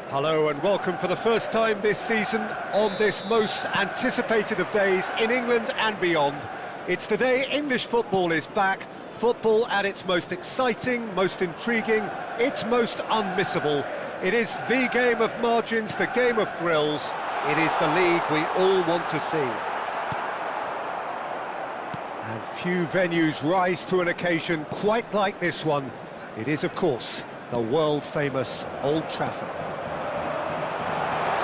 Hello and welcome for the first time this season on this most anticipated of days in England and beyond. It's the day English football is back, football at its most exciting, most intriguing, its most unmissable. It is the game of margins, the game of thrills. It is the league we all want to see. And few venues rise to an occasion quite like this one. It is, of course, the world-famous Old Trafford.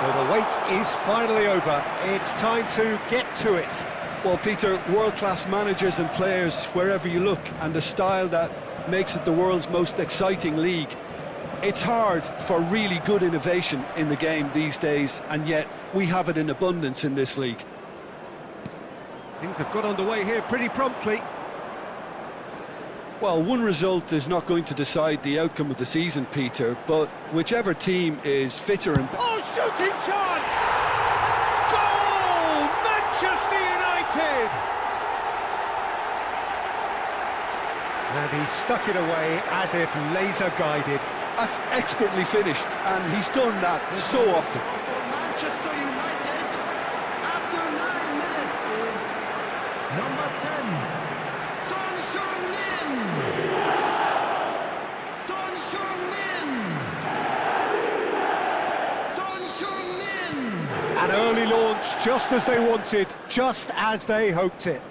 So the wait is finally over. It's time to get to it. Well, Peter, world-class managers and players wherever you look, and the style that makes it the world's most exciting league. It's hard for really good innovation in the game these days, and yet we have it in abundance in this league. Things have got underway here pretty promptly. Well, one result is not going to decide the outcome of the season, Peter, but whichever team is fitter and... Oh, shooting chance! Goal! Manchester United! And he stuck it away as if laser-guided. That's expertly finished, and he's done that so often. Manchester United, after 9 minutes, is number 10. An early launch, just as they wanted, just as they hoped it.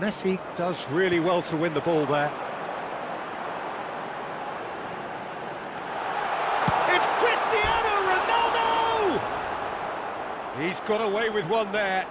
Messi does really well to win the ball there. It's Cristiano Ronaldo! He's got away with one there.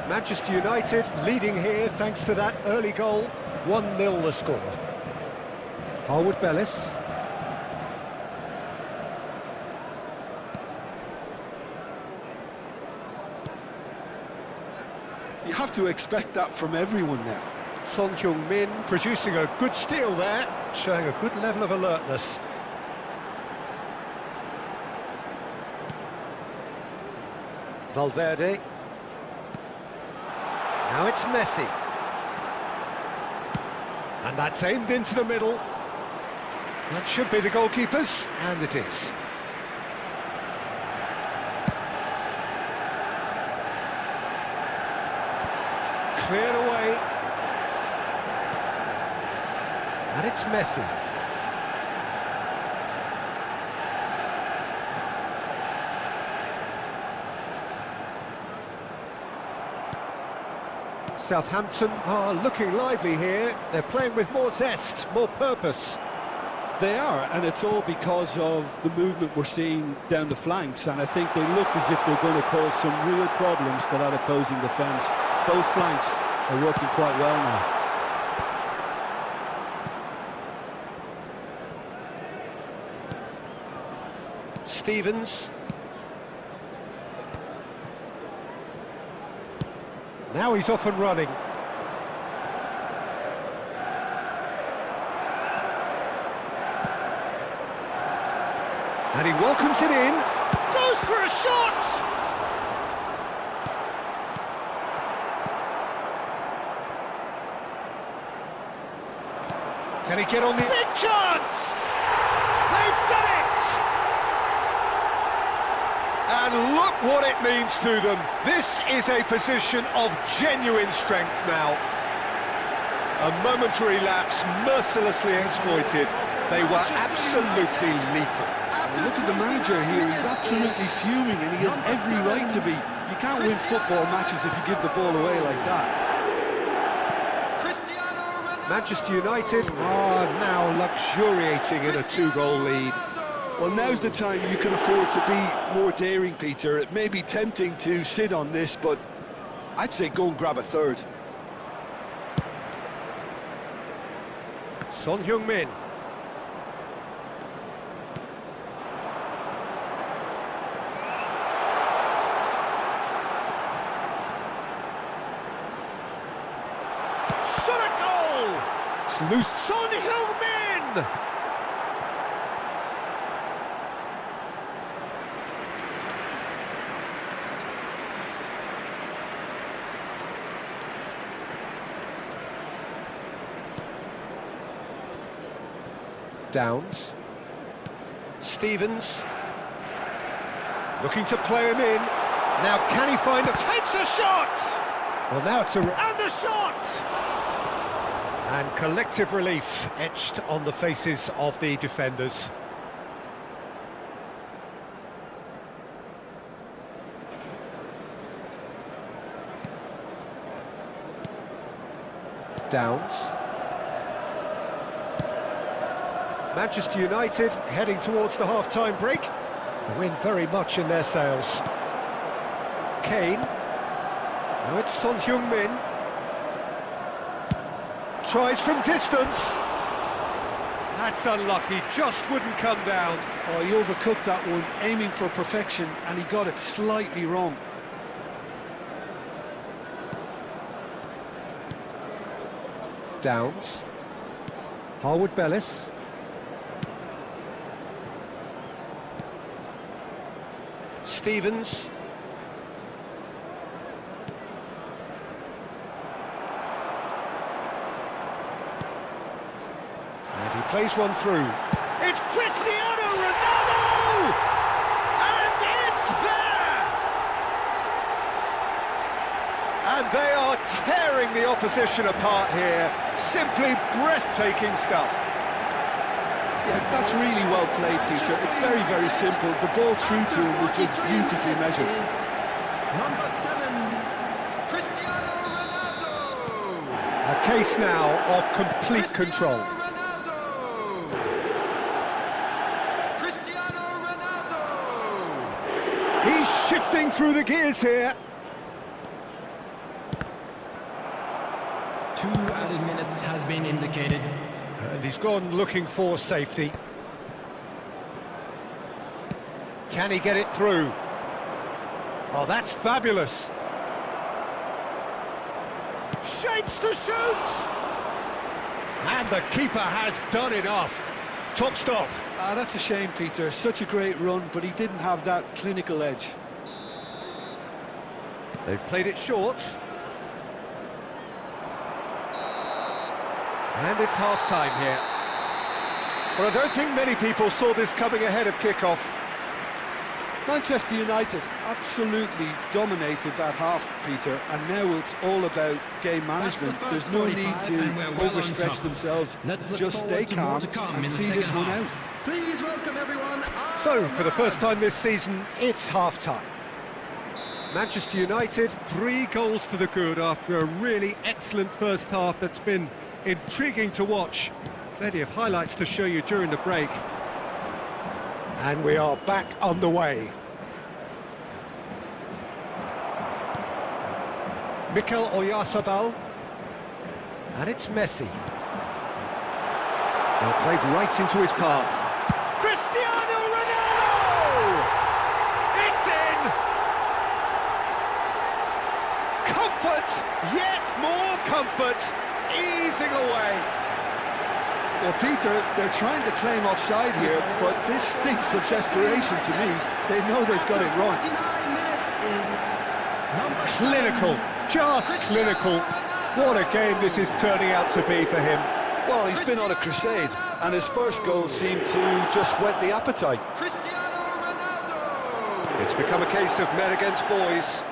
Manchester United leading here thanks to that early goal. 1-0 the score. Harwood Bellis. You have to expect that from everyone now. Son Heung-min producing a good steal there, showing a good level of alertness. Valverde. Now it's Messi. And that's aimed into the middle. That should be the goalkeeper's, and it is. Cleared away. And it's Messi. Southampton are looking lively here. They're playing with more zest, more purpose. They are, and it's all because of the movement we're seeing down the flanks, and I think they look as if they're going to cause some real problems to that opposing defence. Both flanks are working quite well now. Stevens. Now he's off and running. And he welcomes it in. Goes for a shot! Can he get on the... Big chance! They've done it! And look what it means to them. This is a position of genuine strength now. A momentary lapse mercilessly exploited. They were absolutely lethal. Look at the manager here, he's absolutely fuming and he has every right to be. You can't win football matches if you give the ball away like that. Manchester United are now luxuriating in a 2-goal lead. Well, now's the time you can afford to be more daring, Peter. It may be tempting to sit on this, but I'd say go and grab a third. Son Heung-min. Shot a goal! It's loose. Son Heung-min! Downs. Stevens. Looking to play him in. Now can he find a... Takes a shot! Well, now it's a... And the shot! And collective relief etched on the faces of the defenders. Downs. Manchester United heading towards the half-time break. The wind very much in their sails. Kane. Now it's Son Heung-min. Tries from distance. That's unlucky, just wouldn't come down. Oh, he overcooked that one, aiming for perfection, and he got it slightly wrong. Downs. Harwood Bellis. Stevens. And he plays one through. It's Cristiano Ronaldo! And it's there! And they are tearing the opposition apart here. Simply breathtaking stuff. Yeah, that's really well played, Peter. It's very, very simple. The ball through to him was just beautifully measured. Number 7, Cristiano Ronaldo. A case now of complete control. Cristiano Ronaldo. He's shifting through the gears here. 2 added minutes has been indicated. And he's gone looking for safety. Can he get it through? Oh, that's fabulous. Shapes to shoot! And the keeper has done enough. Top stop. Ah, that's a shame, Peter. Such a great run, but he didn't have that clinical edge. They've played it short. And it's half-time here. But I don't think many people saw this coming ahead of kickoff. Manchester United absolutely dominated that half, Peter, and now it's all about game management. There's no need to overstretch themselves. Just stay calm and see this one out. Please welcome everyone. So, for the first time this season, it's half-time. Manchester United, 3 goals to the good after a really excellent first half that's been intriguing to watch. Plenty of highlights to show you during the break. And we are back on the way. Mikel Oyarzabal. And it's Messi. Well, played right into his path. Cristiano Ronaldo! It's in! Comfort, yet more comfort, easing away. Well, Peter, they're trying to claim offside here, but this stinks of desperation to me. They know they've got it wrong. 49 minutes is number Clinical, just clinical. What a game this is turning out to be for him. Well, he's been on a crusade, and his first goal seemed to just whet the appetite. Cristiano Ronaldo. It's become a case of men against boys.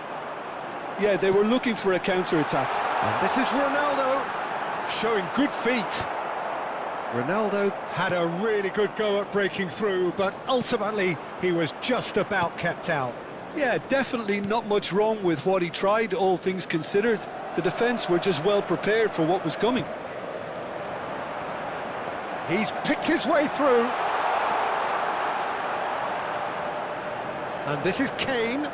Yeah, they were looking for a counter-attack. And this is Ronaldo, showing good feet. Ronaldo had a really good go at breaking through, but ultimately he was just about kept out. Yeah, definitely not much wrong with what he tried, all things considered. The defence were just well prepared for what was coming. He's picked his way through. And this is Kane.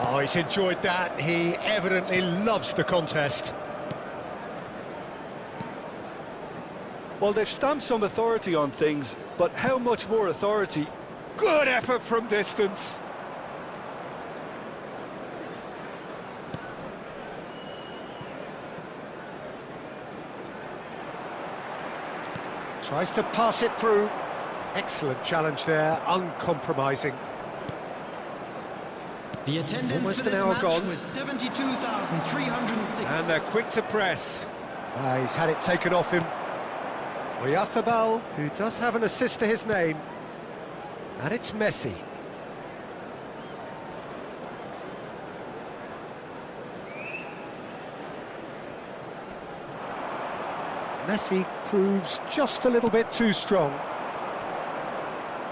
Oh, he's enjoyed that. He evidently loves the contest. Well, they've stamped some authority on things, but how much more authority? Good effort from distance. Tries to pass it through. Excellent challenge there, uncompromising. The attendance Almost for an this hour match gone. was 72,306. And they're quick to press. He's had it taken off him. Oyarzábal, who does have an assist to his name. And it's Messi. Messi proves just a little bit too strong.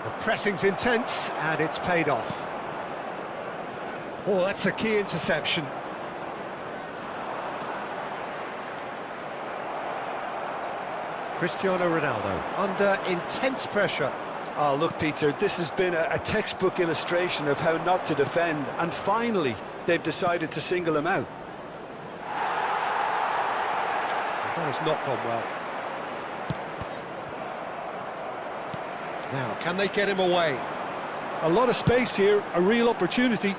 The pressing's intense, and it's paid off. Oh, that's a key interception. Cristiano Ronaldo under intense pressure. Oh, look, Peter, this has been a textbook illustration of how not to defend, and finally they've decided to single him out. That has not gone well. Now, can they get him away? A lot of space here, a real opportunity.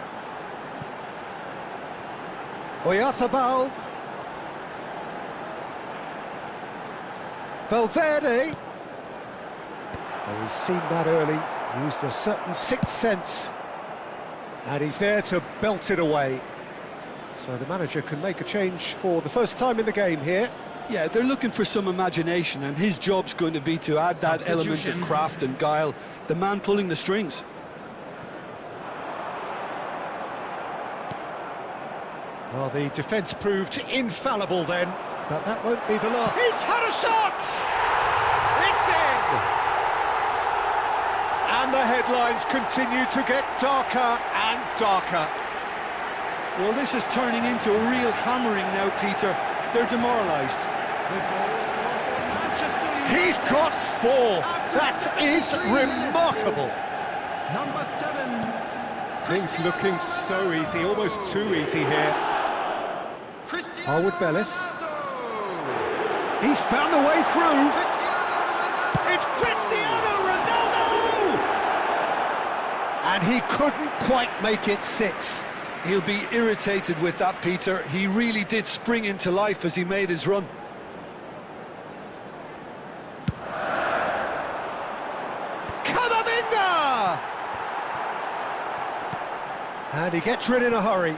Oyarzábal. Valverde. Oh, he's seen that early, used a certain sixth sense. And he's there to belt it away. So the manager can make a change for the first time in the game here. Yeah, they're looking for some imagination, and his job's going to be to add that element of craft and guile, the man pulling the strings. Well, the defence proved infallible then, but that won't be the last. He's had a shot! It's in! And the headlines continue to get darker and darker. Well, this is turning into a real hammering now, Peter. They're demoralised. He's got 4. That is remarkable. Number 7. Things looking so easy, almost too easy here. Cristiano Harwood Bellis. Ronaldo. He's found the way through. Cristiano Ronaldo. It's Cristiano Ronaldo! And he couldn't quite make it 6. He'll be irritated with that, Peter. He really did spring into life as he made his run. Camavinga! And he gets rid in a hurry.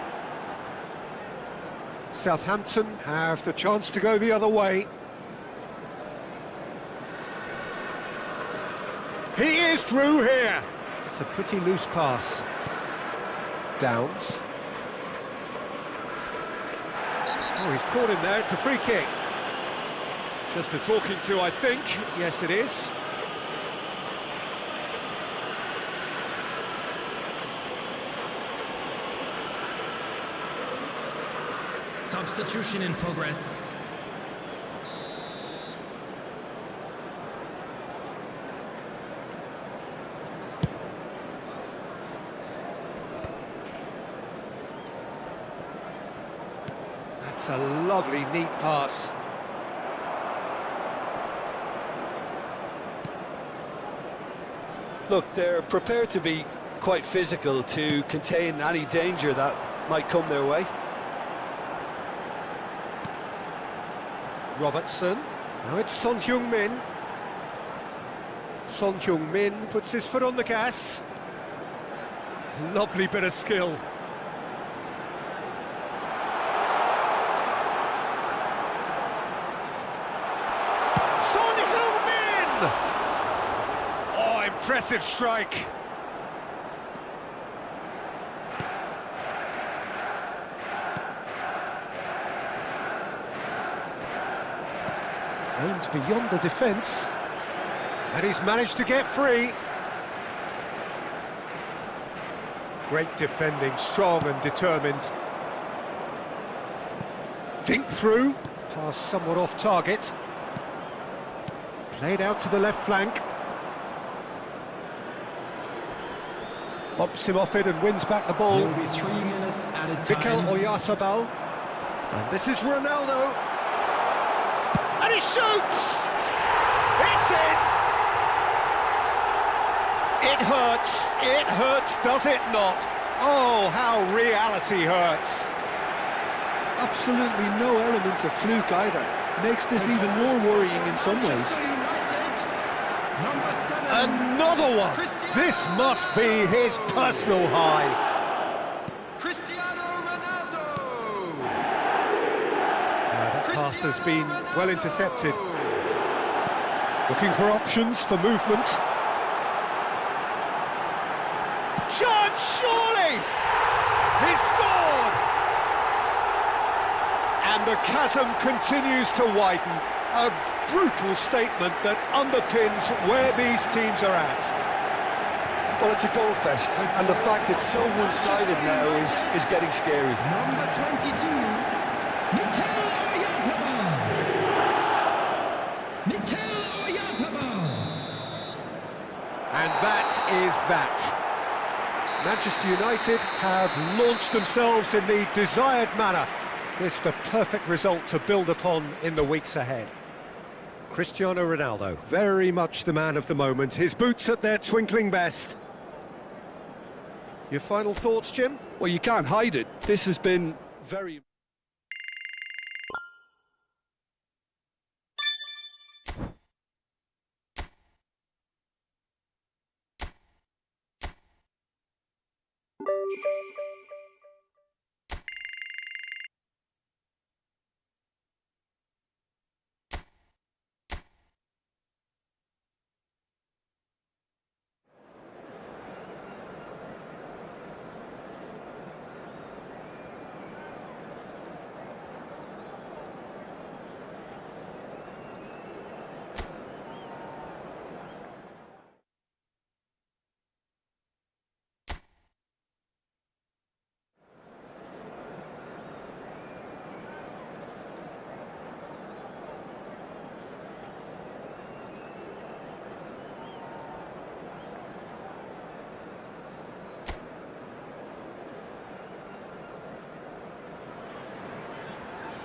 Southampton have the chance to go the other way. He is through here. It's a pretty loose pass. Downs. Oh, he's caught him there. It's a free kick. Just a talking to, I think. Yes, it is. Substitution in progress. That's a lovely, neat pass. Look, they're prepared to be quite physical to contain any danger that might come their way. Robertson. Now it's Son Heung-min. Son Heung-min puts his foot on the gas. Lovely bit of skill. Son Heung-min! Oh, impressive strike. Aimed beyond the defence. And he's managed to get free. Great defending, strong and determined. Dink through. Pass somewhat off target. Played out to the left flank. Bumps him off it and wins back the ball. There will be 3 minutes at a Mikel time. Oyarzabal. And this is Ronaldo. And he shoots! It's in! It hurts, does it not? Oh, how reality hurts. Absolutely no element of fluke either. Makes this even more worrying in some ways. Manchester United, number 7. Another one! This must be his personal high. Cristiano Ronaldo. That pass has been well intercepted. Looking for options for movement. Chance, surely! He scored! And the chasm continues to widen. A brutal statement that underpins where these teams are at. Well, it's a goal fest, and the fact it's so one-sided now is getting scary. Number 22, Mikel Oyarzabal. Mikel Oyarzabal. And that is that. Manchester United have launched themselves in the desired manner. This the perfect result to build upon in the weeks ahead. Cristiano Ronaldo, very much the man of the moment. His boots at their twinkling best. Your final thoughts, Jim? Well, you can't hide it. This has been very...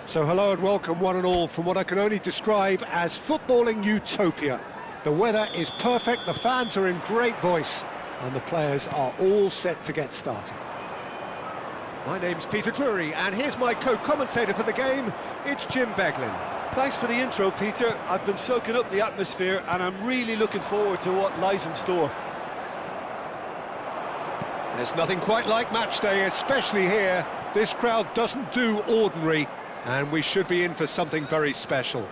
So hello and welcome one and all from what I can only describe as footballing utopia. The weather is perfect, the fans are in great voice, and the players are all set to get started. My name's Peter Drury, and here's my co-commentator for the game, it's Jim Beglin. Thanks for the intro, Peter. I've been soaking up the atmosphere, and I'm really looking forward to what lies in store. There's nothing quite like match day, especially here. This crowd doesn't do ordinary, and we should be in for something very special.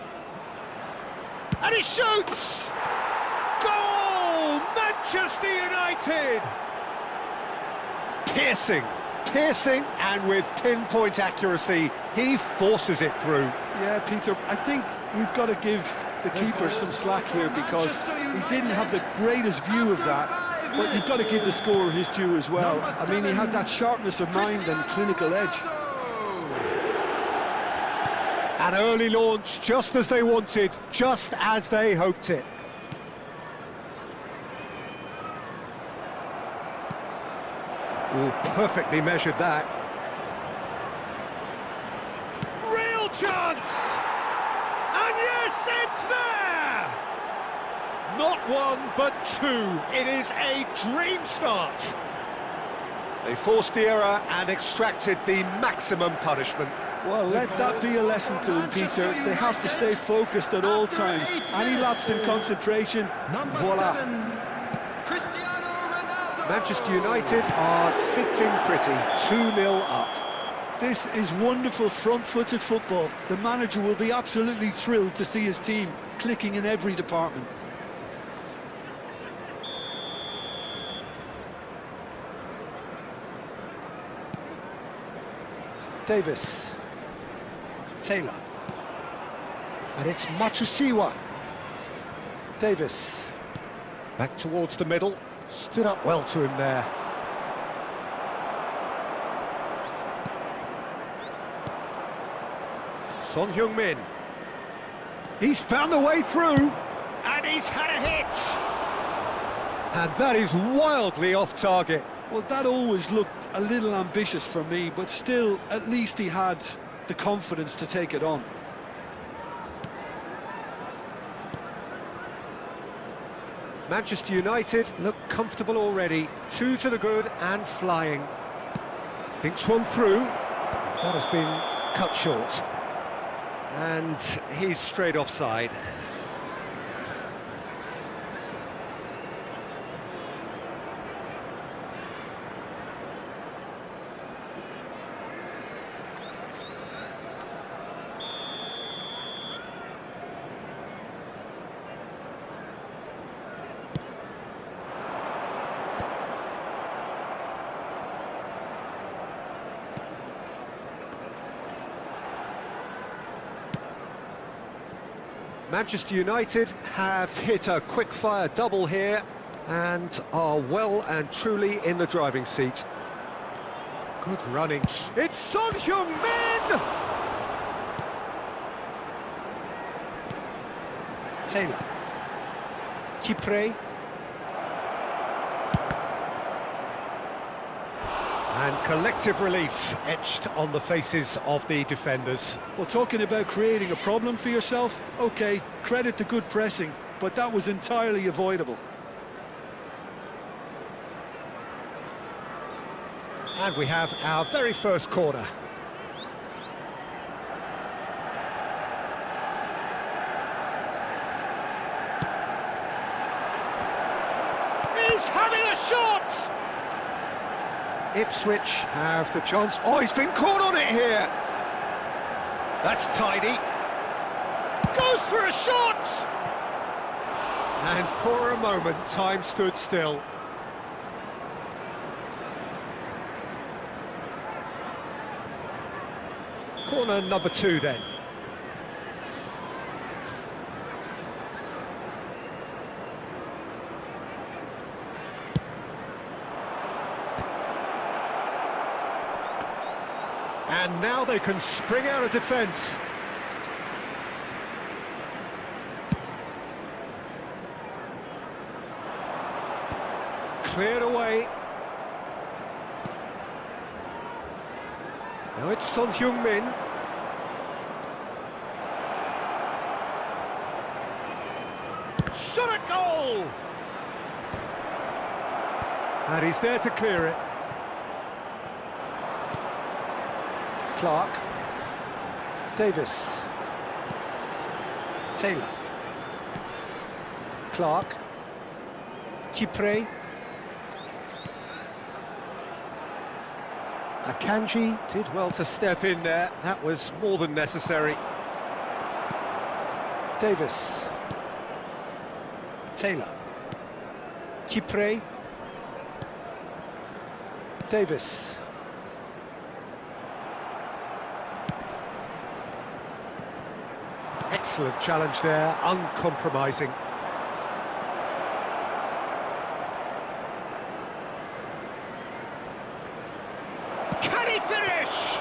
And he shoots! Goal! Manchester United! Piercing, and with pinpoint accuracy, he forces it through. Yeah, Peter, I think we've got to give the keeper some slack here because he didn't have the greatest view of that, but you've got to give the scorer his due as well. I mean, he had that sharpness of mind and clinical edge. An early launch, just as they wanted, just as they hoped it. Oh, perfectly measured that. Real chance! And yes, it's there! Not one, but two. It is a dream start. They forced the error and extracted the maximum punishment. Well, let that be a lesson to them, Peter. They have to stay focused at all times. Any lapse in concentration, Number voila. 7, Cristiano Ronaldo. Manchester United are sitting pretty, 2-0 up. This is wonderful front-footed football. The manager will be absolutely thrilled to see his team clicking in every department. Davis. Taylor. And it's Matusiwa. Davis. Back towards the middle. Stood up well to him there. Son Heung-min. He's found a way through. And he's had a hit. And that is wildly off target. Well, that always looked a little ambitious for me, but still, at least he had the confidence to take it on. Manchester United look comfortable already. 2 to the good and flying. Thinks one through. That has been cut short. And he's straight offside. Manchester United have hit a quick-fire double here and are well and truly in the driving seat. Good running. It's Son Heung-min! Taylor. Kipre. And collective relief etched on the faces of the defenders. Well, talking about creating a problem for yourself, OK, credit to good pressing, but that was entirely avoidable. And we have our very first corner. He's having a shot! Ipswich have the chance. Oh, he's been caught on it here. That's tidy. Goes for a shot! And for a moment, time stood still. Corner number 2 then. And now they can spring out of defence. Cleared away. Now it's Son Heung-min. Shot at goal! And he's there to clear it. Clark. Davis. Taylor. Clark. Kipre. Akanji did well to step in there. That was more than necessary. Davis. Taylor. Kipre. Davis. Excellent challenge there, uncompromising. Can he finish?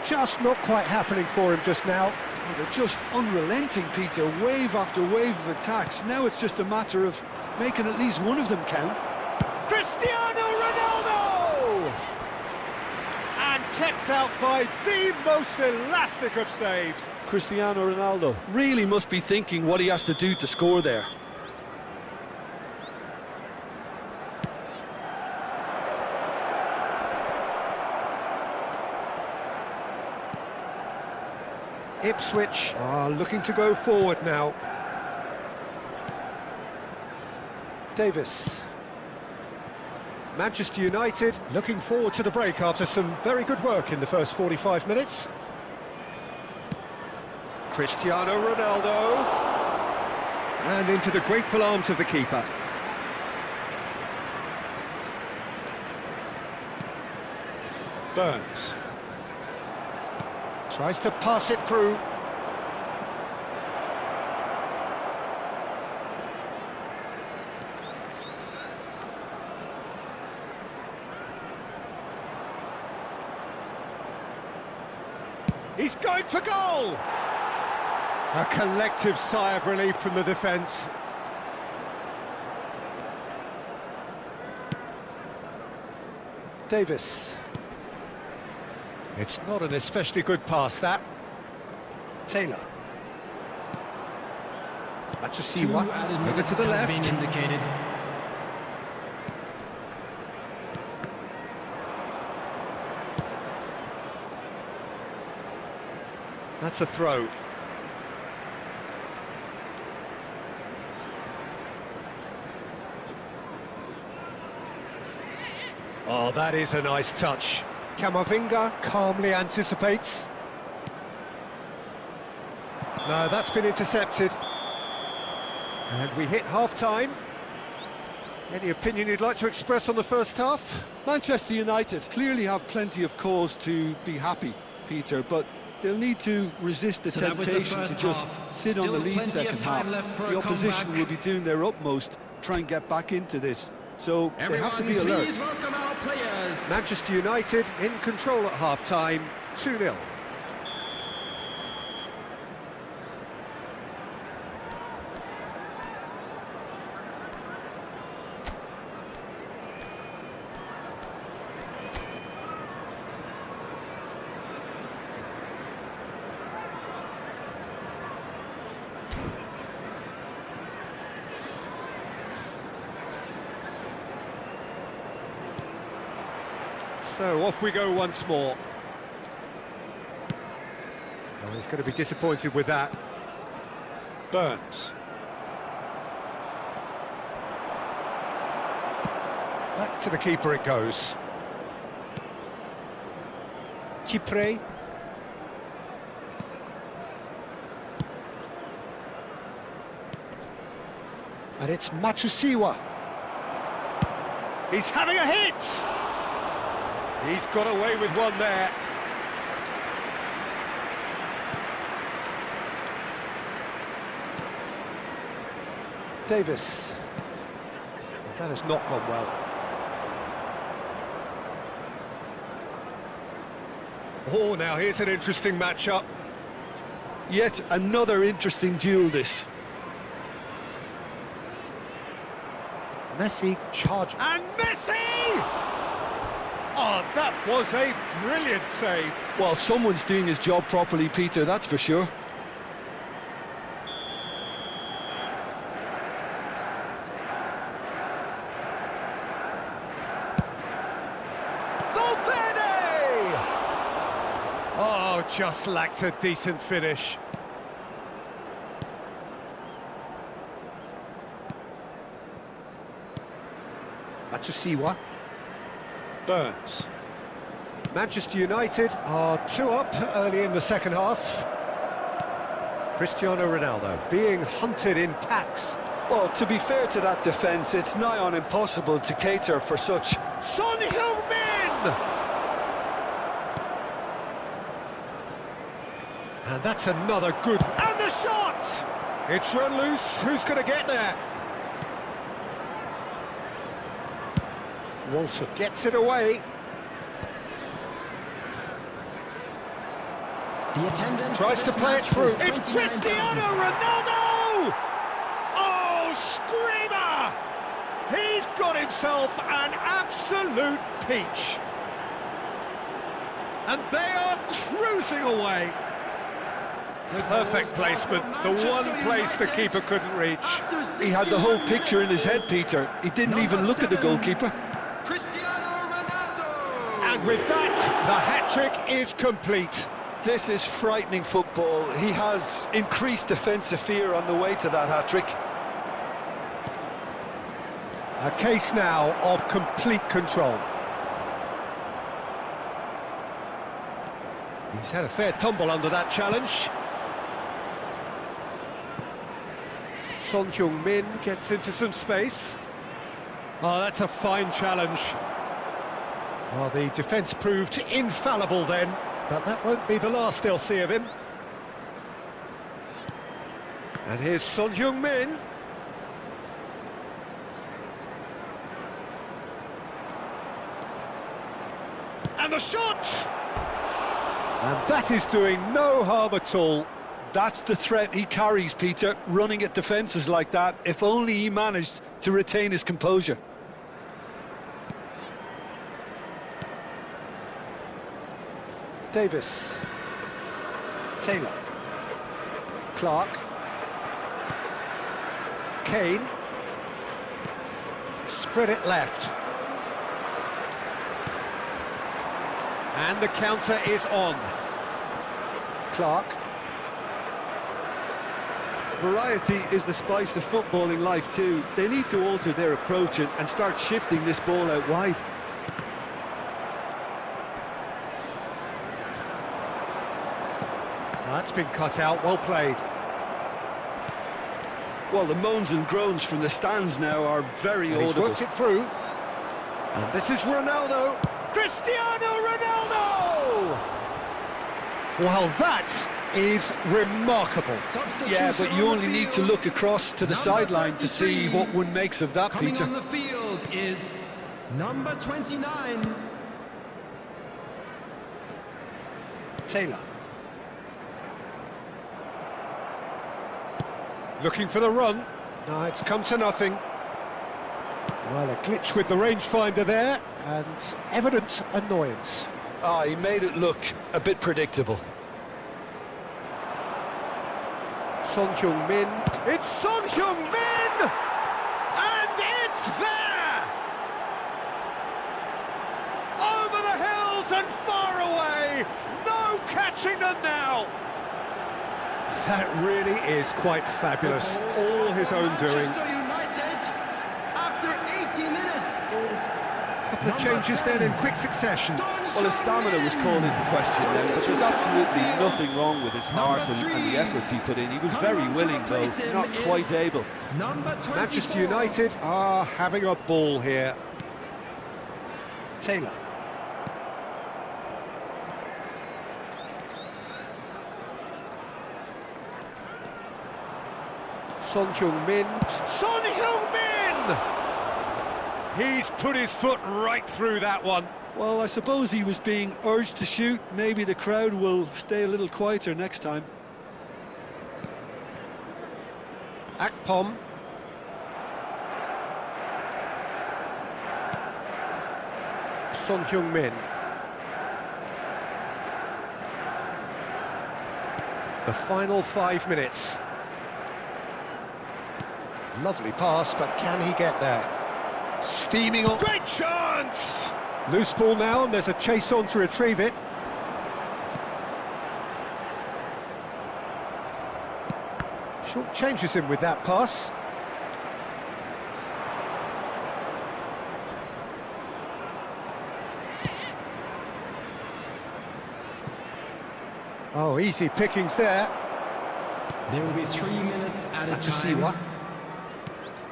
Just not quite happening for him just now. Well, they're just unrelenting, Peter, wave after wave of attacks. Now it's just a matter of making at least one of them count. Cristiano Ronaldo! And kept out by the most elastic of saves. Cristiano Ronaldo really must be thinking what he has to do to score there. Ipswich are looking to go forward now. Davis. Manchester United looking forward to the break after some very good work in the first 45 minutes. Cristiano Ronaldo. And into the grateful arms of the keeper. Burns. Tries to pass it through. He's going for goal! A collective sigh of relief from the defence. Davis. It's not an especially good pass, that. Taylor. Matusiwa, over to the left. Been indicated. That's a throw. Oh, that is a nice touch. Camavinga calmly anticipates. No, that's been intercepted. And we hit half-time. Any opinion you'd like to express on the first half? Manchester United clearly have plenty of cause to be happy, Peter, but they'll need to resist the So that was the temptation to first just half. sit on Still the lead plenty of second time half. left for The a opposition comeback. will be doing their utmost to try and get back into this, so they have to be Everyone, alert. please welcome our players. Manchester United in control at half-time, 2-0. So off we go once more. Oh, he's going to be disappointed with that. Burns. Back to the keeper it goes. Kipre. And it's Matusiwa. He's having a hit! He's got away with one there. Davis. That has not gone well. Oh, now here's an interesting matchup. Yet another interesting duel, this. Messi charge. And Messi! Oh, that was a brilliant save. Well, someone's doing his job properly, Peter, that's for sure. Valverde! Oh, just lacked a decent finish. Matusiwa. Burns. Manchester United are 2 up early in the second half. Cristiano Ronaldo being hunted in packs. Well, to be fair to that defence, it's nigh on impossible to cater for such... Son Heung-min! And that's another good... And the shot! It's run loose. Who's going to get there? Walter gets it away. The attendance Tries for to this play it match through. was It's 29,000. Cristiano Ronaldo! Oh, screamer! He's got himself an absolute peach. And they are cruising away. Perfect placement, the one place the keeper couldn't reach. He had the whole picture in his head, Peter. He didn't even look at the goalkeeper. Cristiano Ronaldo. And with that, the hat-trick is complete. This is frightening football. He has increased defensive fear on the way to that hat-trick. A case now of complete control. He's had a fair tumble under that challenge. Son Heung-min gets into some space. Oh, that's a fine challenge. Well, the defence proved infallible then, but that won't be the last they'll see of him. And here's Son Heung-min. And the shot! And that is doing no harm at all. That's the threat he carries, Peter, running at defences like that, if only he managed to retain his composure. Davis. Taylor. Clark. Kane. Spread it left. And the counter is on. Clark. Variety is the spice of footballing life too. They need to alter their approach and start shifting this ball out wide. That's been cut out, well played. Well, the moans and groans from the stands now are very And he's audible. worked it through. And this is Ronaldo. Cristiano Ronaldo! Well, that is remarkable. Yeah, but you only need to look across to the sideline to see what one makes of that, Coming Peter. on the field is number 29. Taylor. Looking for the run. No, it's come to nothing. Well, a glitch with the rangefinder there, and evident annoyance. Ah, he made it look a bit predictable. Son Heung-min. It's Son Heung-min! And it's there! Over the hills and far away! No catching them now! That really is quite fabulous. All his own doing. Manchester United, after 80 minutes, is The changes then in quick succession. Well, his stamina was called into question then, but there's absolutely nothing wrong with his heart and the efforts he put in. He was very willing, though, not quite able. number 24. Manchester United are having a ball here. Taylor. Son Heung-min. Son Heung-min! He's put his foot right through that one. Well, I suppose he was being urged to shoot. Maybe the crowd will stay a little quieter next time. Akpom. Son Heung-min. The final 5 minutes. Lovely pass, but can he get there? Steaming on. Great chance! Loose ball now, and there's a chase on to retrieve it. Short changes him with that pass. Oh, easy pickings there. There will be 3 minutes added To see time. what?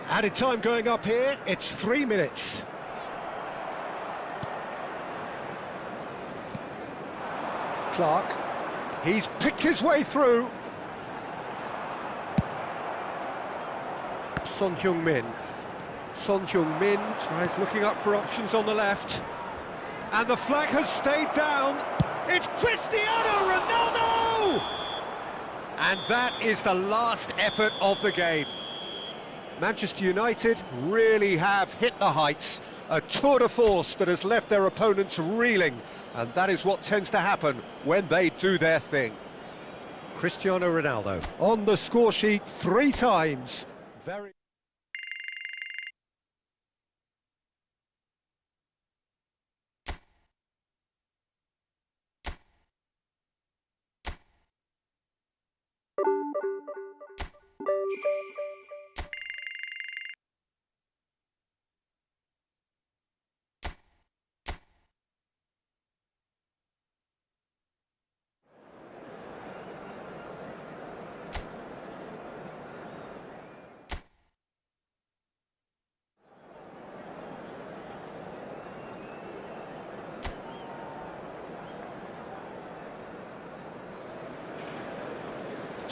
Added time going up here, it's 3 minutes. Clark, he's picked his way through. Son Heung-min. Son Heung-min tries looking up for options on the left. And the flag has stayed down. It's Cristiano Ronaldo! And that is the last effort of the game. Manchester United really have hit the heights. A tour de force that has left their opponents reeling. And that is what tends to happen when they do their thing. Cristiano Ronaldo on the score sheet 3 times. Very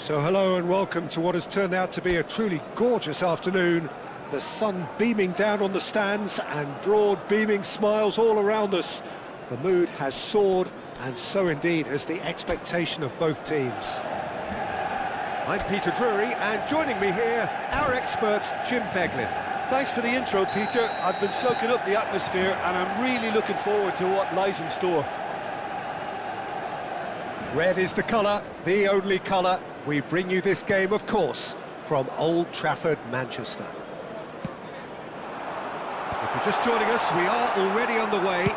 So hello and welcome to what has turned out to be a truly gorgeous afternoon. The sun beaming down on the stands and broad beaming smiles all around us. The mood has soared, and so indeed has the expectation of both teams. I'm Peter Drury, and joining me here, our expert Jim Beglin. Thanks for the intro, Peter. I've been soaking up the atmosphere and I'm really looking forward to what lies in store. Red is the colour, the only colour. We bring you this game, of course, from Old Trafford, Manchester. If you're just joining us, we are already underway.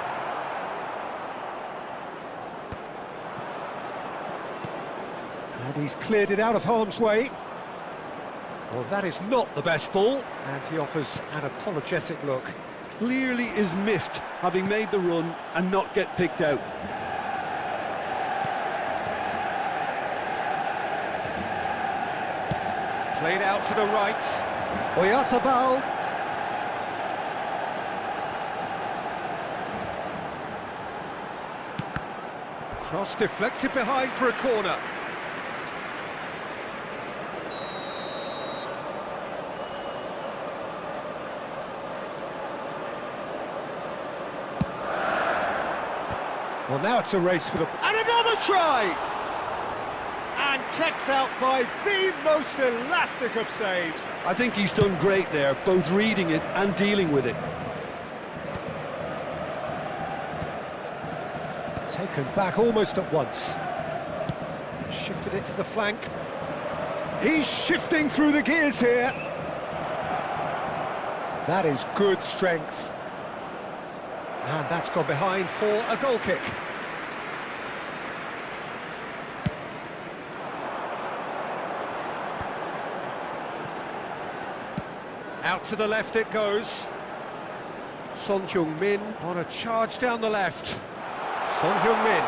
And he's cleared it out of harm's way. Well, that is not the best ball, and he offers an apologetic look. Clearly is miffed, having made the run and not get picked out. Played out to the right. Oyarzabal. Cross deflected behind for a corner. Well, now it's a race for the... And another try! And kept out by the most elastic of saves. I think he's done great there, both reading it and dealing with it. Taken back almost at once. Shifted it to the flank. He's shifting through the gears here. That is good strength. And that's gone behind for a goal kick. Out to the left it goes. Son Heung-min on a charge down the left. Son Heung-min.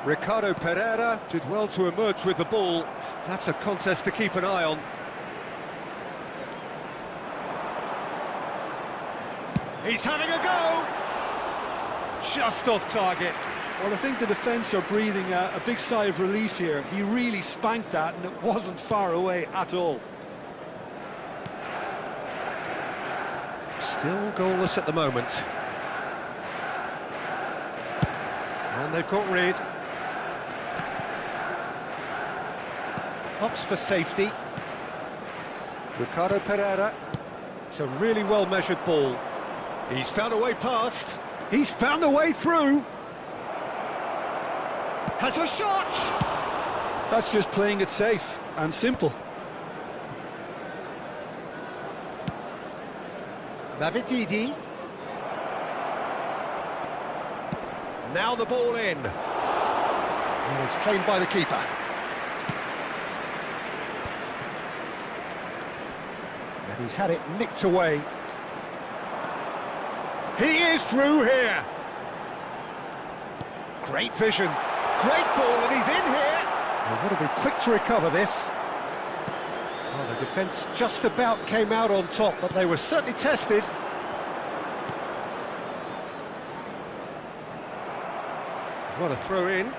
Ricardo Pereira did well to emerge with the ball. That's a contest to keep an eye on. He's having a go! Just off target. Well, I think the defence are breathing a big sigh of relief here. He really spanked that and it wasn't far away at all. Still goalless at the moment. And they've got rid. Opts for safety. Ricardo Pereira. It's a really well-measured ball. He's found a way past. He's found a way through. Has a shot! That's just playing it safe and simple. David. Now the ball in. And it's claimed by the keeper. And he's had it nicked away. He is through here. Great vision. Great ball, and he's in here. They've got to be quick to recover this. Well, the defence just about came out on top, but they were certainly tested. What a throw in.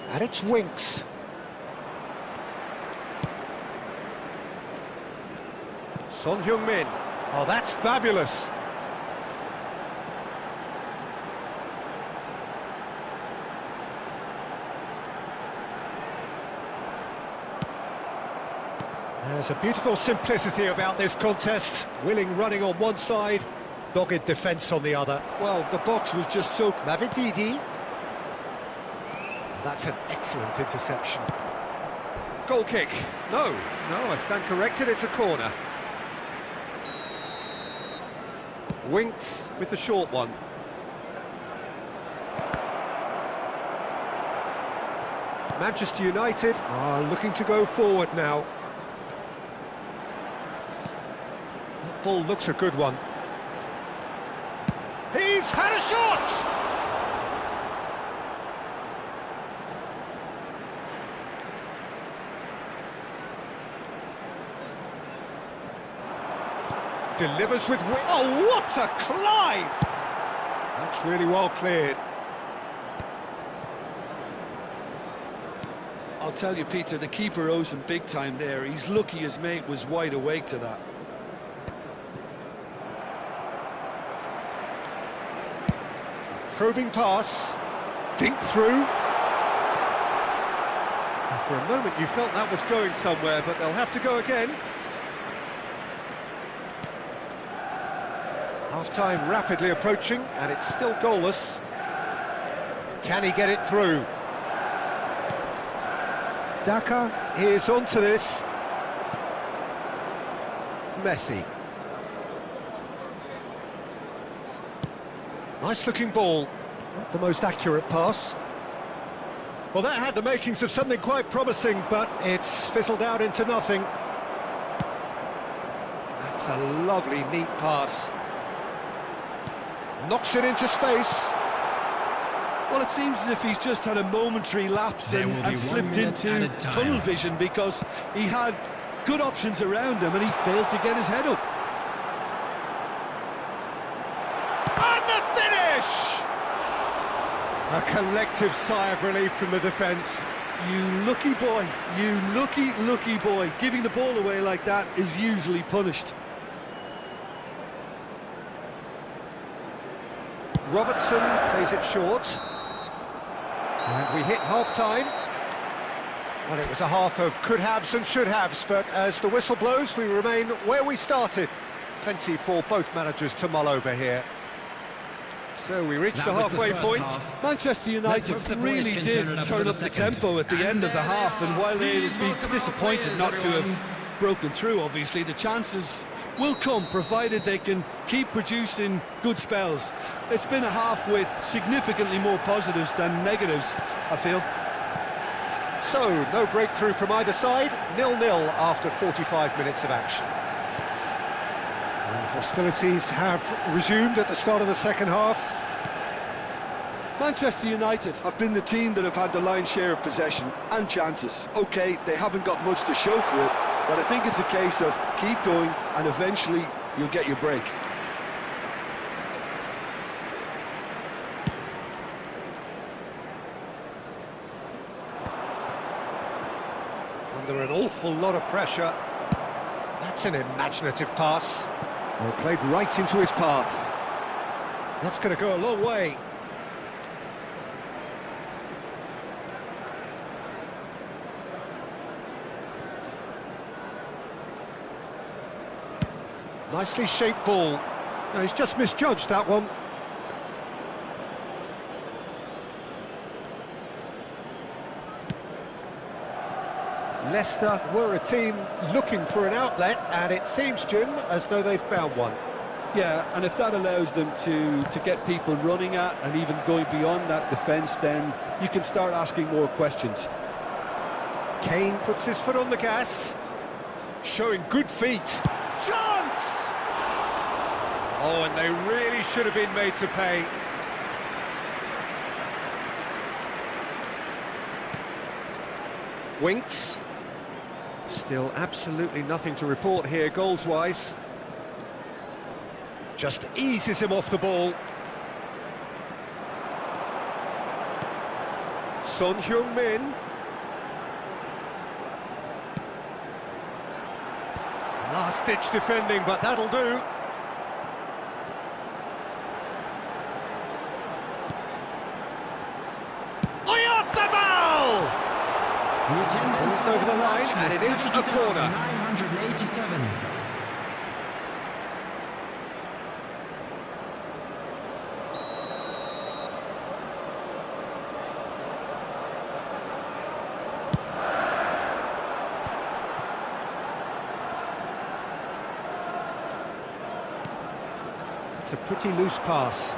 And it's Winks. Son Heung-min. Oh, that's fabulous. There's a beautiful simplicity about this contest. Willing running on one side, dogged defence on the other. Well, the box was just so... David. That's an excellent interception. Goal kick. No, I stand corrected, it's a corner. Winks with the short one. Manchester United are looking to go forward now. That ball looks a good one. He's had a shot! Delivers with wit. Oh, what a climb! That's really well cleared. I'll tell you, Peter, the keeper owes him big time there. He's lucky his mate was wide awake to that. Probing pass. Dink through. And for a moment you felt that was going somewhere, but they'll have to go again. Half-time rapidly approaching, and it's still goalless. Can he get it through? Dapat is onto this. Messi. Nice-looking ball. Not the most accurate pass. Well, that had the makings of something quite promising, but it's fizzled out into nothing. That's a lovely, neat pass. Knocks it into space. Well, it seems as if he's just had a momentary lapse and slipped into tunnel vision, because he had good options around him and he failed to get his head up. And the finish! A collective sigh of relief from the defence. You lucky boy, you lucky boy. Giving the ball away like that is usually punished. Robertson plays it short. And we hit half-time. Well, it was a half of could-haves and should-haves, but as the whistle blows, we remain where we started. Plenty for both managers to mull over here. So we reached the halfway point. Manchester United really did turn up the tempo at the end of the half, and while they'll be disappointed not to have broken through, obviously, the chances will come, provided they can keep producing good spells. It's been a half with significantly more positives than negatives, I feel. So, no breakthrough from either side, 0-0 after 45 minutes of action. And hostilities have resumed at the start of the second half. Manchester United have been the team that have had the lion's share of possession and chances. OK, they haven't got much to show for it, but I think it's a case of keep going and eventually you'll get your break. Under an awful lot of pressure. That's an imaginative pass. Well, played right into his path. That's going to go a long way. Nicely shaped ball. No, he's just misjudged that one. Leicester were a team looking for an outlet, and it seems, Jim, as though they've found one. Yeah, and if that allows them to get people running at and even going beyond that defence, then you can start asking more questions. Kane puts his foot on the gas, showing good feet. Chance! Oh, and they really should have been made to pay. Winks. Still absolutely nothing to report here goals-wise. Just eases him off the ball. Son Heung-min. Last-ditch defending, but that'll do. It's over the line, and it is a corner. 987. It's a pretty loose pass.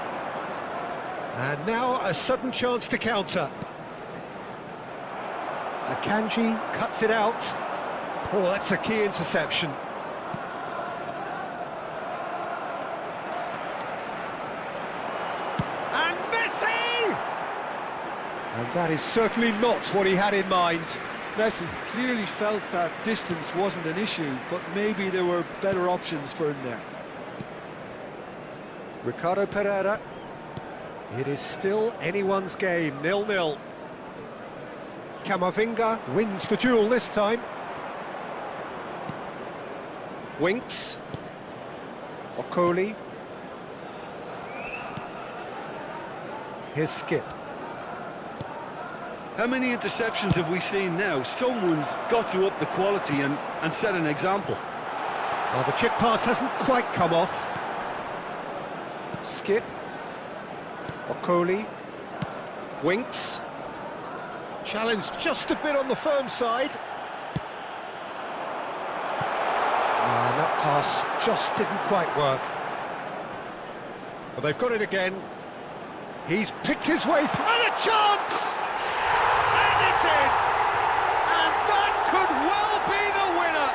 And now a sudden chance to counter. Akanji cuts it out. Oh, that's a key interception. And Messi! And that is certainly not what he had in mind. Messi clearly felt that distance wasn't an issue, but maybe there were better options for him there. Ricardo Pereira. It is still anyone's game, 0-0. Camavinga wins the duel this time. Winks. Okoli. Here's Skip. How many interceptions have we seen now? Someone's got to up the quality and set an example. Well, the chip pass hasn't quite come off. Skip. Okoli. Winks. Challenge just a bit on the firm side. And that pass just didn't quite work. But they've got it again. He's picked his way through. And a chance! And it's in! And that could well be the winner!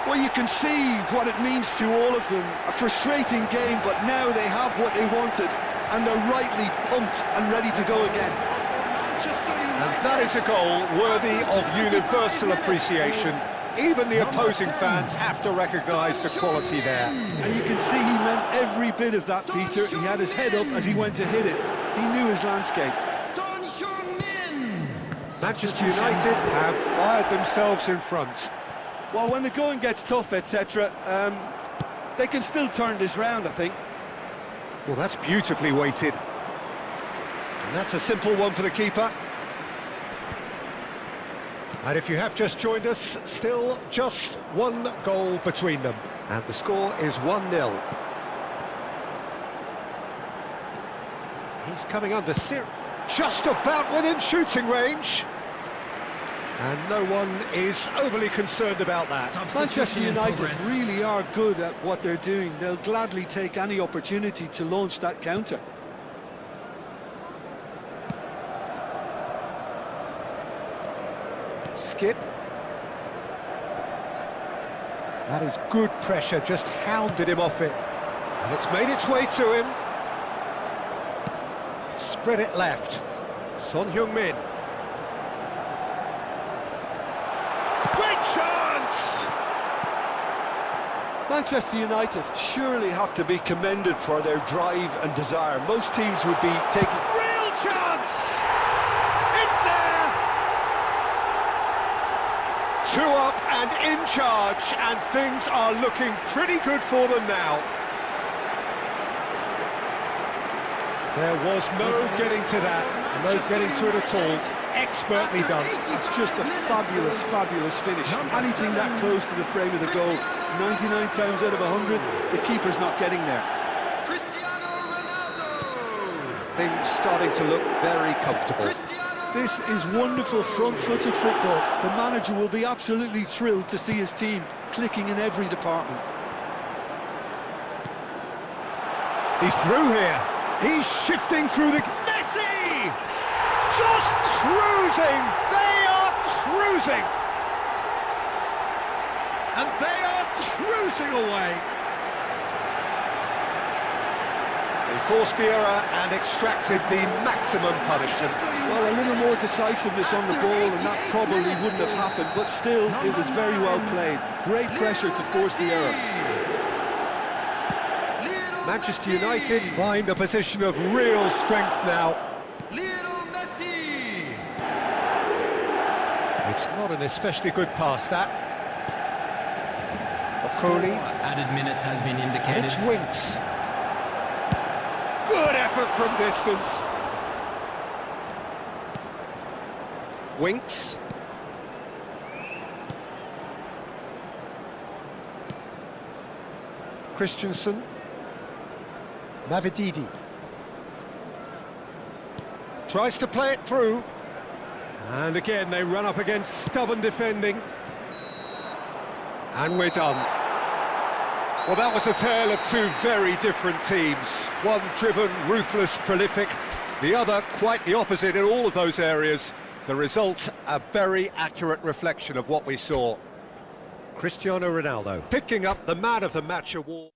Well, you can see what it means to all of them. A frustrating game, but now they have what they wanted, and they're rightly pumped and ready to go again. And that is a goal worthy of universal appreciation. Even the opposing fans have to recognise the quality there. And you can see he meant every bit of that, Peter. He had his head up as he went to hit it. He knew his landscape. Manchester United have fired themselves in front. Well, when the going gets tough, etc., they can still turn this round, I think. Well, that's beautifully weighted. And that's a simple one for the keeper. And if you have just joined us, still just one goal between them. And the score is 1-0. He's coming under just about within shooting range. And no one is overly concerned about that. Manchester United really are good at what they're doing. They'll gladly take any opportunity to launch that counter. Skip. That is good pressure, just hounded him off it. And it's made its way to him. Spread it left. Son Heung-min. Great chance! Manchester United surely have to be commended for their drive and desire. Most teams would be taking... Real chance! It's there! 2 up and in charge, and things are looking pretty good for them now. There was no getting to that, no getting to it at all. Expertly done. That's just a fabulous, fabulous finish. Anything that close to the frame of the goal, 99 times out of 100, the keeper's not getting there. Things starting to look very comfortable. This is wonderful front-footed football. The manager will be absolutely thrilled to see his team clicking in every department. He's through here. He's shifting through the... Messi! Just cruising! They are cruising! And they are cruising away! They forced the error and extracted the maximum punishment. Well, a little more decisiveness on the ball and that probably wouldn't have happened, but still, it was very well played. Great pressure to force the error. Manchester United find a position of real strength now. It's not an especially good pass, that. Okoli. Added minutes has been indicated. It's Winks. Good effort from distance. Winks. Christensen. Mavididi. Tries to play it through. And again, they run up against stubborn defending. And we're done. Well, that was a tale of two very different teams. One driven, ruthless, prolific. The other quite the opposite in all of those areas. The result, a very accurate reflection of what we saw. Cristiano Ronaldo picking up the Man of the Match award.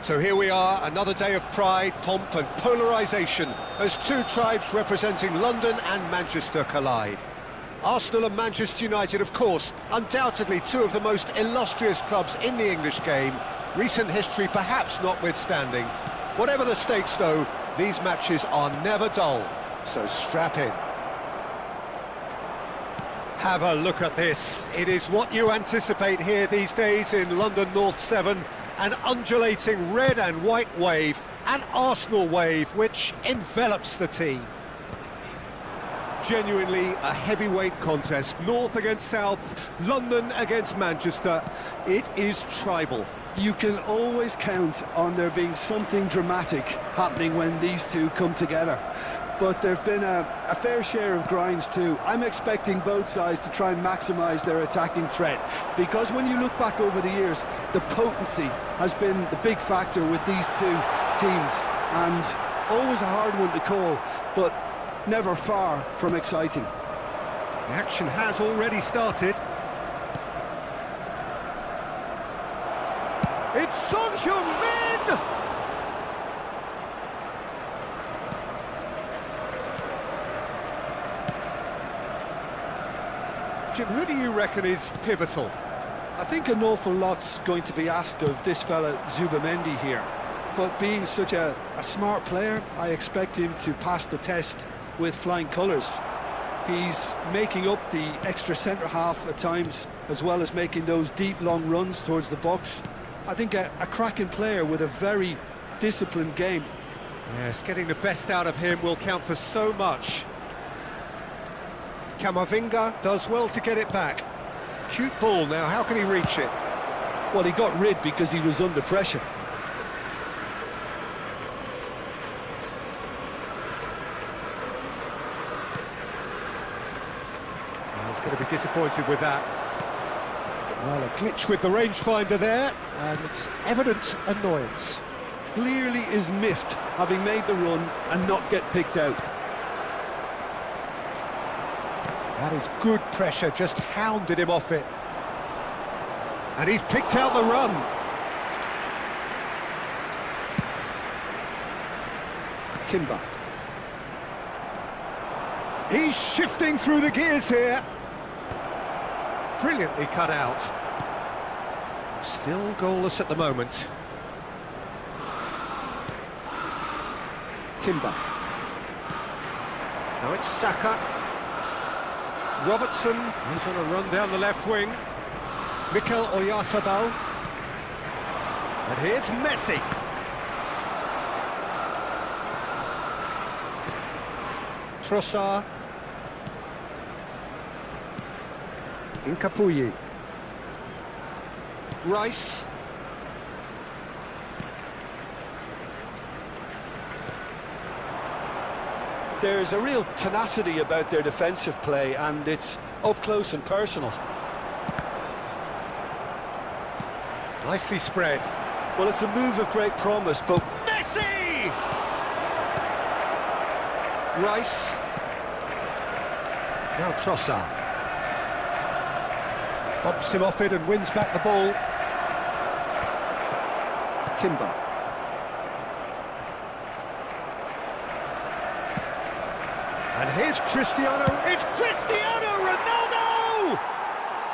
So here we are, another day of pride, pomp and polarisation as two tribes representing London and Manchester collide. Arsenal and Manchester United, of course, undoubtedly two of the most illustrious clubs in the English game, recent history perhaps notwithstanding. Whatever the stakes though, these matches are never dull, so strap in. Have a look at this. It is what you anticipate here these days in London North 7. An undulating red and white wave, an Arsenal wave which envelops the team. Genuinely a heavyweight contest, North against South, London against Manchester. It is tribal. You can always count on there being something dramatic happening when these two come together. But there have been a fair share of grinds too. I'm expecting both sides to try and maximise their attacking threat, because when you look back over the years, the potency has been the big factor with these two teams, and always a hard one to call, but never far from exciting. The action has already started. It's Son Heung-min! Jim, who do you reckon is pivotal? I think an awful lot's going to be asked of this fella Zubimendi here, but being such a smart player, I expect him to pass the test with flying colours. He's making up the extra centre-half at times, as well as making those deep, long runs towards the box. I think a cracking player with a very disciplined game. Yes, getting the best out of him will count for so much. Camavinga does well to get it back. Cute ball now, how can he reach it? Well, he got rid because he was under pressure. He's going to be disappointed with that. Well, a glitch with the rangefinder there, and it's evident annoyance. Clearly is miffed, having made the run and not get picked out. That is good pressure, just hounded him off it. And he's picked out the run. Timber. He's shifting through the gears here. Brilliantly cut out. Still goalless at the moment. Timber. Now it's Saka. Robertson, he's on a run down the left wing. Mikel Oyarzabal. And here's Messi. Trossard. Incapuyi. Rice. There's a real tenacity about their defensive play, and it's up close and personal. Nicely spread. Well, it's a move of great promise, but... Messi! Rice. Now Trossard. Bumps him off it and wins back the ball. Timber. And here's Cristiano. It's Cristiano Ronaldo!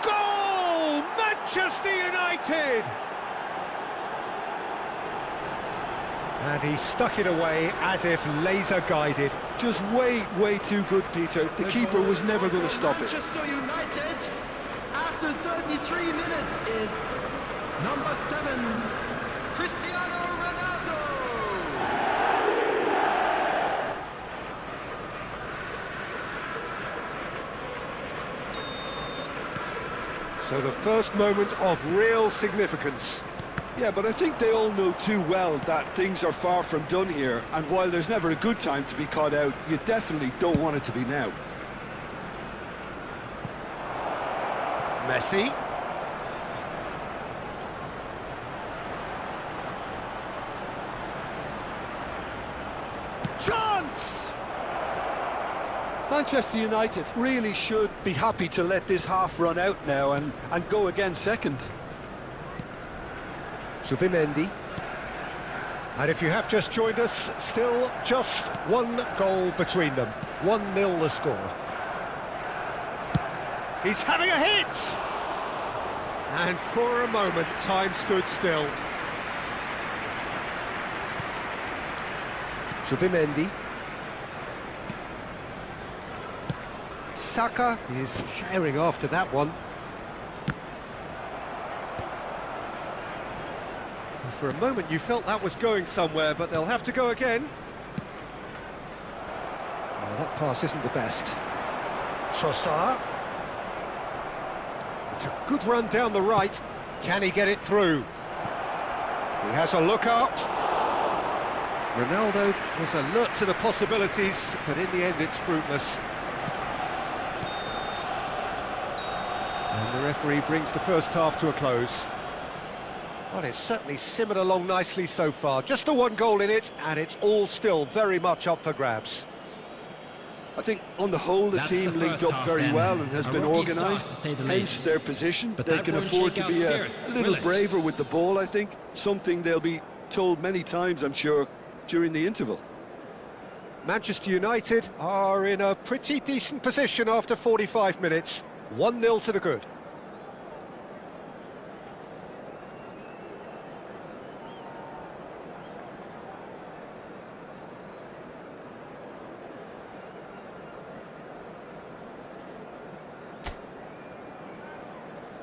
Goal! Manchester United! And he stuck it away as if laser guided. Just way too good, Peter. The keeper was never going to stop it. Manchester United, after 33 minutes, is number 7, Cristiano Ronaldo. So the first moment of real significance. Yeah, but I think they all know too well that things are far from done here, and while there's never a good time to be caught out, you definitely don't want it to be now. Messi. Chance! Manchester United really should be happy to let this half run out now and go again second. Zubimendi. And if you have just joined us, still just one goal between them. 1-0 the score. He's having a hit! And for a moment, time stood still. Mendy. Saka is carrying after that one. For a moment you felt that was going somewhere, but they'll have to go again. Oh, that pass isn't the best. Trossard. It's a good run down the right. Can he get it through? He has a look up. Ronaldo was alert to the possibilities, but in the end it's fruitless. And the referee brings the first half to a close. Well, it's certainly simmered along nicely so far. Just the one goal in it, and it's all still very much up for grabs. I think on the whole the That's team the linked first up half very then. well and has A been rocky start, organised, to say the hence least. their position. But They that can won't afford shake to be our a spirits, little will it? braver with the ball, I think. Something they'll be told many times, I'm sure, during the interval. Manchester United are in a pretty decent position after 45 minutes. 1-0 to the good.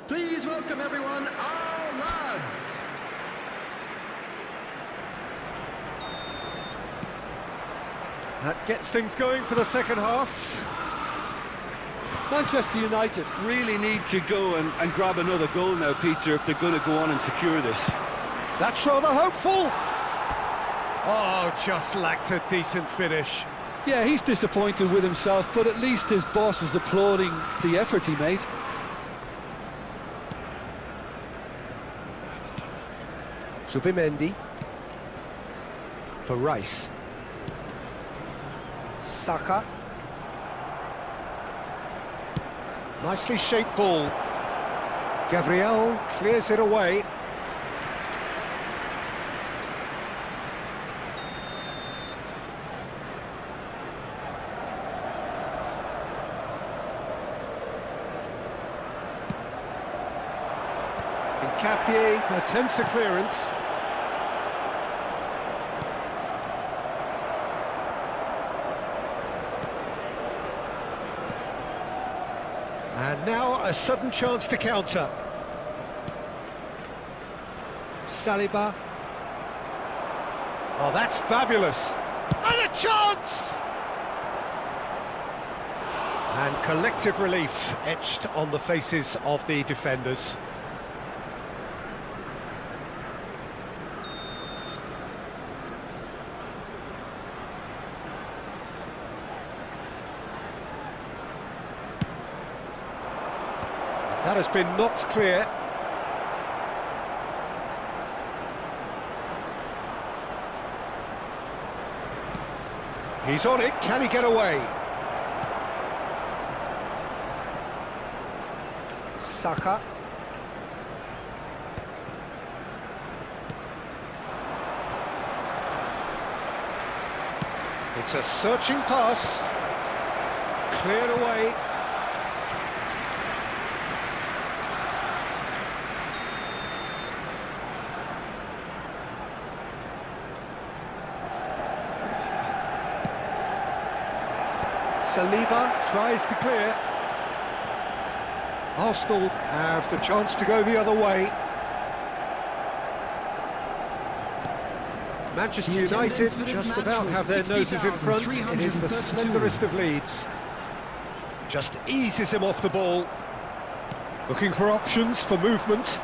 Please welcome everyone, our lads. That gets things going for the second half. Manchester United really need to go and grab another goal now, Peter, if they're going to go on and secure this. That's rather hopeful. Oh, just lacked a decent finish. Yeah, he's disappointed with himself, but at least his boss is applauding the effort he made. Mendy for Rice. Saka. Nicely shaped ball. Gabriel clears it away. Capier attempts a clearance. And now a sudden chance to counter. Saliba. Oh, that's fabulous. And a chance! And collective relief etched on the faces of the defenders. That has been knocked clear. He's on it, can he get away? Saka. It's a searching pass. Cleared away. Saliba tries to clear. Arsenal have the chance to go the other way. Manchester United just about have their noses in front. It is the slenderest of leads. Just eases him off the ball. Looking for options for movement.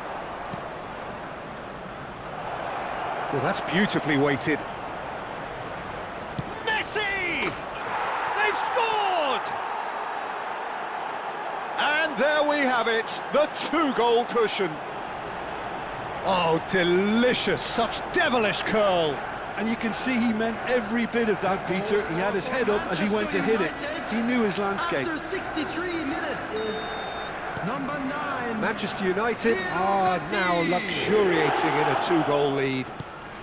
Well, that's beautifully weighted. And there we have it, the two-goal cushion. Oh, delicious, such devilish curl. And you can see he meant every bit of that, Peter. He had his head up as he went to hit it. He knew his landscape. After 63 minutes is number 9. Manchester United are now luxuriating in a two-goal lead.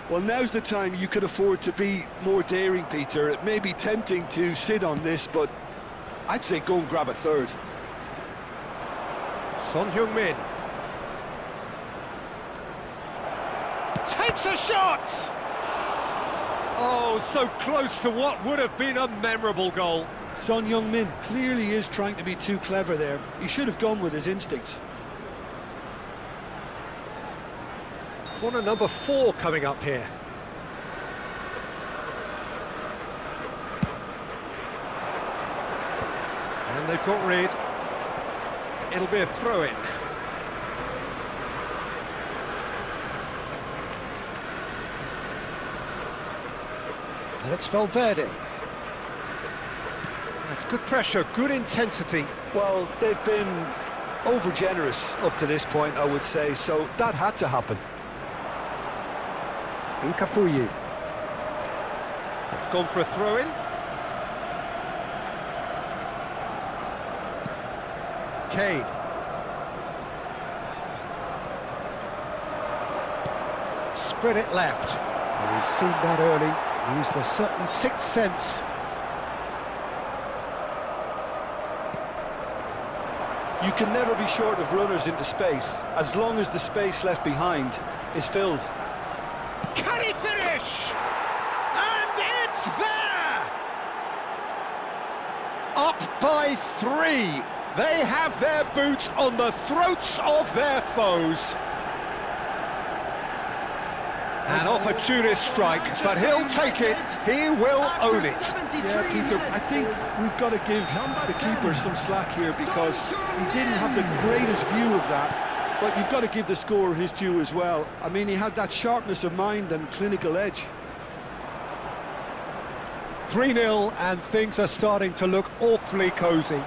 Well, now's the time you could afford to be more daring, Peter. It may be tempting to sit on this, but I'd say go and grab a third. Son Heung-min takes a shot! Oh, so close to what would have been a memorable goal. Son Heung-min clearly is trying to be too clever there. He should have gone with his instincts. Corner number 4 coming up here. And they've got rid. It'll be a throw-in. And it's Valverde. That's good pressure, good intensity. Well, they've been over-generous up to this point, I would say, so that had to happen. Incapuyi. It's gone for a throw-in. Kane. Spread it left. Well, he's seen that early. Used a certain sixth sense. You can never be short of runners into space, as long as the space left behind is filled. Can he finish? And it's there! Up by 3. They have their boots on the throats of their foes. An opportunist strike, but he'll take it. He will own it. Yeah, Peter, I think we've got to give the keeper some slack here because he didn't have the greatest view of that. But you've got to give the scorer his due as well. I mean, he had that sharpness of mind and clinical edge. 3-0, and things are starting to look awfully cosy.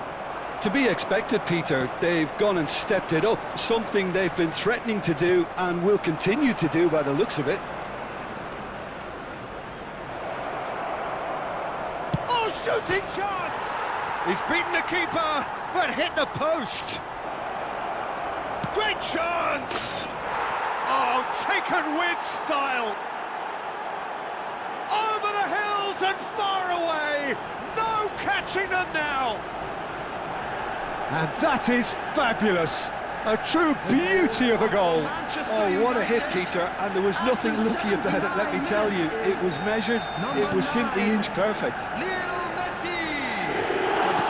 To be expected, Peter. They've gone and stepped it up, something they've been threatening to do and will continue to do by the looks of it. Oh, shooting chance! He's beaten the keeper, but hit the post. Great chance! Oh, taken with style. Over the hills and far away. No catching them now. And that is fabulous. A true beauty of a goal. Oh, what a hit, Peter. And there was nothing lucky about it, let me tell you. It was measured, it was simply inch perfect.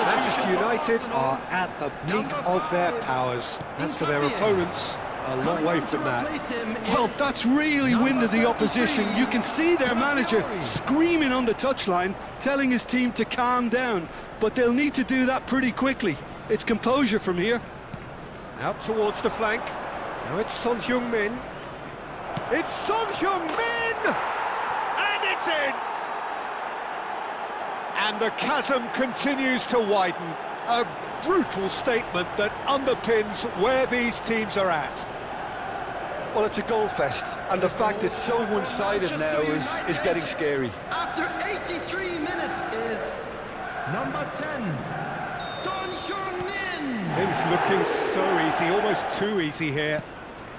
Manchester United are at the peak of their powers. As for their opponents, a long way from that. Well, that's really winded the opposition. You can see their manager screaming on the touchline, telling his team to calm down. But they'll need to do that pretty quickly. It's composure from here. Out towards the flank. Now it's Son Heung-min. It's Son Heung-min! And it's in! And the chasm continues to widen. A brutal statement that underpins where these teams are at. Well, it's a goal fest, and the fact it's so one-sided now is getting scary. After 83 minutes is number 10, Son Heung-min. Things looking so easy, almost too easy here.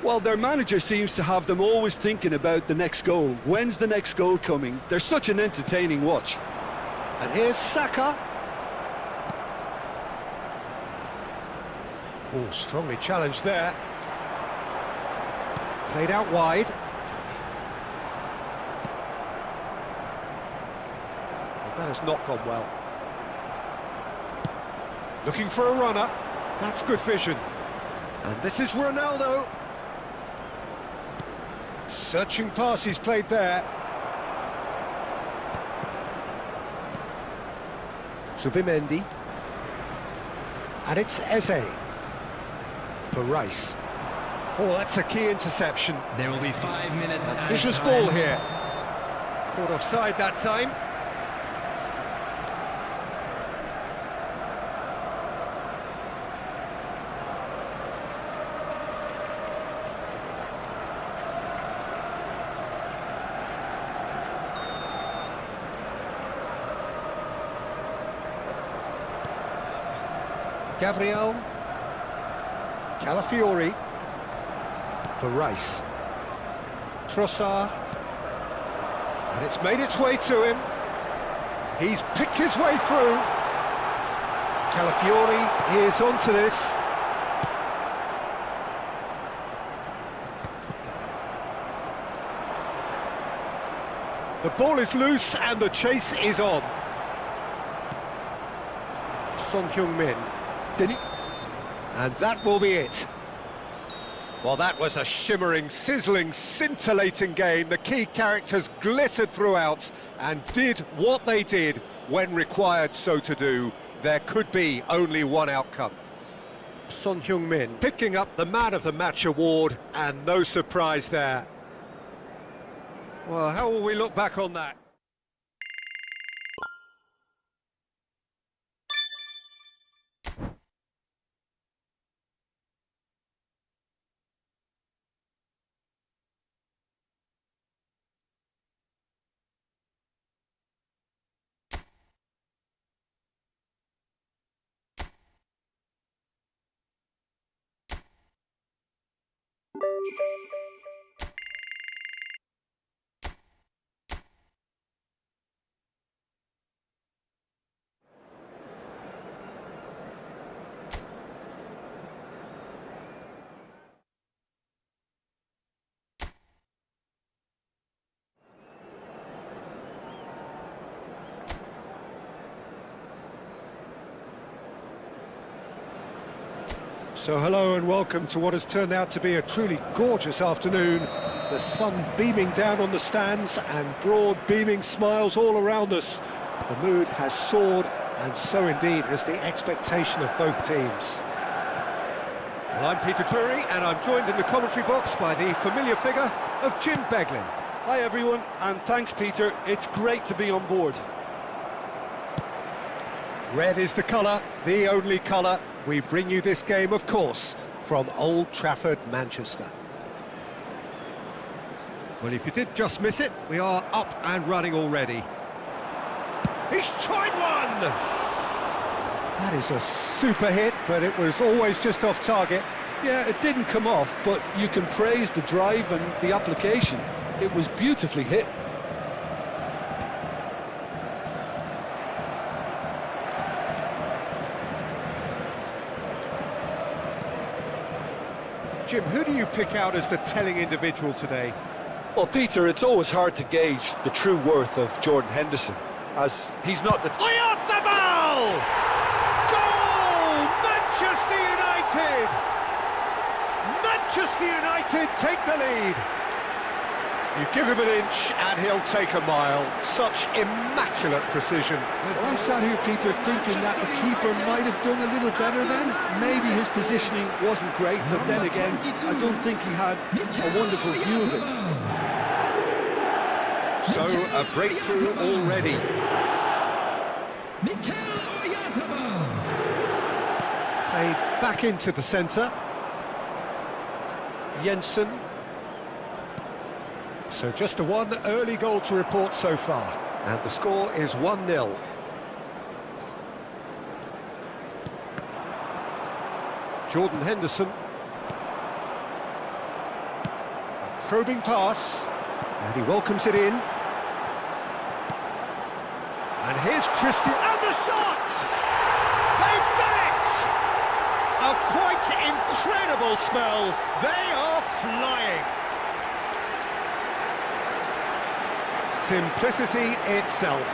Well, their manager seems to have them always thinking about the next goal. When's the next goal coming? They're such an entertaining watch. And here's Saka. Oh, strongly challenged there. Played out wide. Well, that has not gone well. Looking for a runner. That's good vision. And this is Ronaldo. Searching pass he's played there. Zubimendi. And it's Eze. For Rice. Oh, that's a key interception. There will be 5 minutes. Vicious ball here. Caught offside that time. Gabriel. Calafiori. For Rice. Trossard. And it's made its way to him. He's picked his way through. Calafiori is onto this. The ball is loose and the chase is on. Son Heung-min. And that will be it. Well, that was a shimmering, sizzling, scintillating game. The key characters glittered throughout and did what they did when required so to do. There could be only one outcome. Son Heung-min picking up the Man of the Match award, and no surprise there. Well, how will we look back on that? So hello and welcome to what has turned out to be a truly gorgeous afternoon. The sun beaming down on the stands and broad beaming smiles all around us. The mood has soared, and so indeed has the expectation of both teams. Well, I'm Peter Drury and I'm joined in the commentary box by the familiar figure of Jim Beglin. Hi everyone, and thanks Peter, it's great to be on board. Red is the colour, the only colour. We bring you this game, of course, from Old Trafford, Manchester. Well, if you did just miss it, we are up and running already. He's tried one! That is a super hit, but it was always just off target. Yeah, it didn't come off, but you can praise the drive and the application. It was beautifully hit. Jim, who do you pick out as the telling individual today? Well, Peter, it's always hard to gauge the true worth of Jordan Henderson, as he's not the... Oyarzabal! Goal! Manchester United! Manchester United take the lead. You give him an inch and he'll take a mile. Such immaculate precision. Well, I'm sat here, Peter, thinking that the keeper might have done a little better then. Maybe his positioning wasn't great, but then again, I don't think he had a wonderful view of it. So, a breakthrough already. Played back into the centre. Jensen. So just the one early goal to report so far. And the score is 1-0. Jordan Henderson. A probing pass. And he welcomes it in. And here's Christian, and the shot! They've done it! A quite incredible spell. They are flying. Simplicity itself.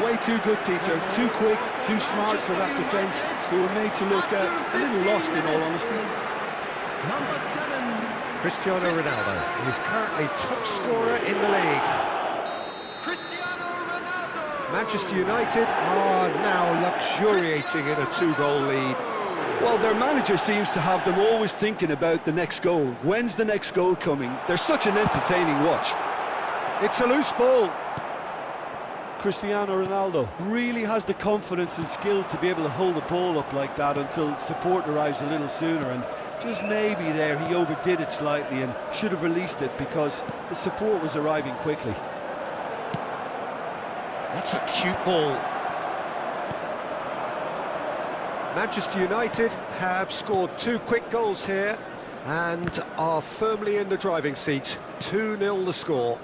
Way too good, Peter. Too quick, too smart for that defence, who were made to look a little lost, in all honesty. Number 7. Cristiano Ronaldo is currently top scorer in the league. Cristiano Ronaldo. Manchester United are now luxuriating in a 2-goal lead. Well, their manager seems to have them always thinking about the next goal. When's the next goal coming? They're such an entertaining watch. It's a loose ball. Cristiano Ronaldo really has the confidence and skill to be able to hold the ball up like that until support arrives a little sooner, and just maybe there he overdid it slightly and should have released it because the support was arriving quickly. That's a cute ball. Manchester United have scored 2 quick goals here and are firmly in the driving seat. 2-0 the score.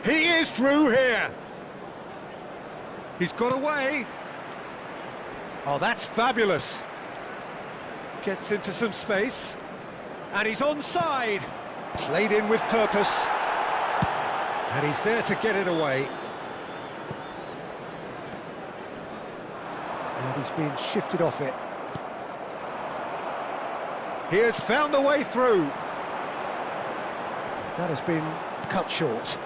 He is through here. He's got away. Oh, that's fabulous. Gets into some space. And he's onside. Played in with purpose. And he's there to get it away. And he's been shifted off it. He has found the way through. That has been cut short.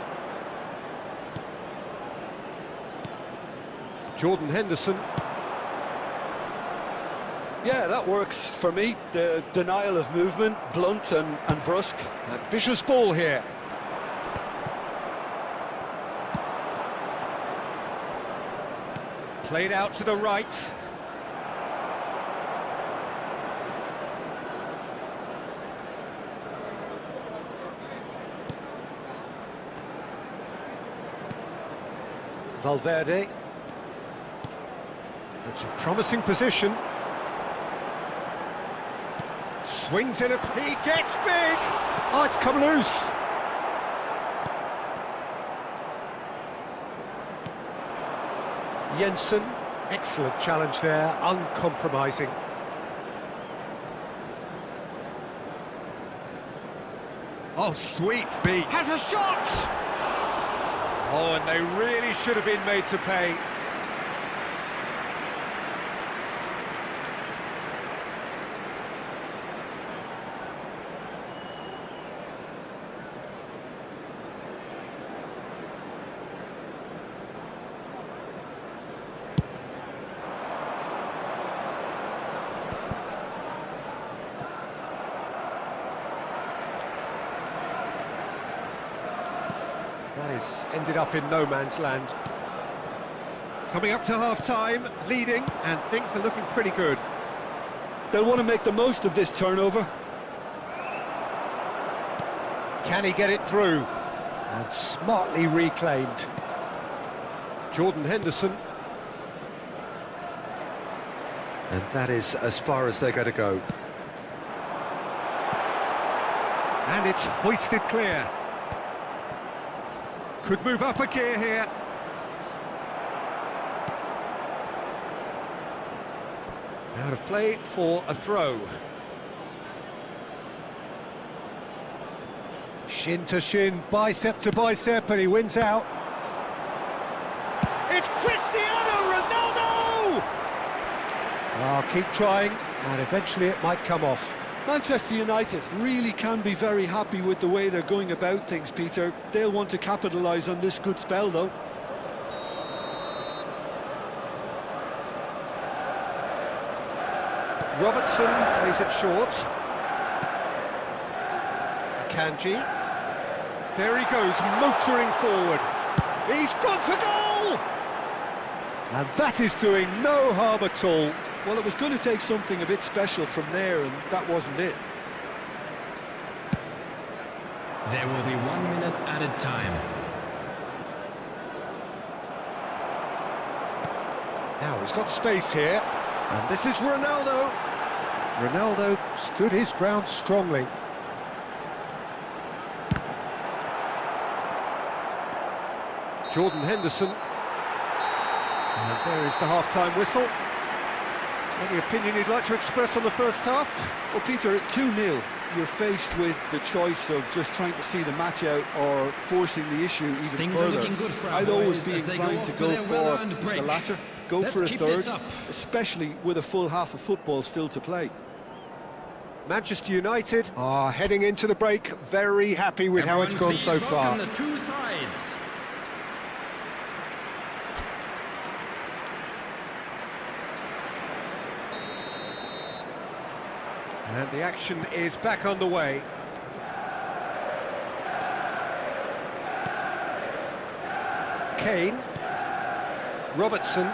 Jordan Henderson. Yeah, that works for me. The denial of movement, blunt and brusque. Ambitious ball here. Played out to the right. Valverde. It's a promising position. Swings in he gets big! Oh, it's come loose. Jensen, excellent challenge there, uncompromising. Oh, sweet feet. Has a shot! Oh, and they really should have been made to pay. That is ended up in no man's land. Coming up to half-time, leading, and things are looking pretty good. They'll want to make the most of this turnover. Can he get it through? And smartly reclaimed. Jordan Henderson. And that is as far as they're going to go. And it's hoisted clear. Could move up a gear here. Out of play for a throw. Shin to shin, bicep to bicep, and he wins out. It's Cristiano Ronaldo! Oh, keep trying, and eventually it might come off. Manchester United really can be very happy with the way they're going about things, Peter. They'll want to capitalise on this good spell, though. Robertson plays it short. Akanji. There he goes, motoring forward. He's gone for goal! And that is doing no harm at all. Well, it was going to take something a bit special from there, and that wasn't it. There will be 1 minute added time. Now he's got space here, and this is Ronaldo. Ronaldo stood his ground strongly. Jordan Henderson. And there is the half-time whistle. Any opinion you'd like to express on the first half? Well, Peter, at 2-0, you're faced with the choice of just trying to see the match out or forcing the issue even Things further. are looking good for our I'd always boys be as they inclined go to for go their for well-earned the break. latter, go Let's for a keep third, this up. especially with a full half of football still to play. Manchester United are heading into the break, very happy with how it's gone so far. The two sides. And the action is back on the way. Kane. Robertson.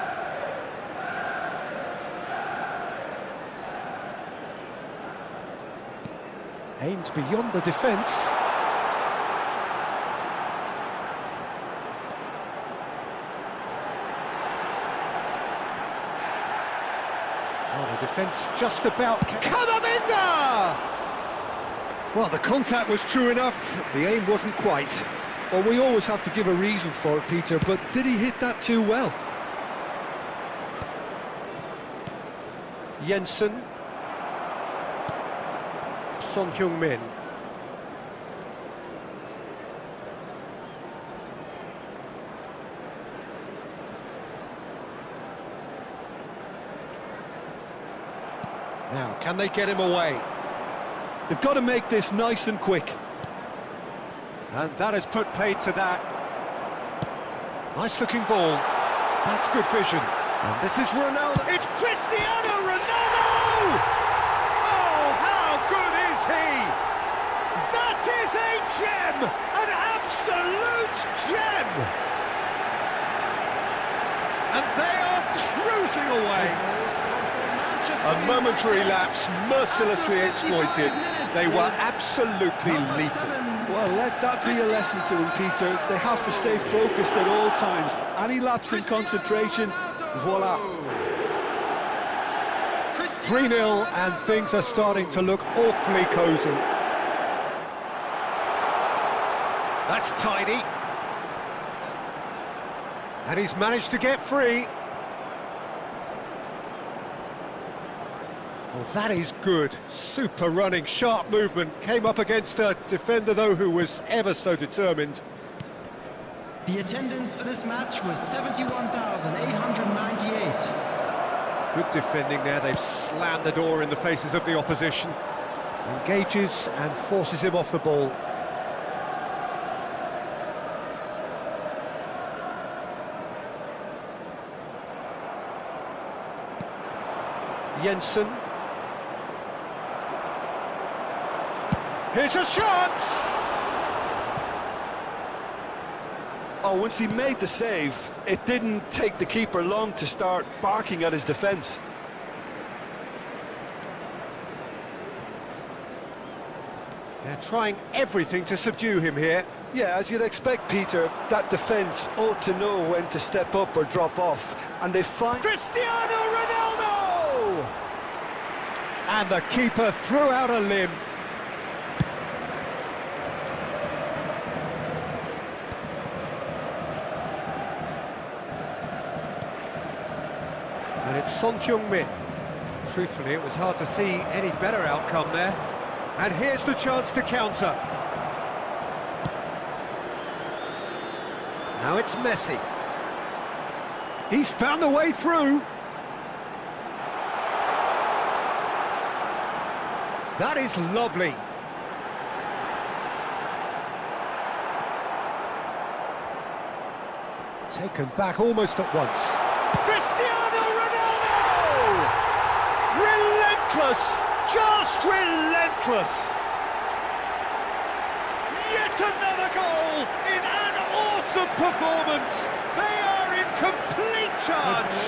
Aimed beyond the defence. Oh, the defence just about... Camavinga! Well, the contact was true enough, the aim wasn't quite. Well, we always have to give a reason for it, Peter, but did he hit that too well? Jensen. Son Heung-min. Now, can they get him away? They've got to make this nice and quick. And that has put paid to that. Nice looking ball. That's good vision. And this is Ronaldo. It's Cristiano Ronaldo! Oh, how good is he? That is a gem! An absolute gem! And they are cruising away. A momentary lapse, mercilessly exploited. They were absolutely lethal. Well, let that be a lesson to them, Peter. They have to stay focused at all times. Any lapse in concentration, voila. 3-0, and things are starting to look awfully cosy. That's tidy. And he's managed to get free. Well, that is good. Super running, sharp movement. Came up against a defender, though, who was ever so determined. The attendance for this match was 71,898. Good defending there. They've slammed the door in the faces of the opposition. Engages and forces him off the ball. Jensen. Here's a shot! Oh, once he made the save, it didn't take the keeper long to start barking at his defence. They're trying everything to subdue him here. Yeah, as you'd expect, Peter, that defence ought to know when to step up or drop off, and they find... Cristiano Ronaldo! And the keeper threw out a limb. And it's Son Heung-min. Truthfully, it was hard to see any better outcome there. And here's the chance to counter. Now it's Messi. He's found a way through. That is lovely. Taken back almost at once. Cristiano Ronaldo! Relentless! Just relentless! Yet another goal in an awesome performance! They are in complete charge!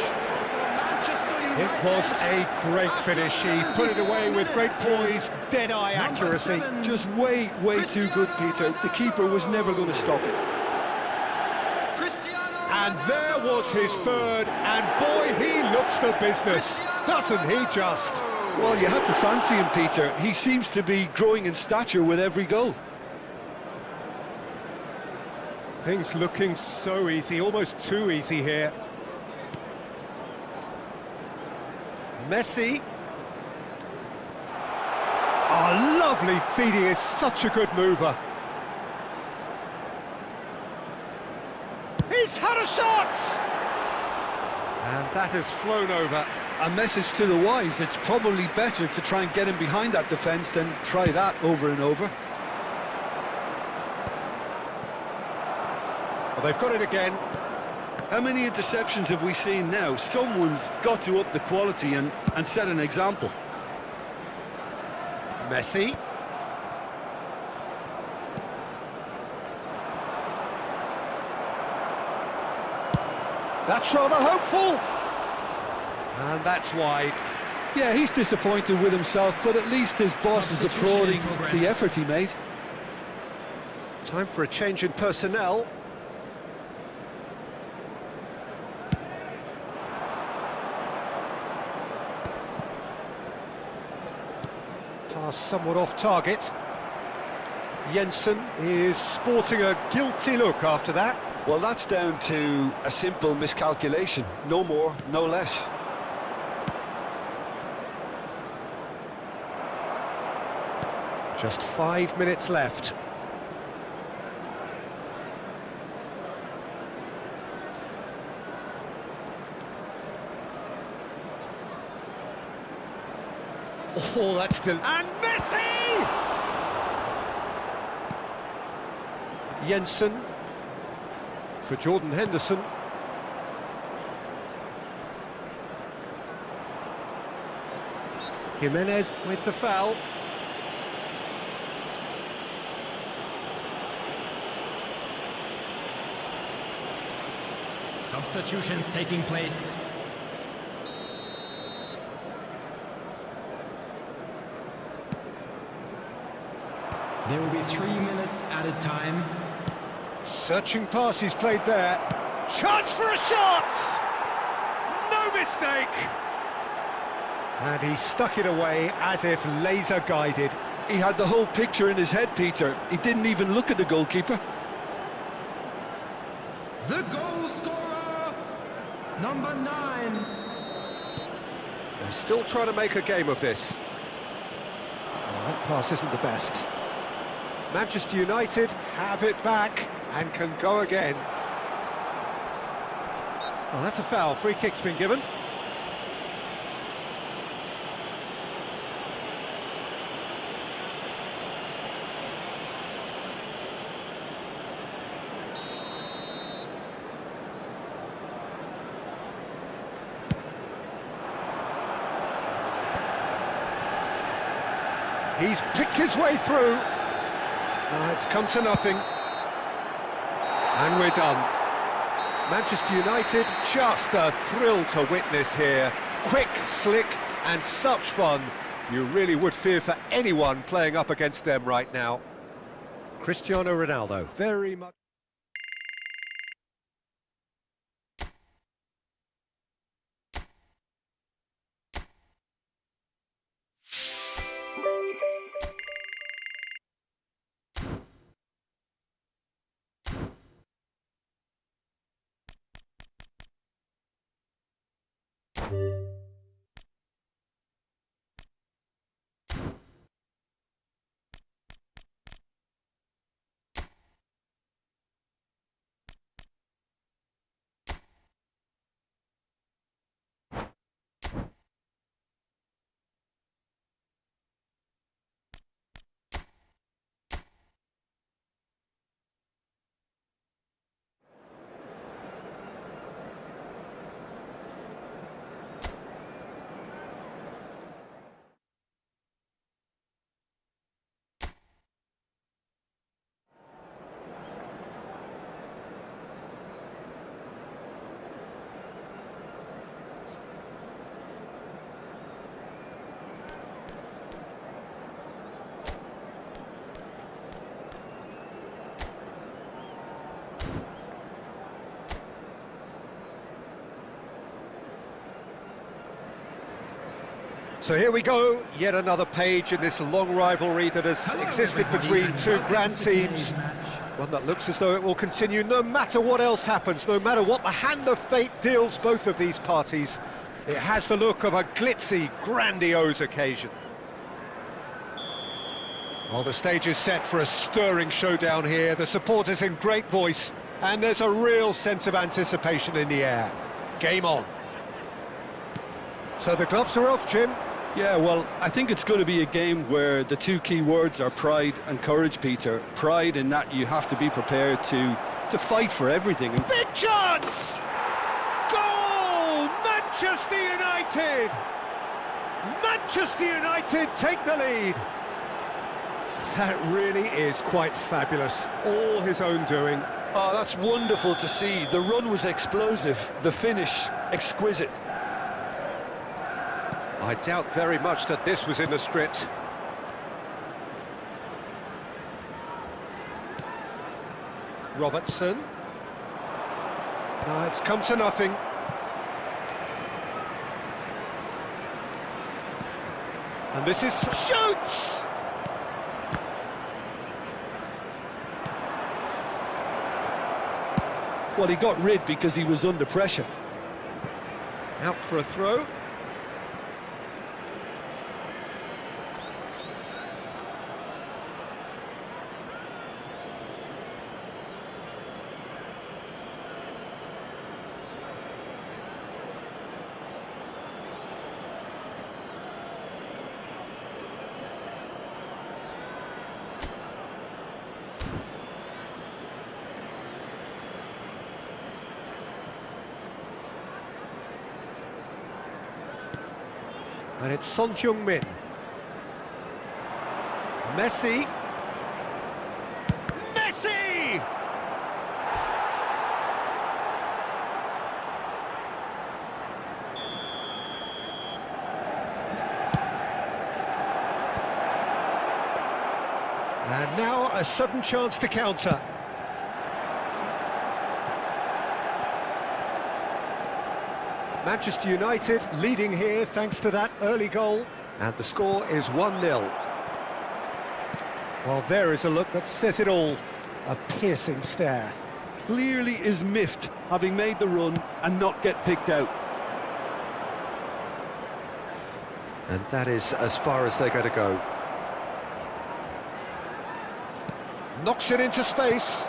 It was a great finish. He put it away with great poise, dead-eye accuracy. Just way too good, Peter. The keeper was never going to stop it. And there was his third, and boy, he looks the business, doesn't he just? Well, you had to fancy him, Peter. He seems to be growing in stature with every goal. Things looking so easy, almost too easy here. Messi. Oh, lovely feed, he is such a good mover. He's had a shot! And that has flown over. A message to the wise, it's probably better to try and get him behind that defence than try that over and over. Well, they've got it again. How many interceptions have we seen now? Someone's got to up the quality and set an example. Messi. That's rather hopeful. And that's wide. Yeah, he's disappointed with himself, but at least his boss is applauding the effort he made. Time for a change in personnel. Pass somewhat off target. Jensen is sporting a guilty look after that. Well, that's down to a simple miscalculation. No more, no less. Just 5 minutes left. Oh, that's still... And Messi! Jensen for Jordan Henderson. Jimenez with the foul. Substitutions taking place. There will be 3 minutes added time. Searching pass he's played there. Chance for a shot! No mistake! And he stuck it away as if laser guided. He had the whole picture in his head, Peter. He didn't even look at the goalkeeper. The goal scorer, number 9. They're still trying to make a game of this. Oh, that pass isn't the best. Manchester United have it back and can go again. Oh, that's a foul. Free kick's been given. He's picked his way through. It's come to nothing. And we're done. Manchester United, just a thrill to witness here. Quick, slick, and such fun. You really would fear for anyone playing up against them right now. Cristiano Ronaldo, very much... So here we go, yet another page in this long rivalry that has existed between two grand teams. One that looks as though it will continue no matter what else happens, no matter what the hand of fate deals both of these parties. It has the look of a glitzy, grandiose occasion. Well, the stage is set for a stirring showdown here. The supporters in great voice, and there's a real sense of anticipation in the air. Game on. So the gloves are off, Jim. Yeah, well, I think it's going to be a game where the two key words are pride and courage, Peter. Pride in that you have to be prepared to fight for everything. Big chance! Goal! Manchester United! Manchester United take the lead. That really is quite fabulous. All his own doing. Oh, that's wonderful to see. The run was explosive, the finish exquisite. I doubt very much that this was in the script. Robertson. It's come to nothing. And this is... Shoots! Well, he got rid because he was under pressure. Out for a throw. And it's Son Heung-min. Messi. Messi! And now a sudden chance to counter. Manchester United leading here thanks to that early goal, and the score is 1-0. Well, there is a look that says it all. A piercing stare. Clearly is miffed, having made the run and not get picked out. And that is as far as they're going to go. Knocks it into space.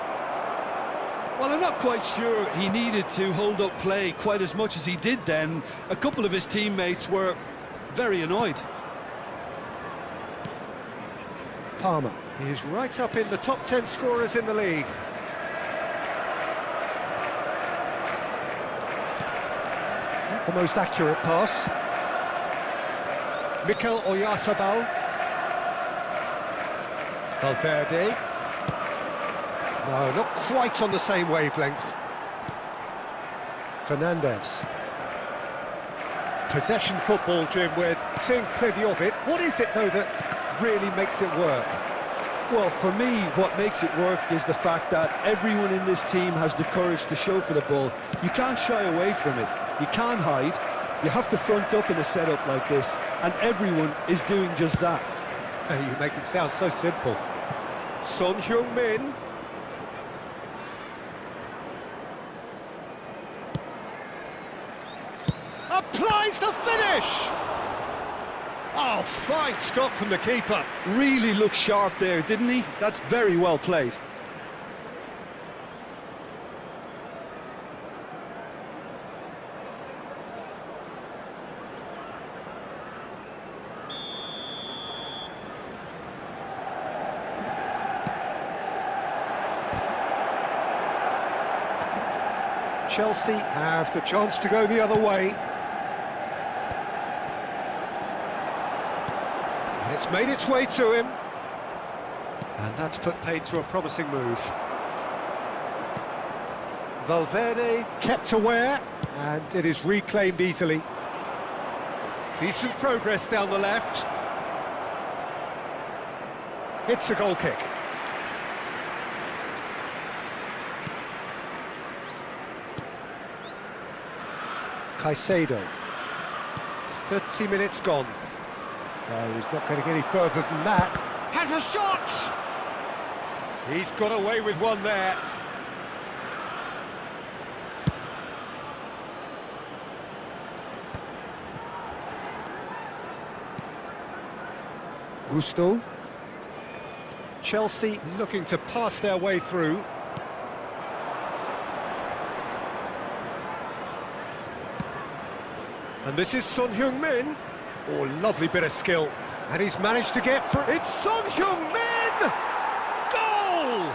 Well, I'm not quite sure he needed to hold up play quite as much as he did then. A couple of his teammates were very annoyed. Palmer is right up in the top 10 scorers in the league. The most accurate pass. Mikel Oyarzabal. Valverde. No, not quite on the same wavelength. Fernandez. Possession football, Jim, we're seeing plenty of it. What is it, though, that really makes it work? Well, for me, what makes it work is the fact that everyone in this team has the courage to show for the ball. You can't shy away from it. You can't hide. You have to front up in a setup like this, and everyone is doing just that. You make it sound so simple. Son Heung-min. Applies the finish! Oh, fine stop from the keeper. Really looked sharp there, didn't he? That's very well played. Chelsea have the chance to go the other way. And it's made its way to him. And that's put paid to a promising move. Valverde kept aware, and it is reclaimed easily. Decent progress down the left. It's a goal kick. Caicedo. 30 minutes gone. No, he's not going to get any further than that. Has a shot! He's got away with one there. Gusto. Chelsea looking to pass their way through. And this is Son Heung-min. Oh, lovely bit of skill. And he's managed to get through. It's Son Heung-min! Goal!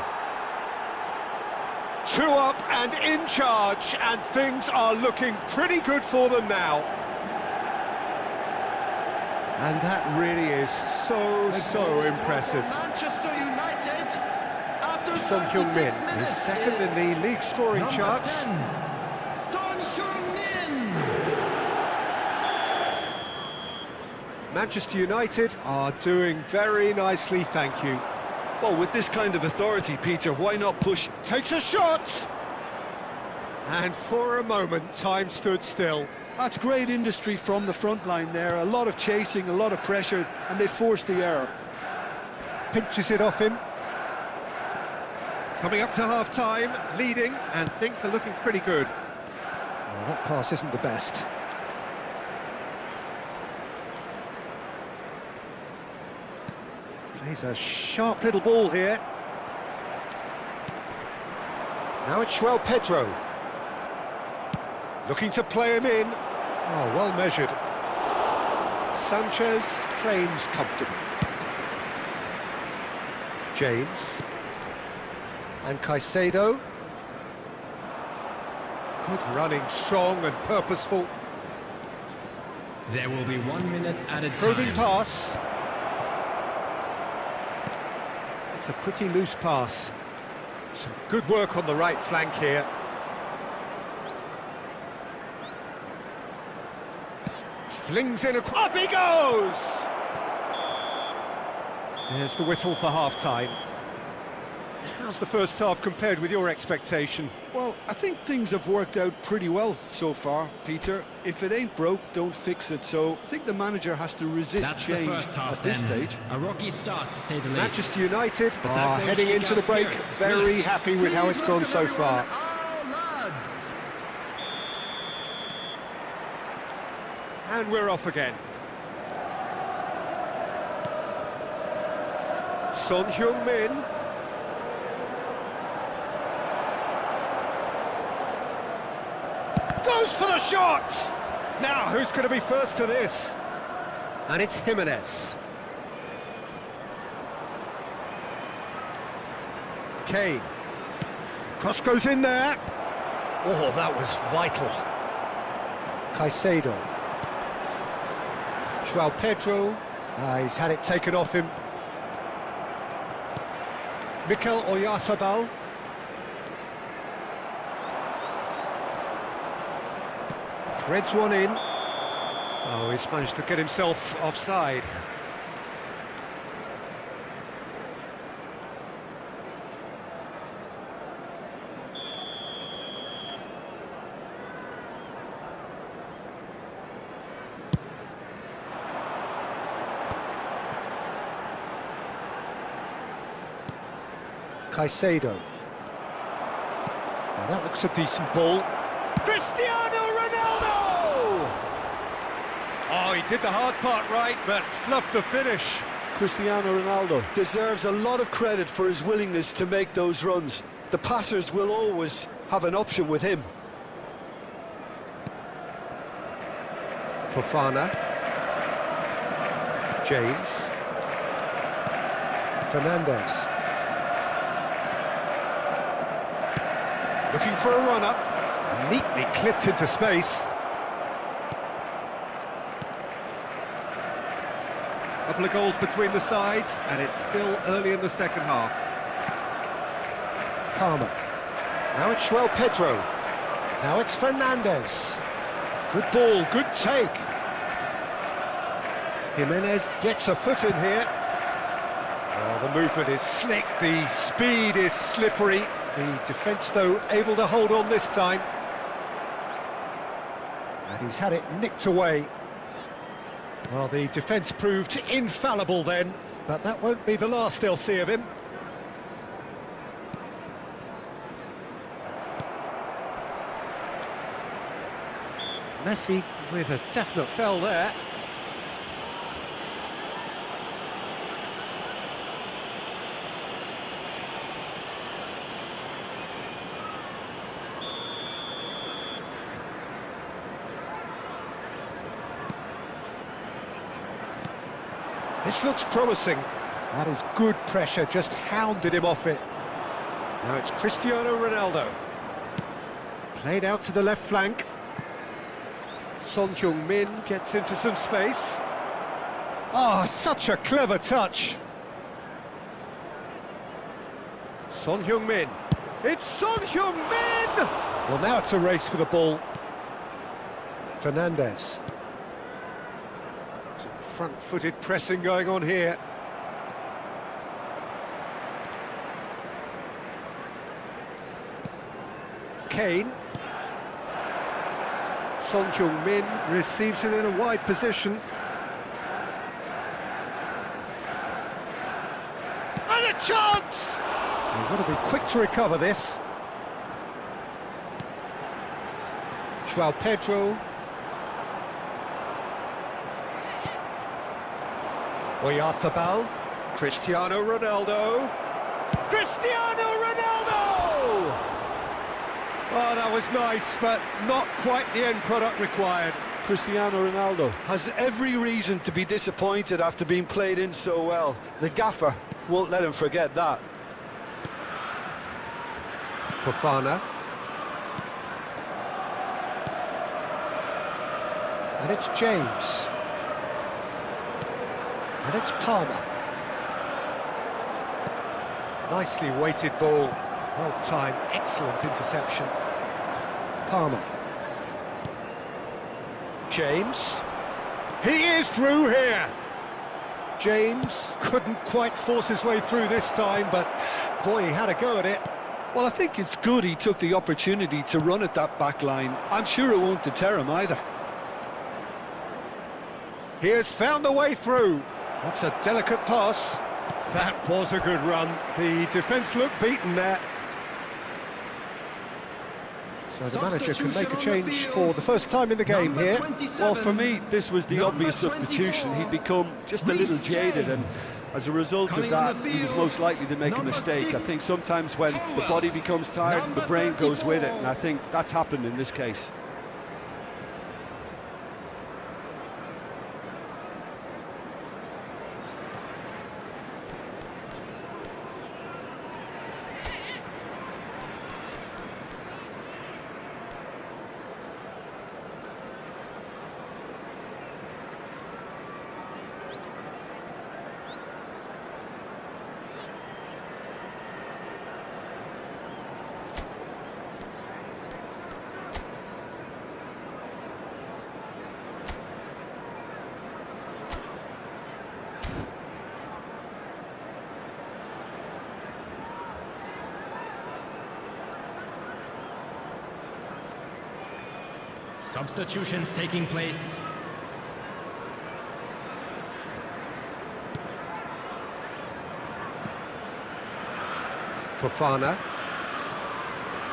2 up and in charge, and things are looking pretty good for them now. And that really is so impressive. Manchester United, after Son Heung-min is second in the league scoring charts. Son Heung-min. Manchester United are doing very nicely, thank you. Well, with this kind of authority, Peter, why not push? Takes a shot! And for a moment, time stood still. That's great industry from the front line there. A lot of chasing, a lot of pressure, and they forced the error. Pinches it off him. Coming up to half-time, leading, and things are looking pretty good. Oh, that pass isn't the best. Plays a sharp little ball here. Now it's Pedro. Looking to play him in. Oh, well measured. Sanchez claims comfortably. James. And Caicedo. Good running, strong and purposeful. There will be 1 minute added Probing time. pass. It's a pretty loose pass. Some good work on the right flank here. Flings in up he goes! There's the whistle for half-time. How's the first half compared with your expectation? Well, I think things have worked out pretty well so far, Peter. If it ain't broke, don't fix it. So I think the manager has to resist That's the change first half at this then. stage. A rocky start, to say the least. Manchester United But are that goal heading kick into the out break here. very Yes. happy with how it's gone so far. All lads. And we're off again. Son Heung-min. Goes for the shot! Now, who's going to be first to this? And it's Jimenez. Kane. Cross goes in there. Oh, that was vital. Caicedo. Pedro. He's had it taken off him. Mikel Oyarzabal. Threads one in. Oh, he's managed to get himself offside. Caicedo. Now that looks a decent ball. Cristiano Ronaldo! Oh, he did the hard part right, but fluffed the finish. Cristiano Ronaldo deserves a lot of credit for his willingness to make those runs. The passers will always have an option with him. Fofana. James. Fernandes. Looking for a runner. Neatly clipped into space. Couple of goals between the sides, and it's still early in the second half. Palmer. Now it's Pedro. Now it's Fernandes. Good ball, good take. Jimenez gets a foot in here. Oh, the movement is slick, the speed is slippery. The defence, though, able to hold on this time. And he's had it nicked away. Well, the defence proved infallible then, but that won't be the last they'll see of him. Messi with a definite foul there. This looks promising. That is good pressure, just hounded him off it. Now it's Cristiano Ronaldo. Played out to the left flank. Son Heung-min gets into some space. Oh, such a clever touch. Son Heung-min. It's Son Heung-min! Well, now it's a race for the ball. Fernandes. Some front-footed pressing going on here. Kane. Son Heung-min receives it in a wide position. And a chance! You've got to be quick to recover this. João Pedro. Oyarzabal. Cristiano Ronaldo. Cristiano Ronaldo! Oh, that was nice, but not quite the end product required. Cristiano Ronaldo has every reason to be disappointed after being played in so well. The gaffer won't let him forget that. Fofana. And it's James. And it's Palmer. Nicely weighted ball. Well timed, excellent interception. Palmer. James. He is through here. James couldn't quite force his way through this time, but boy, he had a go at it. Well, I think it's good he took the opportunity to run at that back line. I'm sure it won't deter him either. He has found the way through. That's a delicate pass. That was a good run. The defence looked beaten there. So the manager can make a change for the first time in the game here. Well, for me, this was the obvious substitution. He'd become just a little jaded, and as a result of that, he was most likely to make a mistake. I think sometimes when the body becomes tired, the brain goes with it, and I think that's happened in this case. Substitutions taking place. Fofana.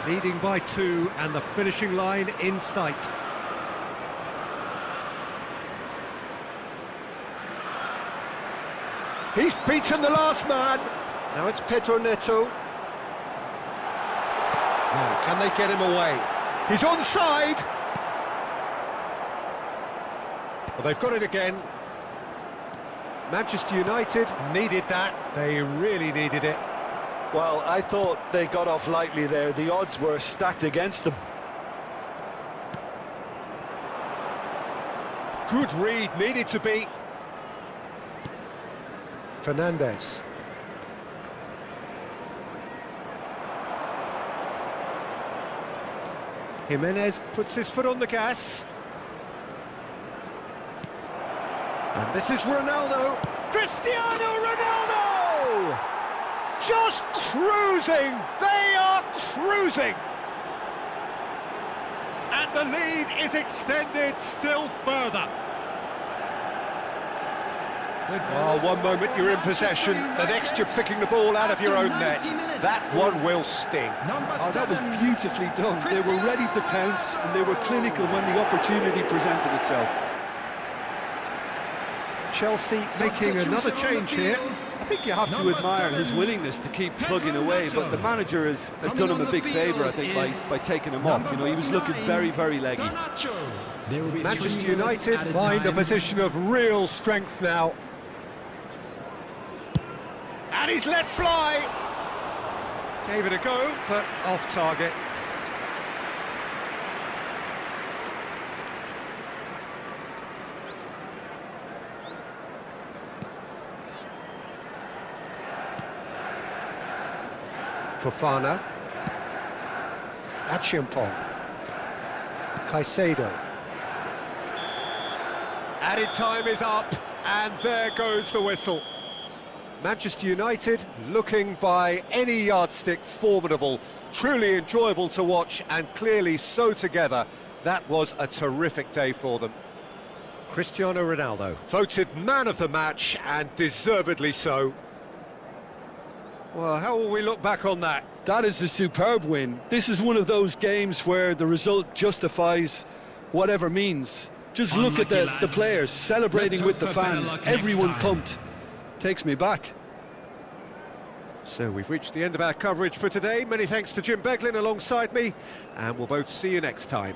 Leading by 2 and the finishing line in sight. He's beaten the last man. Now it's Pedro Neto. Now, can they get him away? He's onside. Well, they've got it again. Manchester United needed that. They really needed it. Well, I thought they got off lightly there. The odds were stacked against them. Good read, needed to be. Fernandes. Jimenez puts his foot on the gas. And this is Ronaldo. Cristiano Ronaldo! Just cruising! They are cruising! And the lead is extended still further. Oh, one moment you're in possession, the next you're picking the ball out of your own net. That one will sting. Oh, that was beautifully done. They were ready to pounce, and they were clinical when the opportunity presented itself. Chelsea making another change here. I think you have to admire his willingness to keep plugging away, but the manager has done him a big favour, I think, by taking him off. You know, he was looking very, very leggy. Manchester United find a position of real strength now. And he's let fly. Gave it a go, but off target. Fofana. Achiampong. Caicedo. Added time is up, and there goes the whistle. Manchester United looking by any yardstick formidable, truly enjoyable to watch, and clearly so together. That was a terrific day for them. Cristiano Ronaldo voted man of the match, and deservedly so. Well, how will we look back on that? That is a superb win. This is one of those games where the result justifies whatever means. Just look at the players celebrating with the fans, everyone pumped. Takes me back. So we've reached the end of our coverage for today. Many thanks to Jim Beglin alongside me, and we'll both see you next time.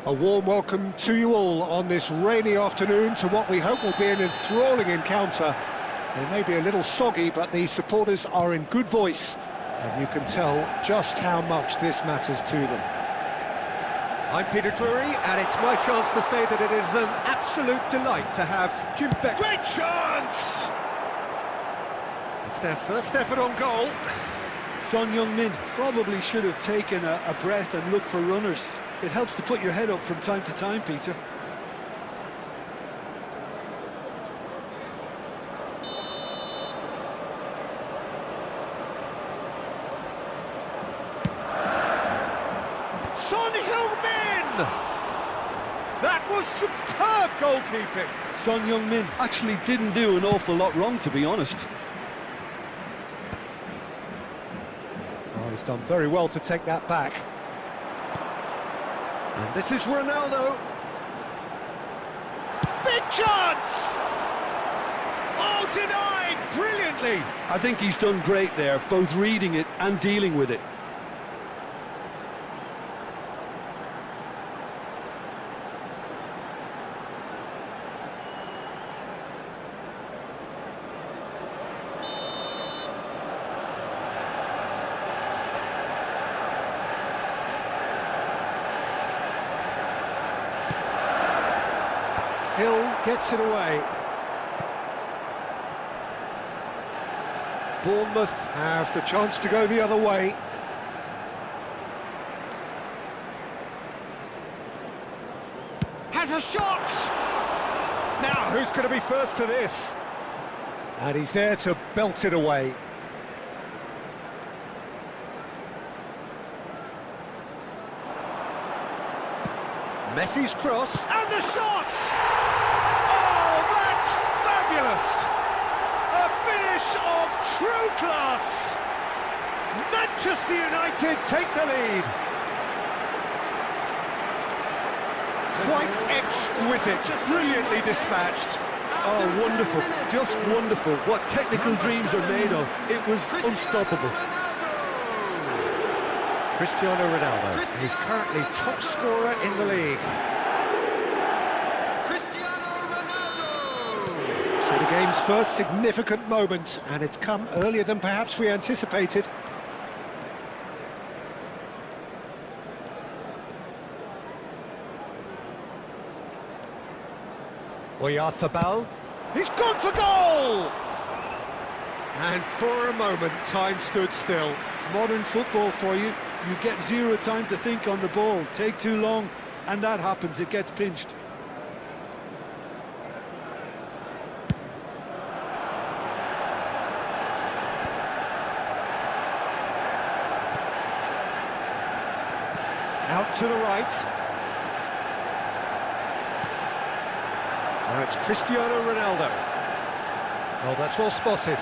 A warm welcome to you all on this rainy afternoon to what we hope will be an enthralling encounter. They may be a little soggy, but the supporters are in good voice, and you can tell just how much this matters to them. I'm Peter Drury, and it's my chance to say that it is an absolute delight to have Jim Beck. Great chance! It's their first effort on goal. Son Heung-min probably should have taken a breath and looked for runners. It helps to put your head up from time to time, Peter. Son Heung-min! That was superb goalkeeping. Son Heung-min actually didn't do an awful lot wrong, to be honest. Oh, he's done very well to take that back. And this is Ronaldo. Big chance! Oh, denied brilliantly. I think he's done great there, both reading it and dealing with it. Hill gets it away. Bournemouth have the chance to go the other way. Has a shot! Now, who's going to be first to this? And he's there to belt it away. Messi's cross, and the shot! Oh, that's fabulous! A finish of true class! Manchester United take the lead. Quite exquisite, brilliantly dispatched. Oh, wonderful, just wonderful. What technical dreams are made of. It was unstoppable. Cristiano Ronaldo is currently top scorer in the league. Cristiano Ronaldo. So the game's first significant moment, and it's come earlier than perhaps we anticipated. Oyarzabal, he's gone for goal! And for a moment, time stood still. Modern football for you. You get zero time to think on the ball. Take too long, and that happens. It gets pinched. Out to the right. Now it's Cristiano Ronaldo. Oh, that's well spotted.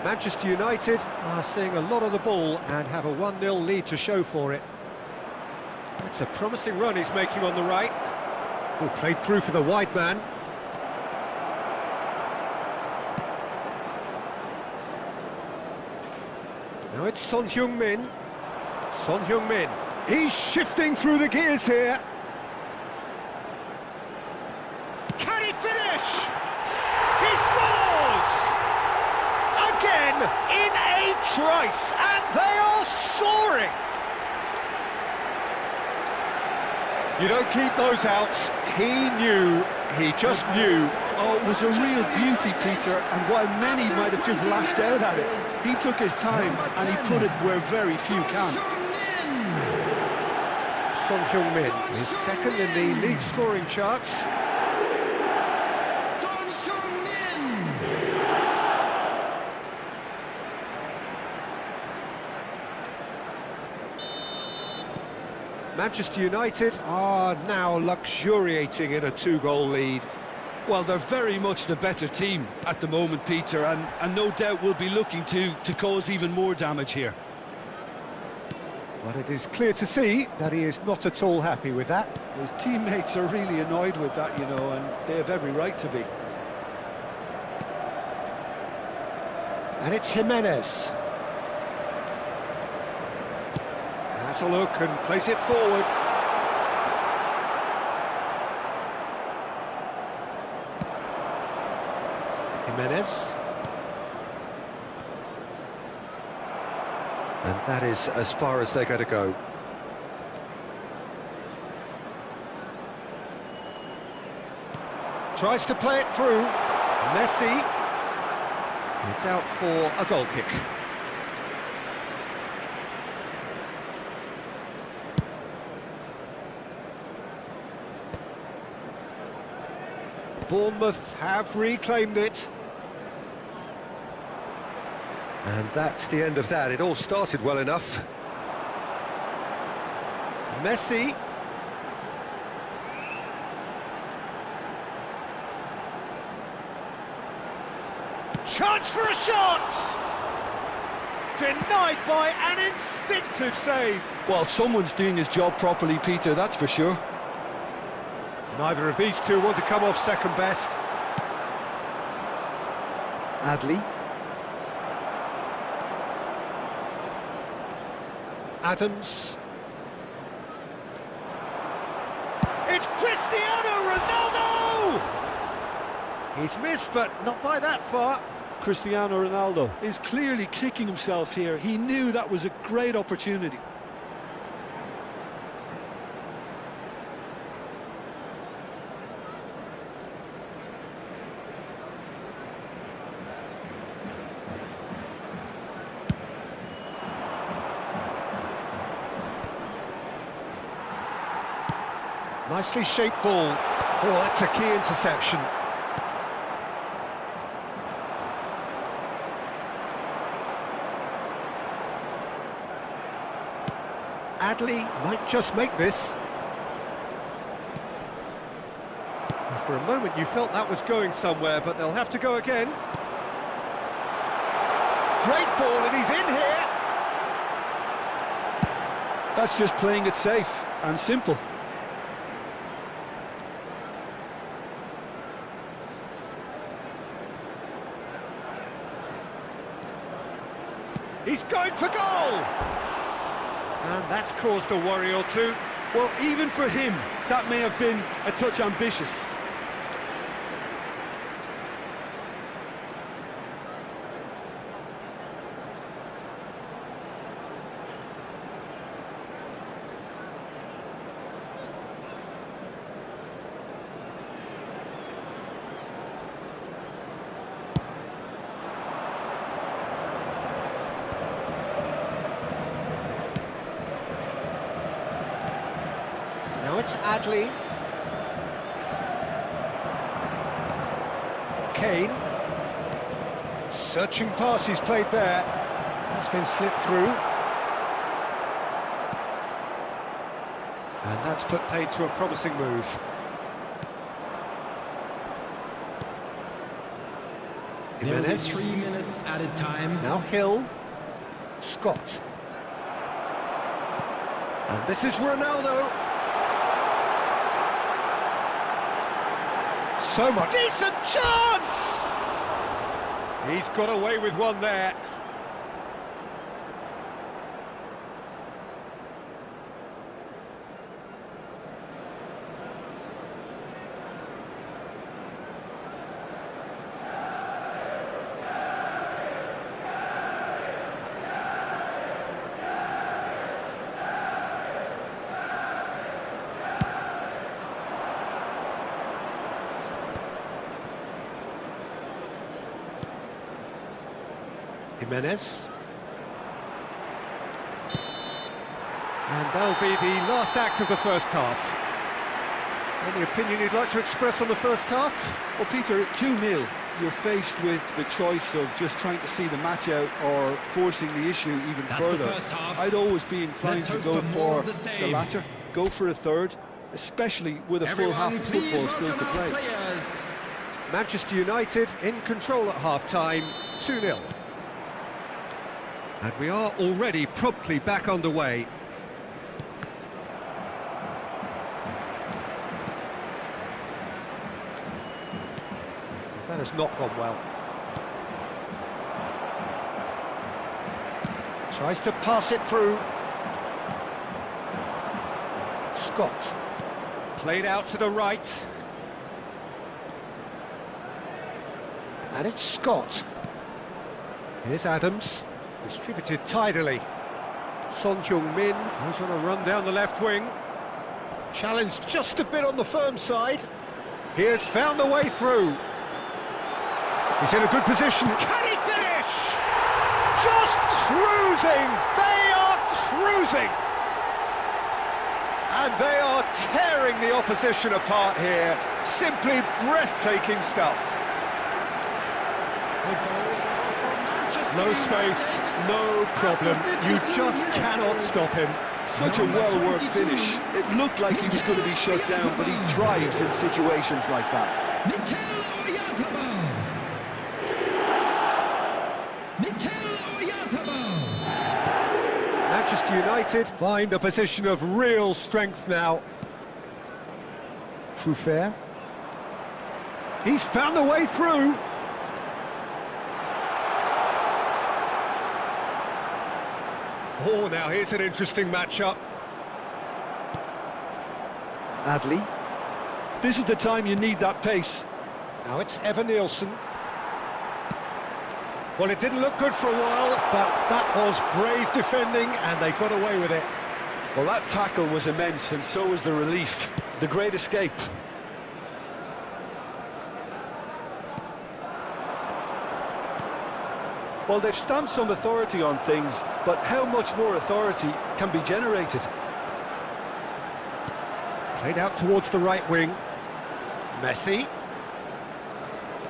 Manchester United are seeing a lot of the ball and have a 1-0 lead to show for it. That's a promising run he's making on the right. Oh, played through for the wide man. Now it's Son Heung-min. Son Heung-min. He's shifting through the gears here. Can he finish? He scores! Again in a trice, and they are soaring. You don't keep those outs. He just knew. Oh, it was a real beauty, Peter, and while many might have just lashed out at it, he took his time and he put it where very few can. Son Heung-min is second in the league scoring charts. Manchester United are now luxuriating in a 2-goal lead. Well, they're very much the better team at the moment, Peter, and no doubt will be looking to cause even more damage here. But it is clear to see that he is not at all happy with that. His teammates are really annoyed with that, you know, and they have every right to be. And it's Jimenez. Has a look and plays it forward. Jimenez. And that is as far as they're going to go. Tries to play it through. Messi. It's out for a goal kick. Bournemouth have reclaimed it. And that's the end of that. It all started well enough. Messi. Chance for a shot! Denied by an instinctive save. Well, someone's doing his job properly, Peter, that's for sure. Neither of these two want to come off second best. Adley. Adams. It's Cristiano Ronaldo! He's missed, but not by that far. Cristiano Ronaldo is clearly kicking himself here. He knew that was a great opportunity. Nicely shaped ball. Oh, that's a key interception. Adley might just make this. For a moment you felt that was going somewhere, but they'll have to go again. Great ball, and he's in here. That's just playing it safe and simple. He's going for goal! And that's caused a worry or two. Well, even for him, that may have been a touch ambitious. Now it's Adley. Kane. Searching pass he's played there. That's been slipped through. And that's put paid to a promising move. Nearly Jimenez. 3 minutes added time. Now Hill. Scott. And this is Ronaldo. So much. Decent chance! He's got away with one there. Jimenez. And that'll be the last act of the first half. Any opinion you'd like to express on the first half? Well, Peter, at 2-0, you're faced with the choice of just trying to see the match out or forcing the issue even That's further. the first half. I'd always be inclined Let's to hope go for more for of the the same. latter, go for a third, especially with a full half of Everyone, football please still to welcome our play. players. Manchester United in control at half-time, 2-0. And we are already promptly back underway. That has not gone well. Tries to pass it through. Scott. Played out to the right. And it's Scott. Here's Adams. Distributed tidily. Son Heung-min goes on a run down the left wing. Challenged just a bit on the firm side. He has found the way through. He's in a good position. Can he finish? Just cruising. They are cruising. And they are tearing the opposition apart here. Simply breathtaking stuff. No space, no problem. You just cannot stop him. Such a well-worked finish. It looked like he was going to be shut down, but he thrives in situations like that. United find a position of real strength now. Truffert. He's found a way through. Oh, now here's an interesting matchup. Adley. This is the time you need that pace. Now it's Evan Nielsen. Well, it didn't look good for a while, but that was brave defending, and they got away with it. Well, that tackle was immense, and so was the relief. The great escape. Well, they've stamped some authority on things, but how much more authority can be generated? Played out towards the right wing. Messi.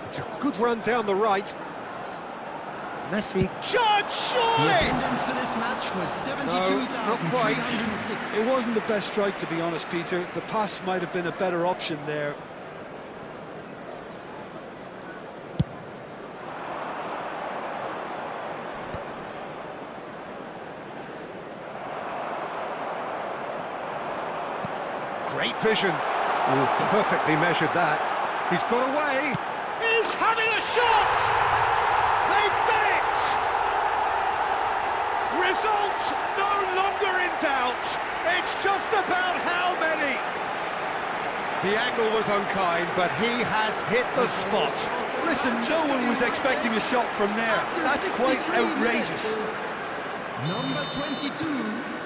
It's a good run down the right. Messi. Shot, The surely! attendance for this match was No, not quite. 72,306. It wasn't the best strike, to be honest, Peter. The pass might have been a better option there. Great vision. Oh, perfectly measured that. He's got away. He's having a shot! They've done it! Result no longer in doubt. It's just about how many. The angle was unkind, but he has hit the spot. Listen, no one was expecting a shot from there. That's quite outrageous. Number 22.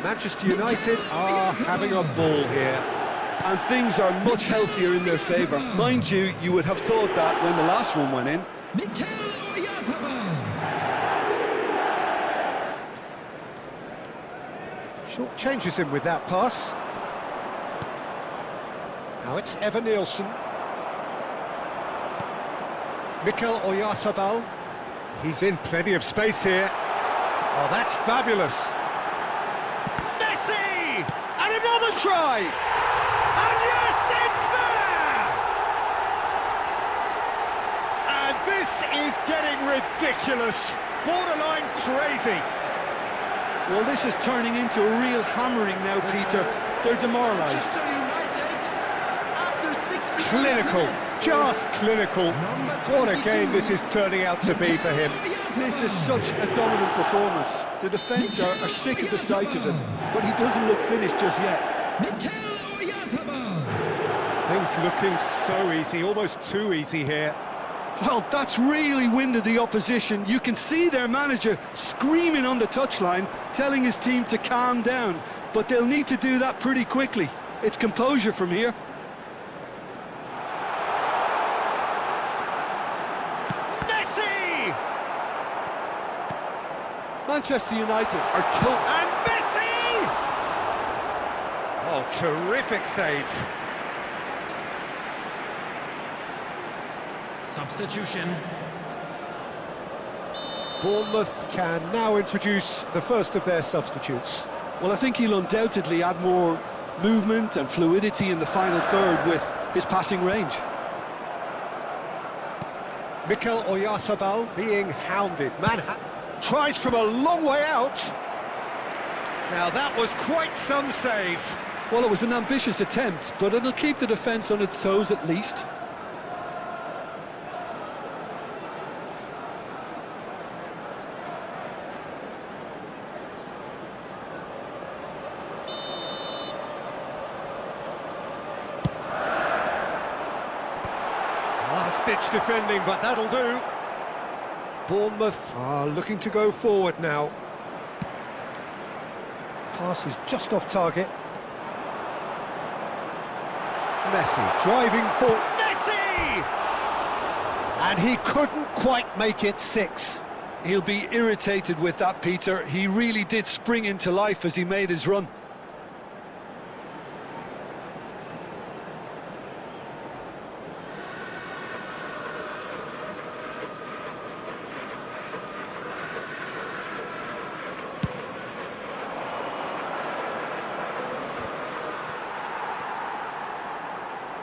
Manchester United are having a ball here. And things are much healthier in their favour. Mind you, you would have thought that when the last one went in. Short changes him with that pass. Now it's Evan Nielsen. Mikel Oyarzabal. He's in plenty of space here. Oh, that's fabulous. Messi! And another try! And yes, it's there! And this is getting ridiculous. Borderline crazy. Well, this is turning into a real hammering now, Peter. They're demoralised. Manchester United, after 60 Clinical, minutes. just clinical. What a game this is turning out to be for him. This is such a dominant performance. The defence are sick of the sight of him, but he doesn't look finished just yet. Things looking so easy, almost too easy here. Well, that's really winded the opposition. You can see their manager screaming on the touchline, telling his team to calm down. But they'll need to do that pretty quickly. It's composure from here. Messi! Manchester United are And Messi! Oh, terrific save. Substitution. Bournemouth can now introduce the first of their substitutes. Well, I think he'll undoubtedly add more movement and fluidity in the final third with his passing range. Mikel Oyarzabal being hounded. Tries from a long way out. Now that was quite some save. Well, it was an ambitious attempt, but it'll keep the defence on its toes at least. Last-ditch defending, but that'll do. Bournemouth are looking to go forward now. Pass is just off target. Messi driving for Messi! And he couldn't quite make it 6. He'll be irritated with that, Peter. He really did spring into life as he made his run.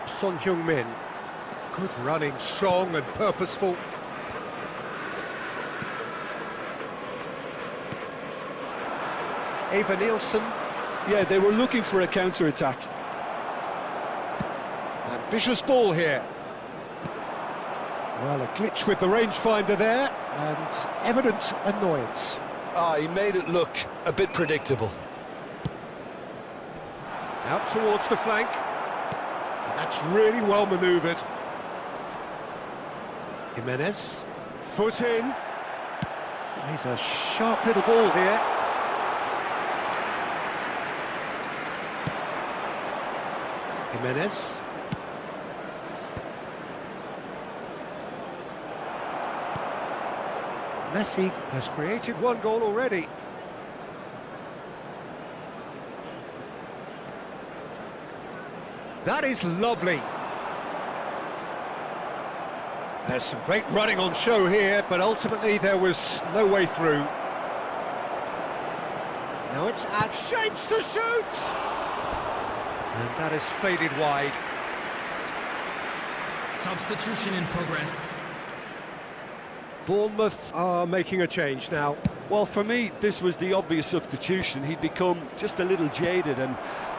Son Heung-min. Good running, strong and purposeful. Evan Nielsen. Yeah, they were looking for a counter-attack. Ambitious ball here. Well, a glitch with the rangefinder there, and evident annoyance. Ah, he made it look a bit predictable. Out towards the flank. And that's really well manoeuvred. Jimenez. Foot in. He's a sharp little ball here. Jimenez. Messi has created one goal already. That is lovely. There's some great running on show here, but ultimately there was no way through. Now it's at shapes to shoot! And that is faded wide. Substitution in progress. Bournemouth are making a change now. Well, for me, this was the obvious substitution. He'd become just a little jaded, and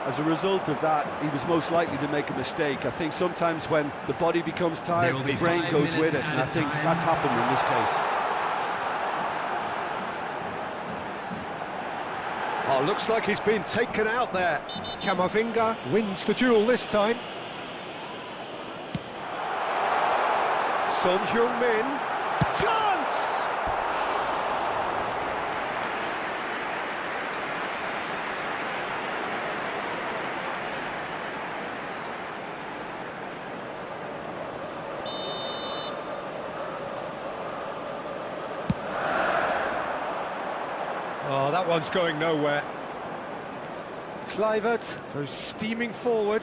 as a result of that, he was most likely to make a mistake. I think sometimes when the body becomes tired, the brain goes with it, and I think that's happened in this case. Oh, looks like he's been taken out there. Camavinga wins the duel this time. Son Heung-min. Chance! Oh, that one's going nowhere. Kluivert goes steaming forward.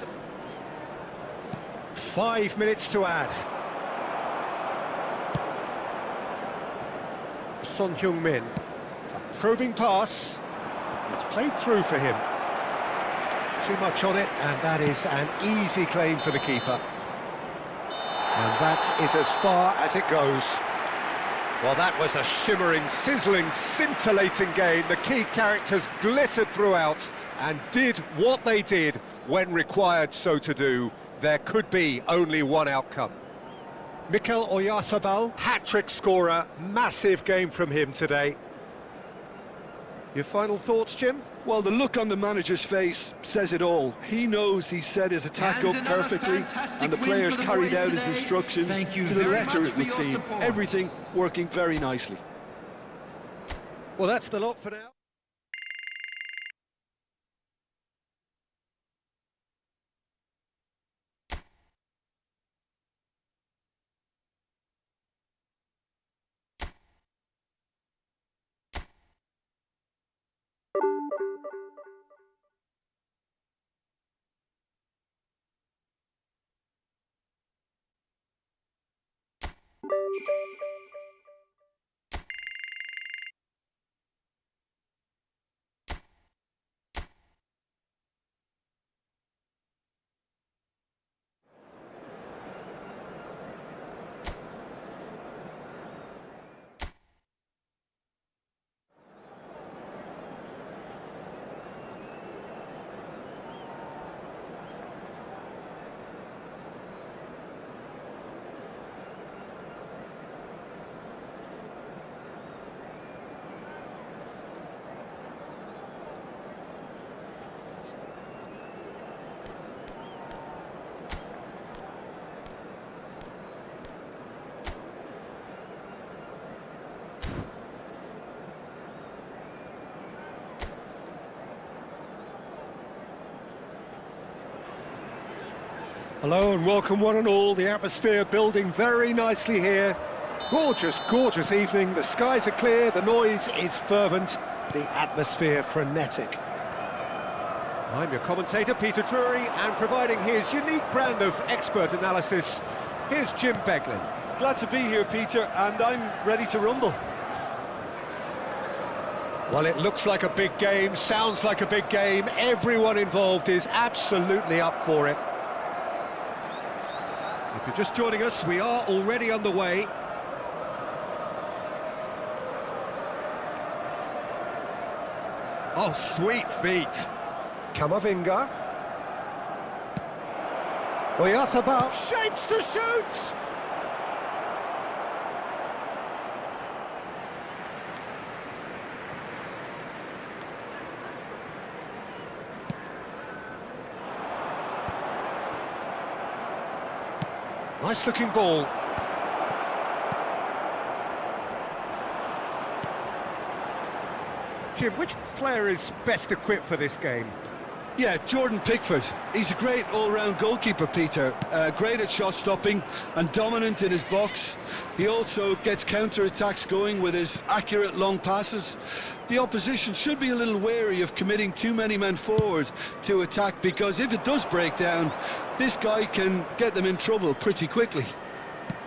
5 minutes to add. Son Heung-min. A probing pass. It's played through for him. Too much on it, and that is an easy claim for the keeper. And that is as far as it goes. Well, that was a shimmering, sizzling, scintillating game. The key characters glittered throughout and did what they did when required so to do. There could be only one outcome. Mikel Oyarzabal, hat-trick scorer, massive game from him today. Your final thoughts, Jim? Well, the look on the manager's face says it all. He knows he set his attack up perfectly, and the players carried out his instructions to the letter, it would seem. Everything working very nicely. Well, that's the lot for now. Hello and welcome one and all. The atmosphere building very nicely here. Gorgeous, gorgeous evening. The skies are clear, the noise is fervent, the atmosphere frenetic. I'm your commentator, Peter Drury, and providing his unique brand of expert analysis, here's Jim Beglin. Glad to be here, Peter, and I'm ready to rumble. Well, it looks like a big game, sounds like a big game. Everyone involved is absolutely up for it. If you're just joining us, we are already underway. Oh, sweet feet. Camavinga. Oyarzabal shapes to shoot! Nice looking ball. Jim, which player is best equipped for this game? Yeah, Jordan Pickford. He's a great all-round goalkeeper, Peter. Great at shot stopping and dominant in his box. He also gets counter-attacks going with his accurate long passes. The opposition should be a little wary of committing too many men forward to attack, because if it does break down, this guy can get them in trouble pretty quickly.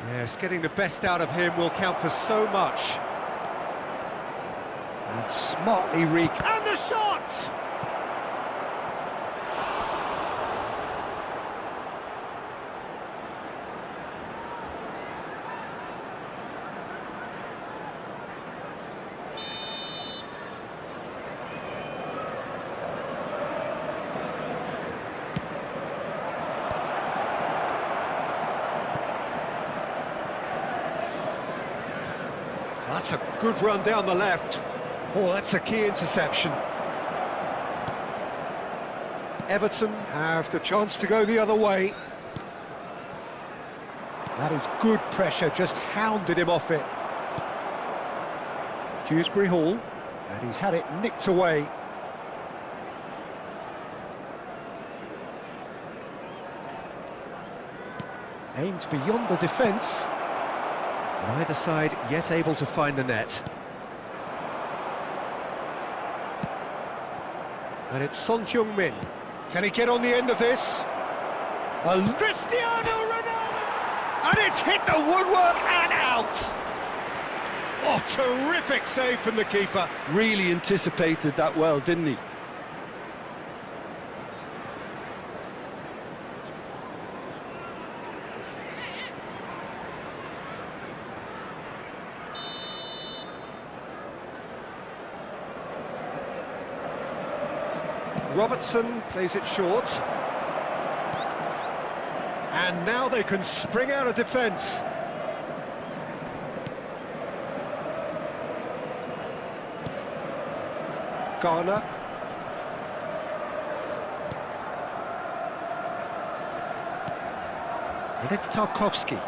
Yes, getting the best out of him will count for so much. And smartly and the shot! That's a good run down the left. Oh, that's a key interception. Everton have the chance to go the other way. That is good pressure, just hounded him off it. Dewsbury Hall, and he's had it nicked away. Aimed beyond the defence. Neither side yet able to find the net. And it's Son Heung-min. Can he get on the end of this? Cristiano Ronaldo! And it's hit the woodwork and out! Oh, terrific save from the keeper. Really anticipated that well, didn't he? Robertson plays it short. And now they can spring out of defence. Garner. And it's Tarkowski.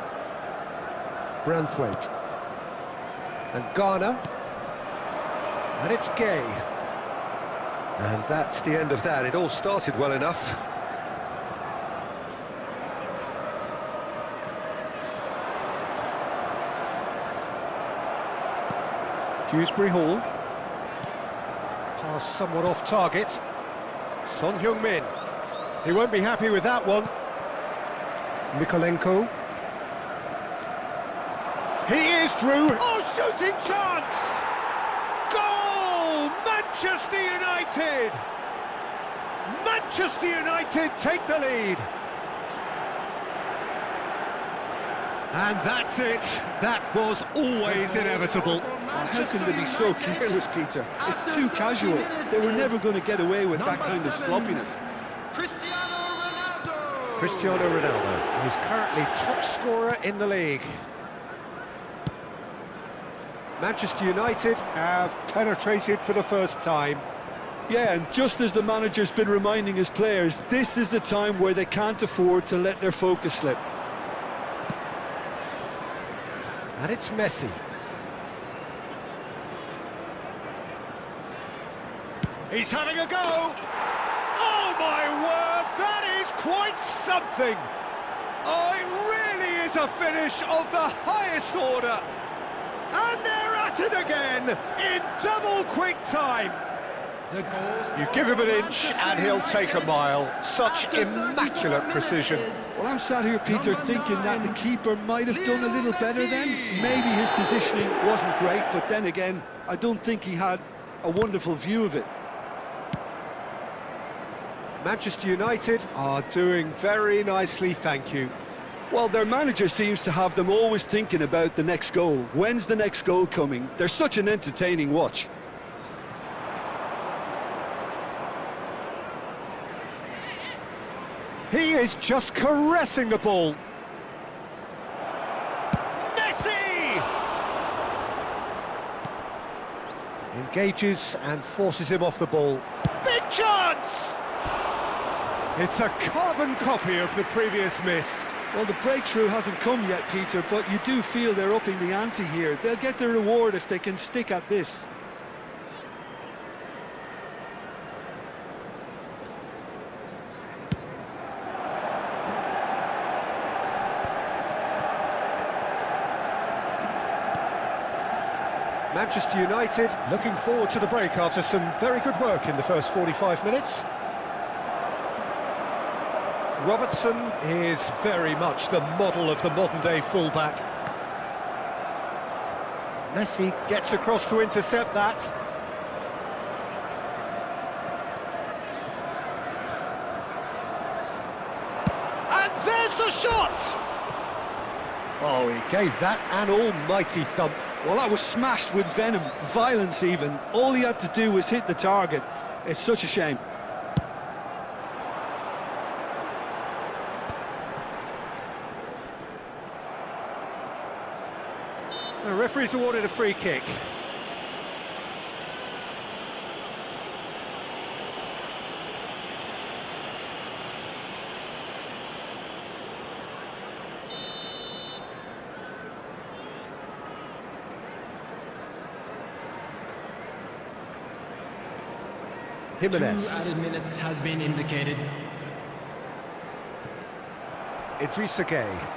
Branthwaite. And Garner. And it's Gay. And that's the end of that. It all started well enough. Dewsbury Hall. Pass somewhat off target. Son Heung-min. He won't be happy with that one. Mikolenko. He is through. Oh, shooting chance! Goal! Manchester United! Manchester United take the lead. And that's it. That was always inevitable. How can they be so careless, Peter? It's too casual. They were never going to get away with that kind of sloppiness. Cristiano Ronaldo is currently top scorer in the league. Manchester United have penetrated for the first time. Yeah, and just as the manager's been reminding his players, this is the time where they can't afford to let their focus slip. And it's Messi. He's having a go! Oh my word, that is quite something! Oh, it really is a finish of the highest order! And they're at it again, in double quick time! You give him an inch and he'll take a mile. Such immaculate precision. Well, I'm sat here, Peter, thinking that the keeper might have done a little better then. Maybe his positioning wasn't great, but then again, I don't think he had a wonderful view of it. Manchester United are doing very nicely, thank you. Well, their manager seems to have them always thinking about the next goal. When's the next goal coming? They're such an entertaining watch. is just caressing the ball. Messi! Engages and forces him off the ball. Big chance! It's a carbon copy of the previous miss. Well, the breakthrough hasn't come yet, Peter, but you do feel they're upping the ante here. They'll get their reward if they can stick at this. Manchester United looking forward to the break after some very good work in the first 45 minutes. Robertson is very much the model of the modern-day fullback. Messi gets across to intercept that. And there's the shot! Oh, he gave that an almighty thump. Well, that was smashed with venom, violence even. All he had to do was hit the target. It's such a shame. The referee's awarded a free kick. Jimenez. 2 added minutes has been indicated. Idrissa Gueye.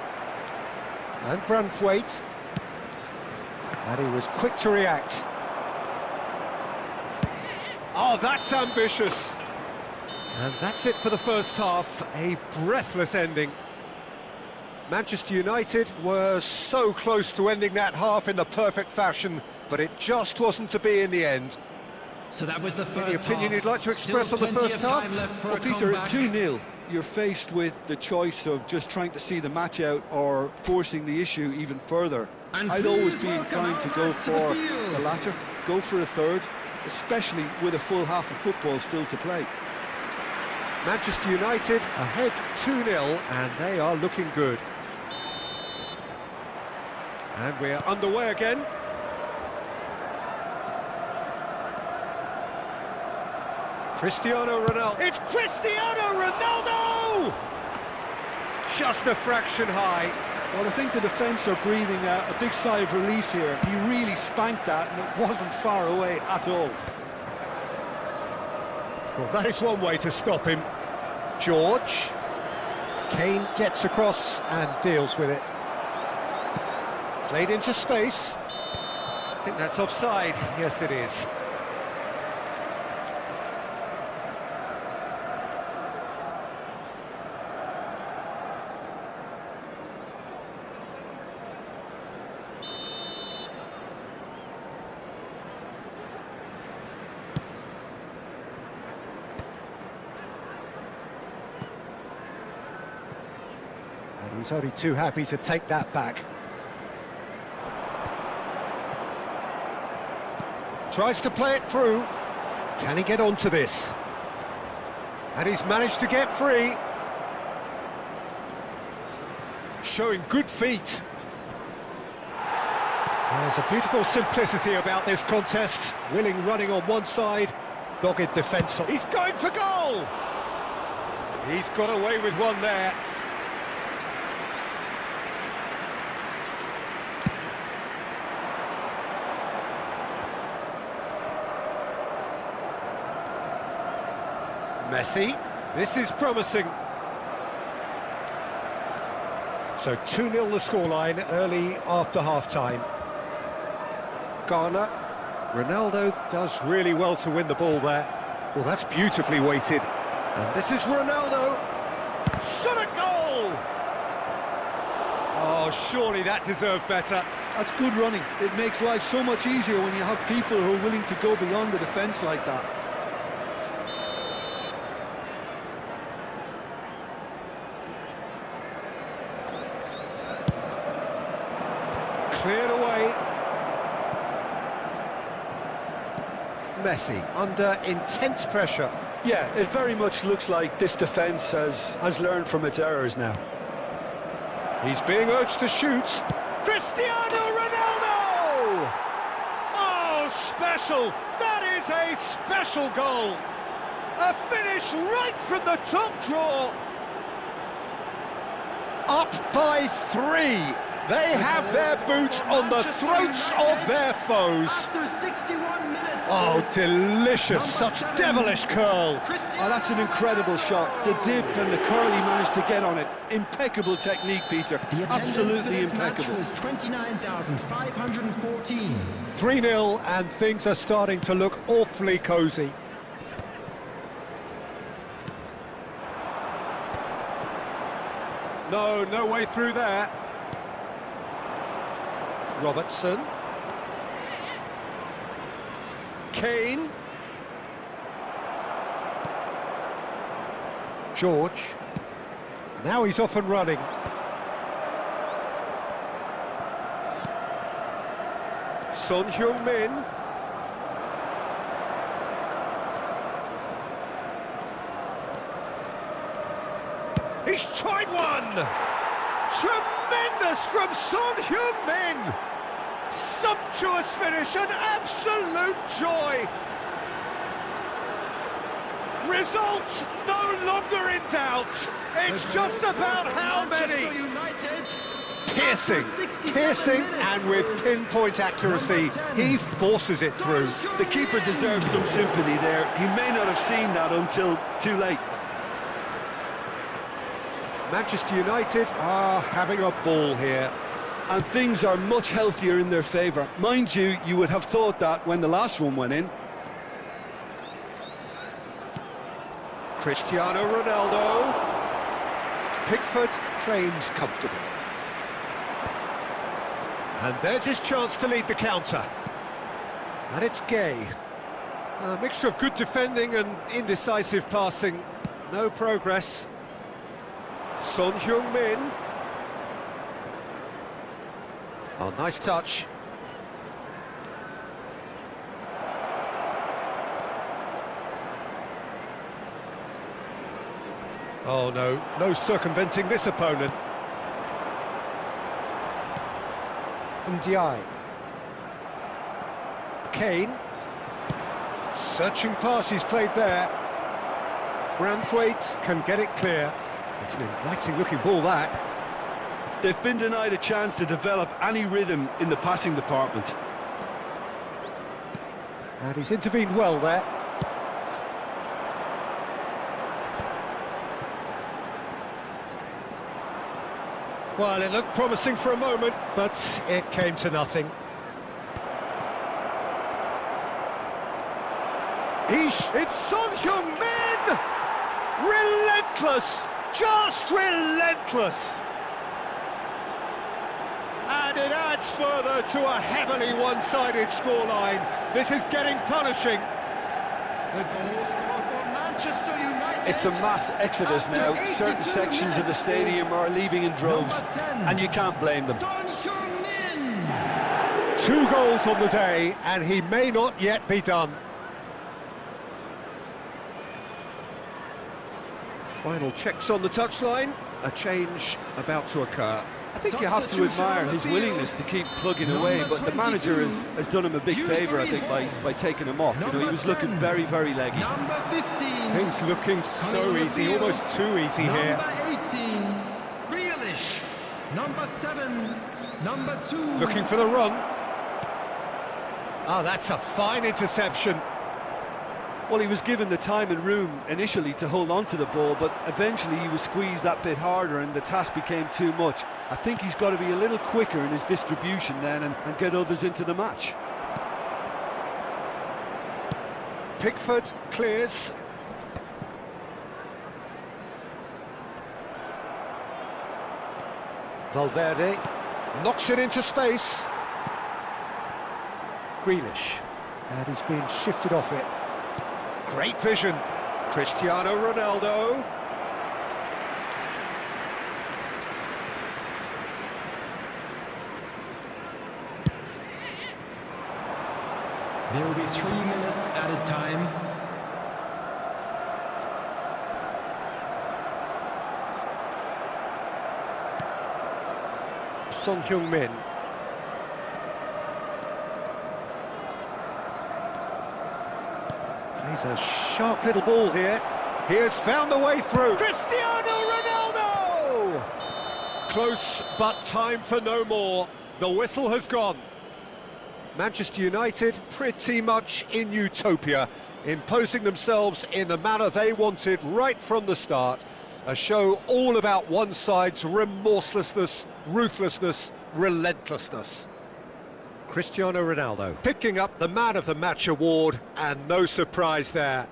And Branthwaite. And he was quick to react. Oh, that's ambitious. And that's it for the first half. A breathless ending. Manchester United were so close to ending that half in the perfect fashion, but it just wasn't to be in the end. So that was the first Any opinion half. you'd like to express Still on the plenty first of time half? left for Well, a Peter, comeback. at 2-0, you're faced with the choice of just trying to see the match out or forcing the issue even further. And I'd always please be welcome inclined to our go fans to the for field. the latter, go for a third, especially with a full half of football still to play. Manchester United ahead 2-0, and they are looking good. And we're underway again. Cristiano Ronaldo. It's Cristiano Ronaldo! Just a fraction high. Well, I think the defence are breathing a big sigh of relief here. He really spanked that, and it wasn't far away at all. Well, that is one way to stop him. George. Kane gets across and deals with it. Played into space. I think that's offside. Yes, it is. And he's only too happy to take that back. Tries to play it through. Can he get onto this? And he's managed to get free. Showing good feet. There's a beautiful simplicity about this contest. Willing running on one side, dogged defence. He's going for goal! He's got away with one there. Messi, this is promising. So 2-0 the scoreline early after half-time. Ghana, Ronaldo does really well to win the ball there. Well, that's beautifully weighted. And this is Ronaldo. Shot a goal! Oh, surely that deserved better. That's good running. It makes life so much easier when you have people who are willing to go beyond the defence like that. Cleared away. Messi under intense pressure. Yeah, it very much looks like this defence has learned from its errors now. He's being urged to shoot. Cristiano Ronaldo! Oh, special! That is a special goal! A finish right from the top draw! Up by 3. They have their boots on the throats of their foes. After 61 minutes. Oh, delicious, such devilish curl. Oh, that's an incredible shot. The dip and the curl he managed to get on it. Impeccable technique, Peter. Absolutely impeccable. The match was 29,514. 3-0 and things are starting to look awfully cosy. No way through there. Robertson. Kane. George. Now he's off and running. Son Heung-min. He's tried one! Tremendous from Son Heung-min! Sumptuous finish, an absolute joy! Result no longer in doubt. It's just about how many. Piercing, and with pinpoint accuracy, he forces it through. The keeper deserves some sympathy there. He may not have seen that until too late. Manchester United are having a ball here. And things are much healthier in their favour. Mind you, you would have thought that when the last one went in. Cristiano Ronaldo. Pickford claims comfortably. And there's his chance to lead the counter. And it's Gay. A mixture of good defending and indecisive passing. No progress. Son Heung-min. Oh, nice touch. Oh no circumventing this opponent. Ndiaye. Kane. Searching pass he's played there. Branthwaite can get it clear. It's an inviting looking ball that. They've been denied a chance to develop any rhythm in the passing department. And he's intervened well there. Well, it looked promising for a moment, but it came to nothing. It's Son Heung-min! Relentless! Just relentless! And it adds further to a heavily one-sided scoreline. This is getting punishing. The goal scored for Manchester United. It's a mass exodus now. Certain sections of the stadium are leaving in droves, and you can't blame them. Son Heung-min. 2 goals on the day, and he may not yet be done. Final checks on the touchline. A change about to occur. I think you have to admire his willingness to keep plugging away, but the manager has done him a big favour, I think, by taking him off. You know, he was looking very, very leggy. Number 15. Things looking so easy, almost too easy here. Number 18. Grealish. Number 7. Number 2. Looking for the run. Oh, that's a fine interception. Well, he was given the time and room initially to hold on to the ball, but eventually he was squeezed that bit harder and the task became too much. I think he's got to be a little quicker in his distribution then and get others into the match. Pickford clears. Valverde knocks it into space. Grealish, and he's being shifted off it. Great vision. Cristiano Ronaldo. There will be 3 minutes added time. Son Heung-min. Plays a sharp little ball here. He has found the way through. Cristiano Ronaldo! Close, but time for no more. The whistle has gone. Manchester United pretty much in utopia, imposing themselves in the manner they wanted right from the start. A show all about one side's remorselessness, ruthlessness, relentlessness. Cristiano Ronaldo picking up the Man of the Match award, and no surprise there.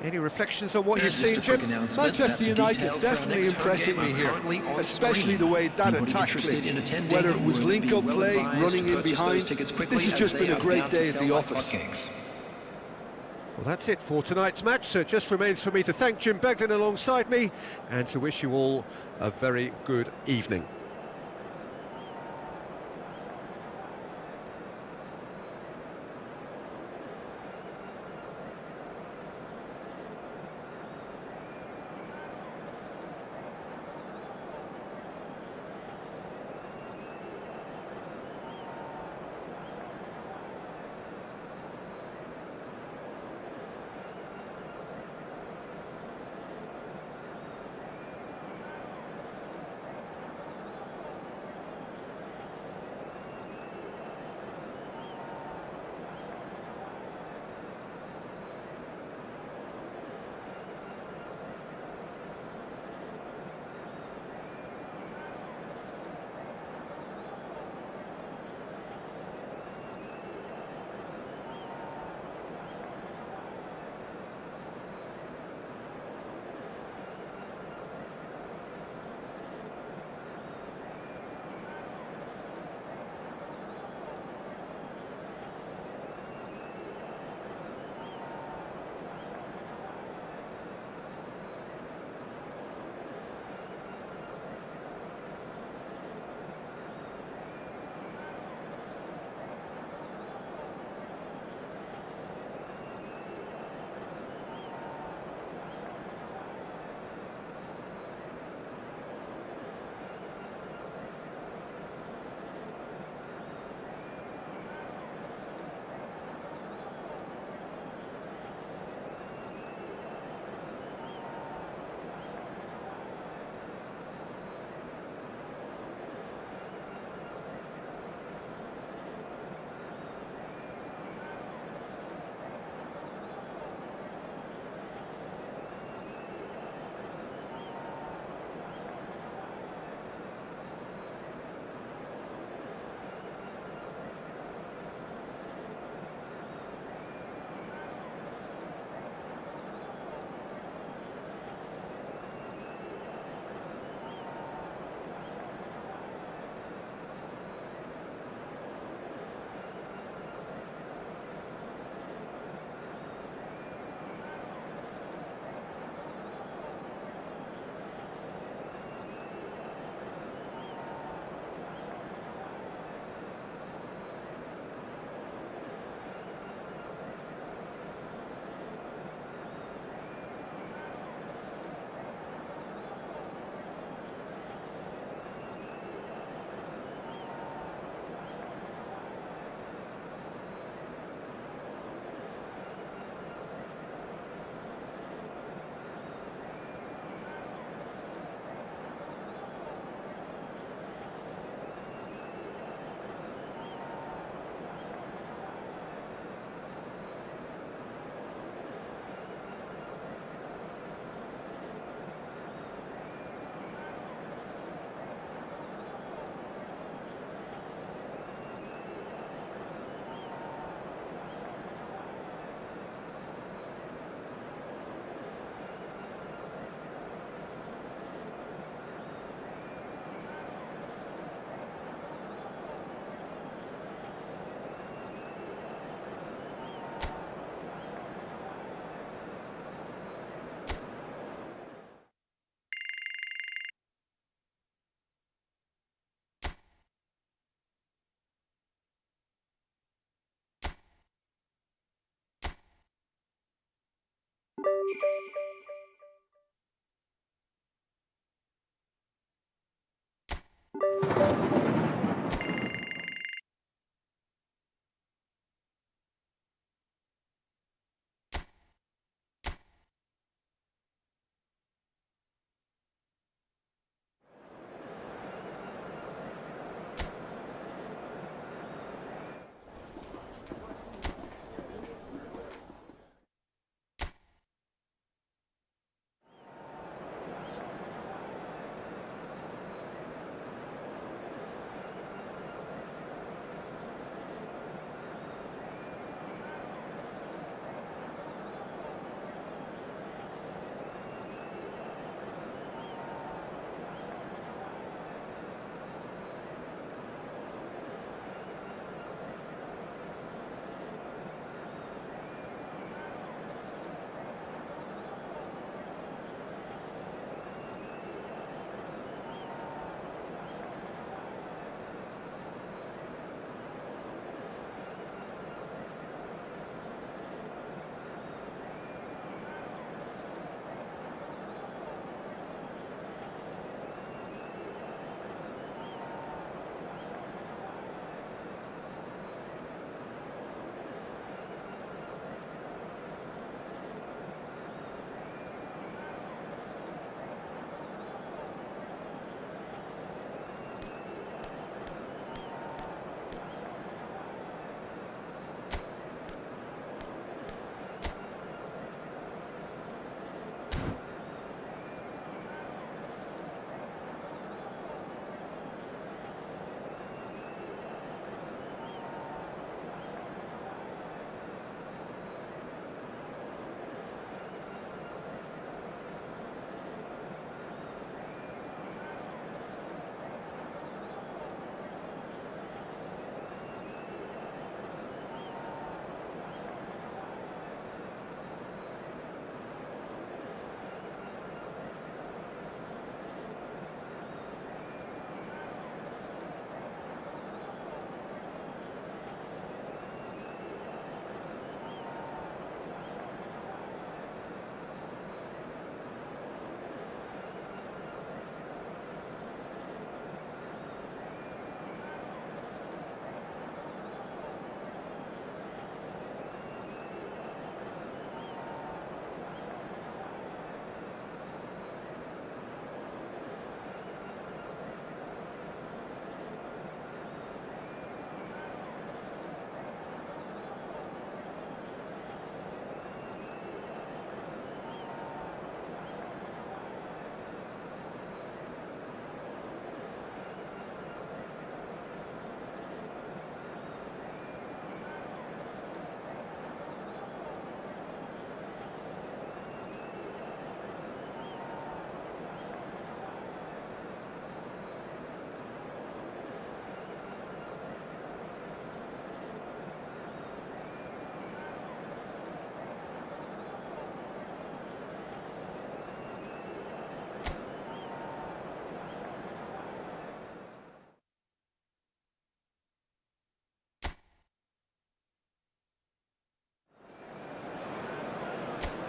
Any reflections on what you've seen, Jim? Manchester United's definitely impressing me here, especially the way that attack clicked. Whether it was link-up play, running in behind, this has just been a great day at the office. Well, that's it for tonight's match, so it just remains for me to thank Jim Beglin alongside me and to wish you all a very good evening.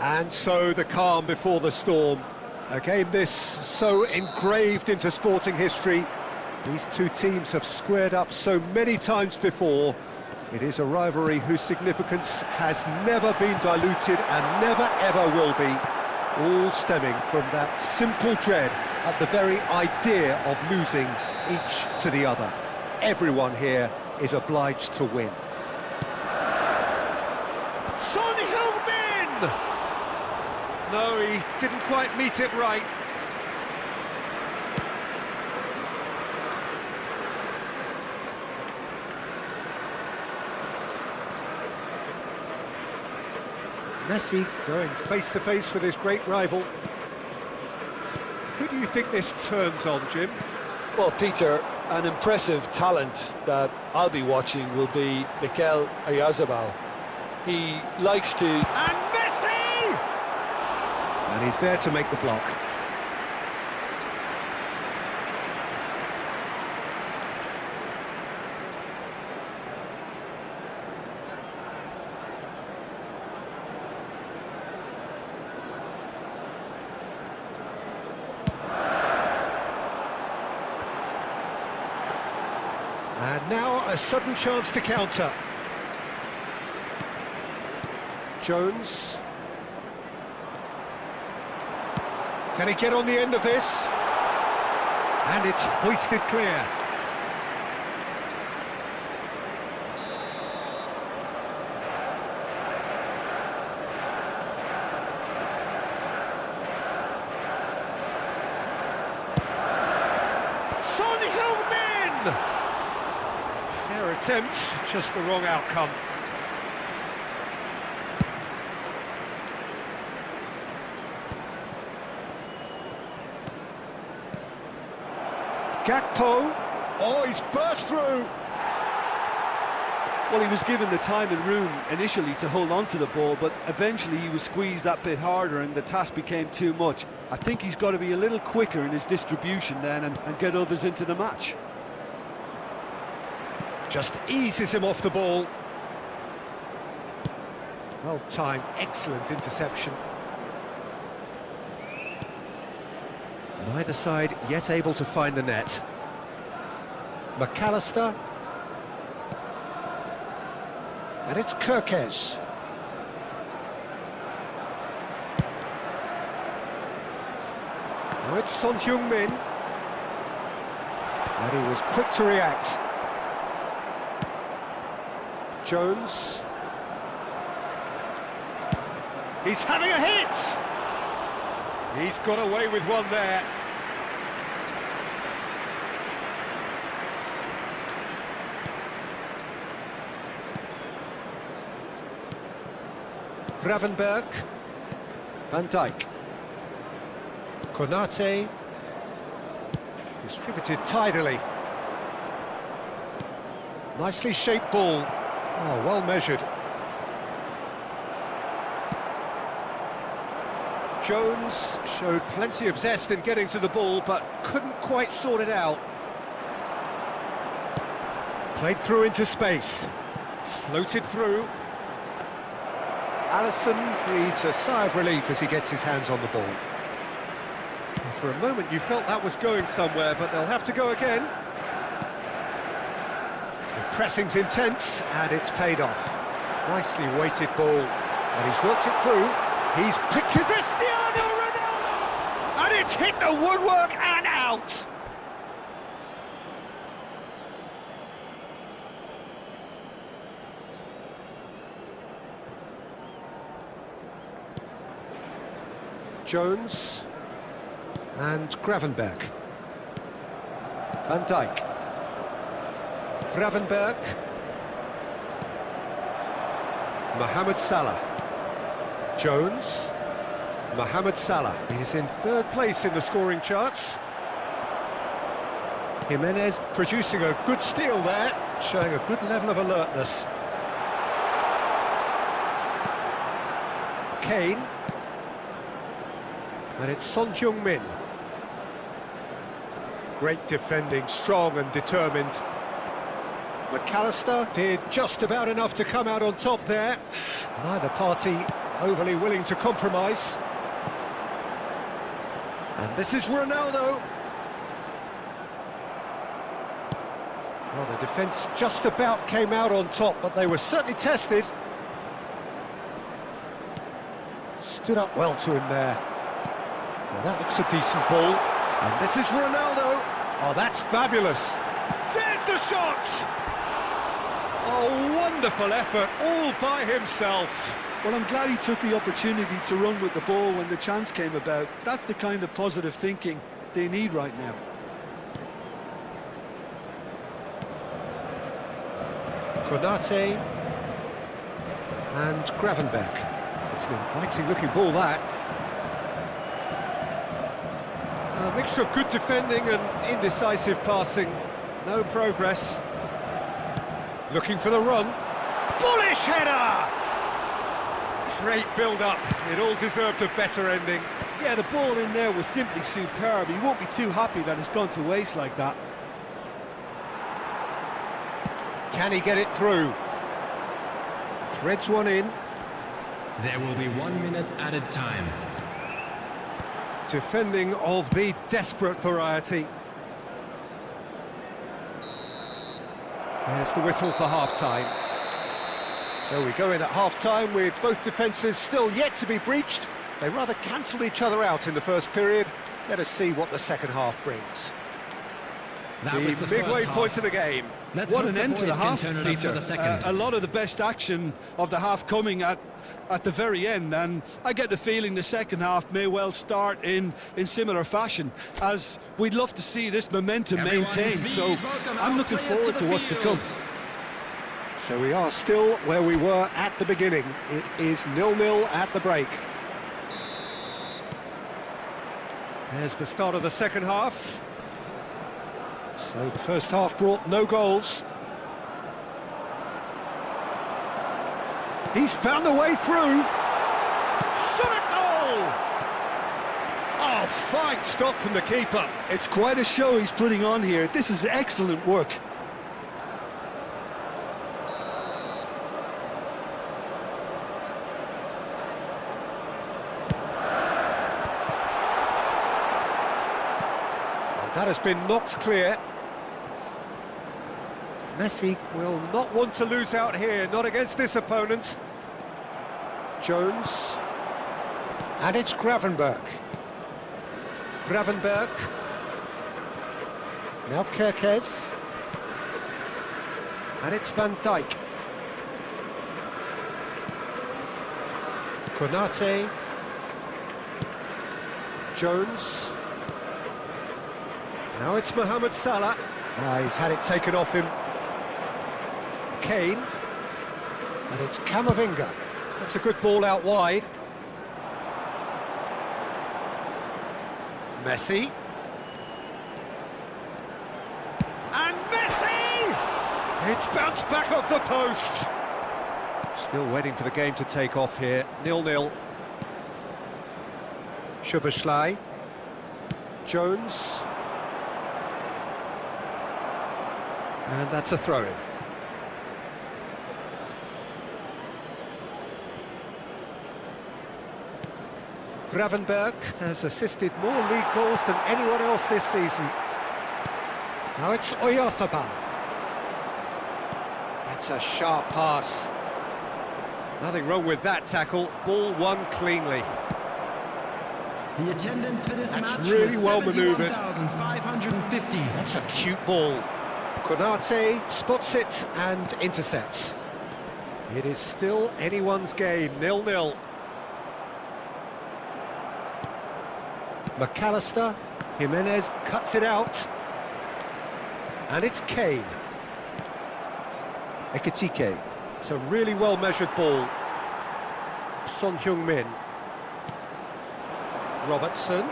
And so the calm before the storm. A game this so engraved into sporting history. These two teams have squared up so many times before. It is a rivalry whose significance has never been diluted and never ever will be. All stemming from that simple dread at the very idea of losing each to the other. Everyone here is obliged to win. Son Heung-min! No, he didn't quite meet it right. Messi going face-to-face with his great rival. Who do you think this turns on, Jim? Well, Peter, an impressive talent that I'll be watching will be Mikel Oyarzabal. He likes to... And Messi! And he's there to make the block. And now a sudden chance to counter. Jones. Can he get on the end of this? And it's hoisted clear. Son Heung-min! Fair attempt, just the wrong outcome. Gakpo. Oh, he's burst through. Well, he was given the time and room initially to hold on to the ball, but eventually he was squeezed that bit harder and the task became too much. I think he's got to be a little quicker in his distribution then and get others into the match. Just eases him off the ball. Well timed, excellent interception. Neither side yet able to find the net. McAllister. And it's Kirkes. Now it's Son Heung-min. And he was quick to react. Jones. He's having a hit! He's got away with one there. Gravenberg. Van Dijk. Konate. Distributed tidily. Nicely shaped ball. Oh, well measured. Jones showed plenty of zest in getting to the ball, but couldn't quite sort it out. Played through into space. Floated through. Alisson breathes a sigh of relief as he gets his hands on the ball. For a moment you felt that was going somewhere, but they'll have to go again. The pressing's intense, and it's paid off. Nicely weighted ball, and he's worked it through. He's picked it, Cristiano Ronaldo! And it's hit the woodwork and out! Jones and Gravenberg. Van Dijk. Gravenberg. Mohamed Salah. Jones. Mohamed Salah is in third place in the scoring charts. Jimenez producing a good steal there, showing a good level of alertness. Kane. And it's Son Heung-min. Great defending, strong and determined. McAllister did just about enough to come out on top there. Neither party overly willing to compromise. And this is Ronaldo. Well, the defence just about came out on top, but they were certainly tested. Stood up well to him there. Well, that looks a decent ball. And this is Ronaldo. Oh, that's fabulous. There's the shot! Oh, wonderful effort, all by himself. Well, I'm glad he took the opportunity to run with the ball when the chance came about. That's the kind of positive thinking they need right now. Konate and Gravenberch. It's an inviting-looking ball, that. A mixture of good defending and indecisive passing. No progress. Looking for the run. Bullish header! Great build-up. It all deserved a better ending. Yeah, the ball in there was simply superb. He won't be too happy that it's gone to waste like that. Can he get it through? Threads one in. There will be 1 minute added time. Defending of the desperate variety. There's the whistle for half-time. So we go in at half-time with both defences still yet to be breached. They rather cancelled each other out in the first period. Let us see what the second half brings. That was The the midway first point half. of the game. Let's What hope an end to the boys can half, turn it up Peter. for the second. A lot of the best action of the half coming at the very end, and I get the feeling the second half may well start in similar fashion, as we'd love to see this momentum Everyone, maintained. please So welcome I'm our looking players forward to the what's to come. field. So we are still where we were at the beginning. It is 0-0 at the break. There's the start of the second half. So the first half brought no goals. He's found a way through. Shot a goal! Oh, fine stop from the keeper. It's quite a show he's putting on here. This is excellent work. That has been knocked clear. Messi will not want to lose out here, not against this opponent. Jones. And it's Gravenberch. Gravenberch. Now Kerkez. And it's Van Dijk. Konate. Jones. Now it's Mohamed Salah. He's had it taken off him. Kane. And it's Camavinga. That's a good ball out wide. Messi. And Messi! It's bounced back off the post. Still waiting for the game to take off here. 0-0. Szoboszlai. Jones. And that's a throw-in. Gravenberch has assisted more league goals than anyone else this season. Now it's Oyarzabal. That's a sharp pass. Nothing wrong with that tackle. Ball won cleanly. The attendance for this That's match really was well manoeuvred. 71,550. That's a cute ball. Konate spots it and intercepts. It is still anyone's game, 0-0. McAllister, Jimenez cuts it out. And it's Kane. Ekitike. It's a really well-measured ball. Son Heung-min. Robertson.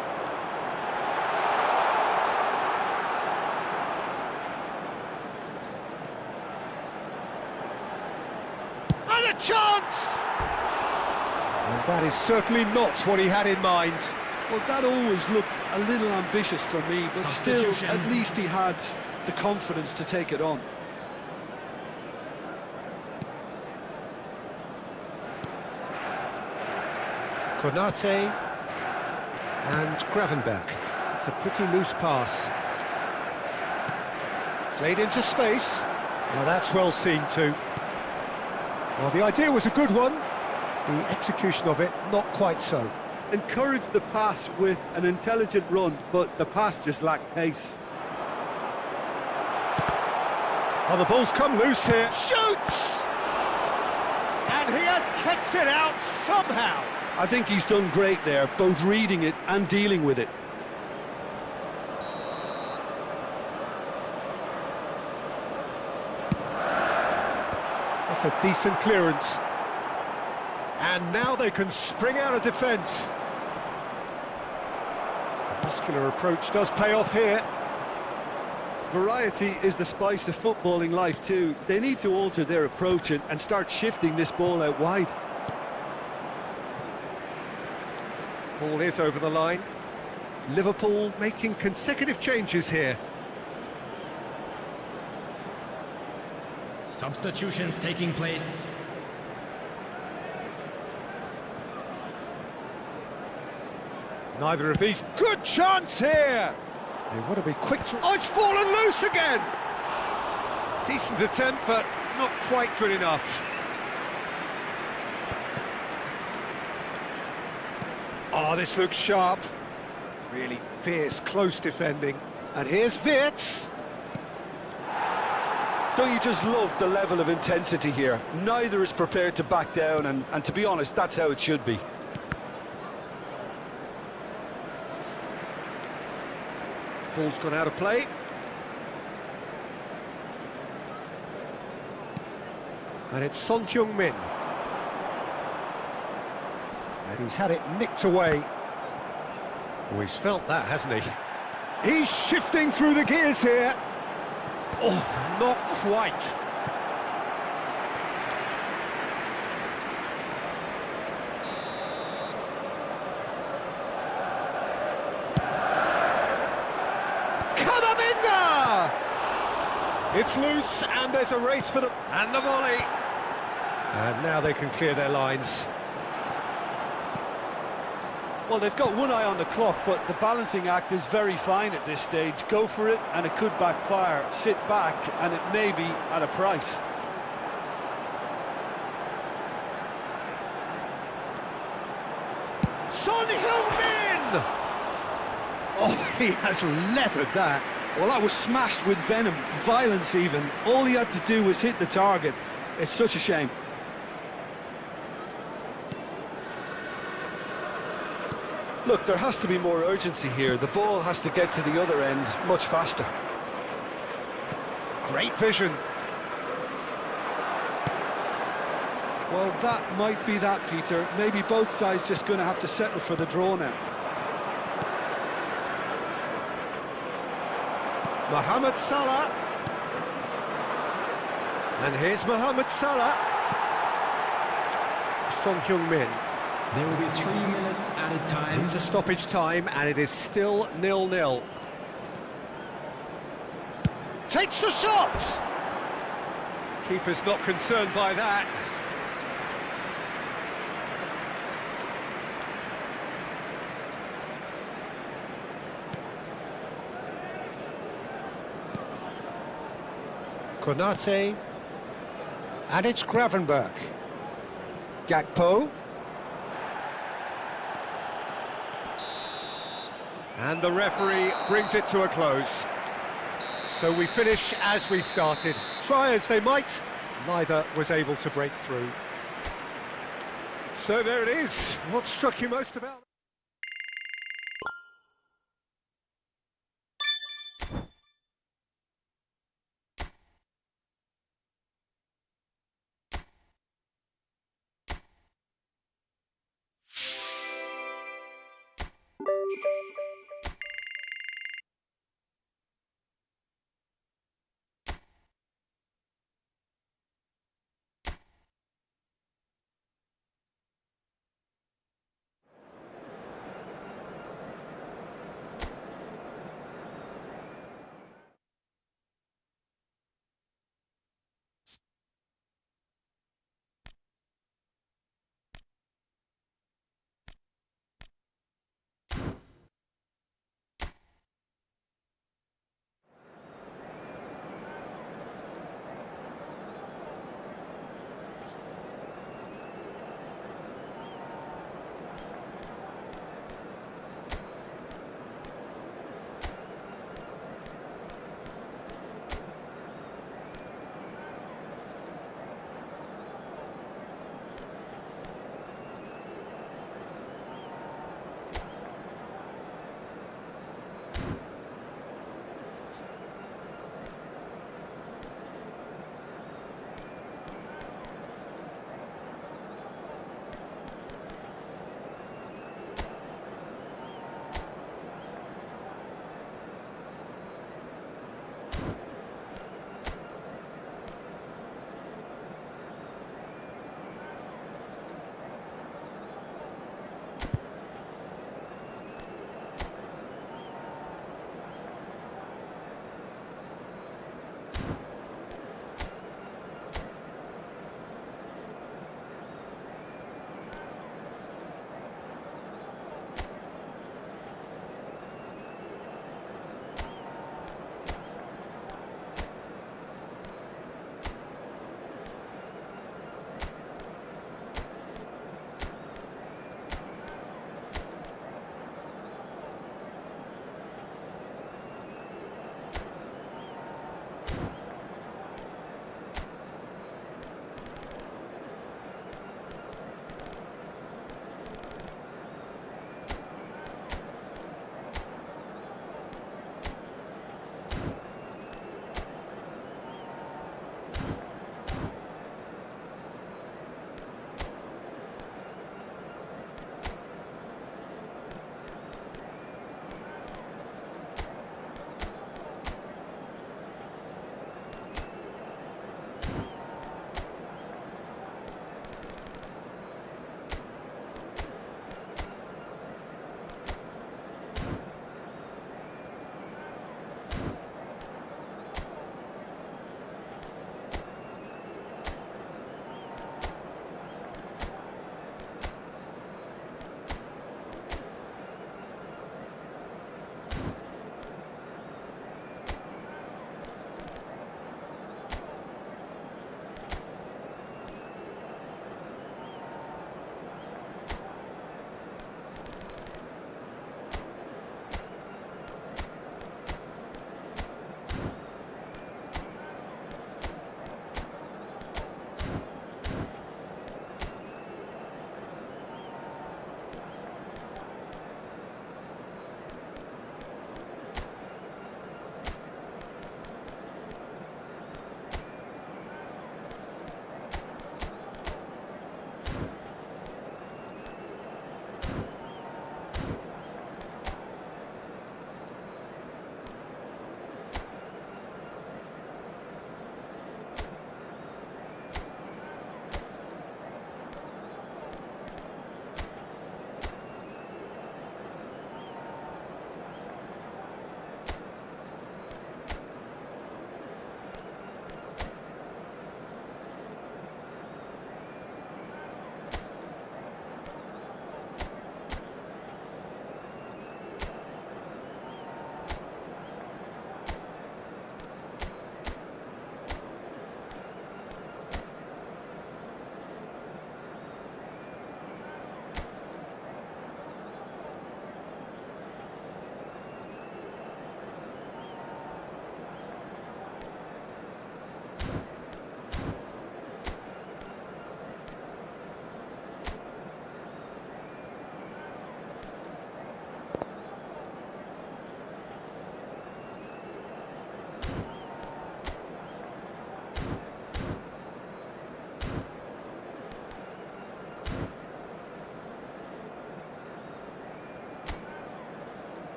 And a chance! And that is certainly not what he had in mind. Well, that always looked a little ambitious for me, but still, Substitution. at least he had the confidence to take it on. Konate and Gravenberch. It's a pretty loose pass. Played into space. Now that's well seen too. Well, the idea was a good one. The execution of it, not quite so. Encouraged the pass with an intelligent run, but the pass just lacked pace. Oh, the ball's come loose here. Shoots! And he has kicked it out somehow. I think he's done great there, both reading it and dealing with it. That's a decent clearance. And now they can spring out of defence. The muscular approach does pay off here. Variety is the spice of footballing life too. They need to alter their approach and start shifting this ball out wide. Ball is over the line. Liverpool making consecutive changes here. Substitutions taking place. Neither of these. Good chance here! They want to be quick to... Oh, it's fallen loose again! Decent attempt, but not quite good enough. Oh, this looks sharp. Really fierce, close defending. And here's Wirtz. Don't you just love the level of intensity here? Neither is prepared to back down, and to be honest, that's how it should be. Ball's gone out of play. And it's Son Heung-min. And he's had it nicked away. Oh, he's felt that, hasn't he? He's shifting through the gears here. Oh, not quite. It's loose, and there's a race for them. And the volley. And now they can clear their lines. Well, they've got one eye on the clock, but the balancing act is very fine at this stage. Go for it, and it could backfire. Sit back, and it may be at a price. Son Heung-min! Oh, he has leathered that. Well, that was smashed with venom, violence even. All he had to do was hit the target. It's such a shame. Look, there has to be more urgency here. The ball has to get to the other end much faster. Great vision. Well, that might be that, Peter. Maybe both sides just going to have to settle for the draw now. Mohamed Salah. And here's Mohamed Salah. Son Heung-min. There will be 3 minutes added time. Into stoppage time, and it is still 0-0. Takes the shot! Keeper's not concerned by that. Konate, and it's Gravenberch. Gakpo. And the referee brings it to a close. So we finish as we started. Try as they might, neither was able to break through. So there it is. What struck you most about it?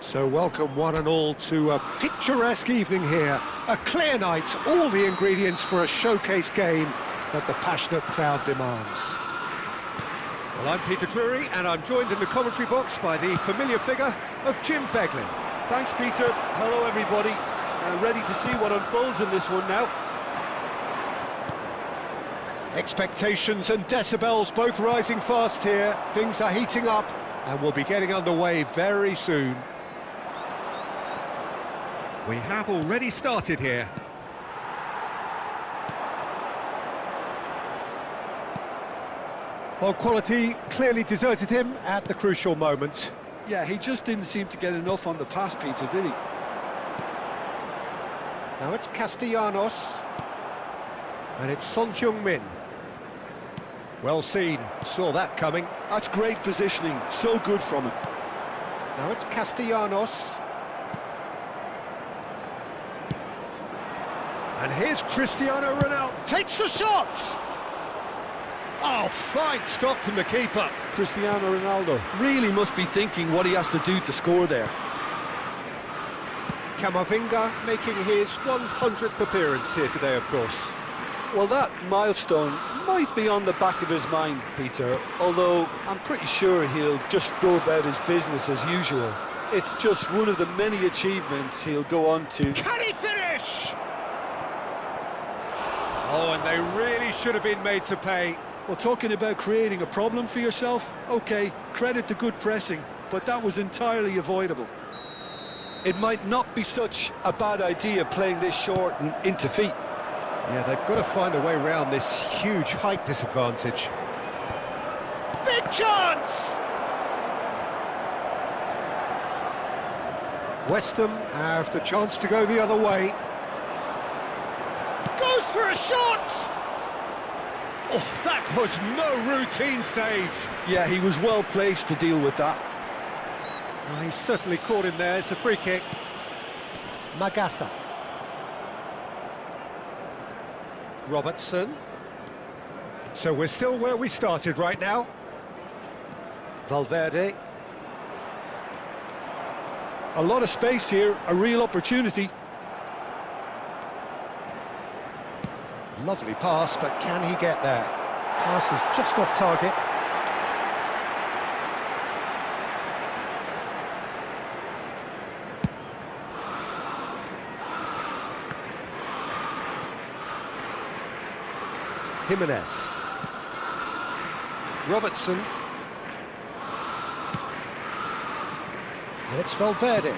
So welcome one and all to a picturesque evening here. A clear night, all the ingredients for a showcase game that the passionate crowd demands. Well, I'm Peter Drury, and I'm joined in the commentary box by the familiar figure of Jim Beglin. Thanks, Peter. Hello, everybody. Ready to see what unfolds in this one now. Expectations and decibels both rising fast here. Things are heating up, and we'll be getting underway very soon. We have already started here. Well, quality clearly deserted him at the crucial moment. Yeah, he just didn't seem to get enough on the pass, Peter, did he? Now it's Castellanos. And it's Son Heung-min. Well seen, saw that coming. That's great positioning, so good from him. Now it's Castellanos. And here's Cristiano Ronaldo, takes the shot! Oh, fine stop from the keeper. Cristiano Ronaldo really must be thinking what he has to do to score there. Camavinga making his 100th appearance here today, of course. Well, that milestone might be on the back of his mind, Peter, although I'm pretty sure he'll just go about his business as usual. It's just one of the many achievements he'll go on to. Can he finish? Oh, and they really should have been made to pay. Well, talking about creating a problem for yourself, OK, credit to good pressing, but that was entirely avoidable. It might not be such a bad idea playing this short and into feet. Yeah, they've got to find a way around this huge height disadvantage. Big chance! West Ham have the chance to go the other way. Goes for a shot! Oh, that was no routine save. Yeah, he was well placed to deal with that. Oh, he certainly caught him there. It's a free kick. Magasa. Robertson. So we're still where we started right now. Valverde. A lot of space here, a real opportunity. Lovely pass, but can he get there? Pass is just off target. Jimenez. Robertson. And it's Valverde.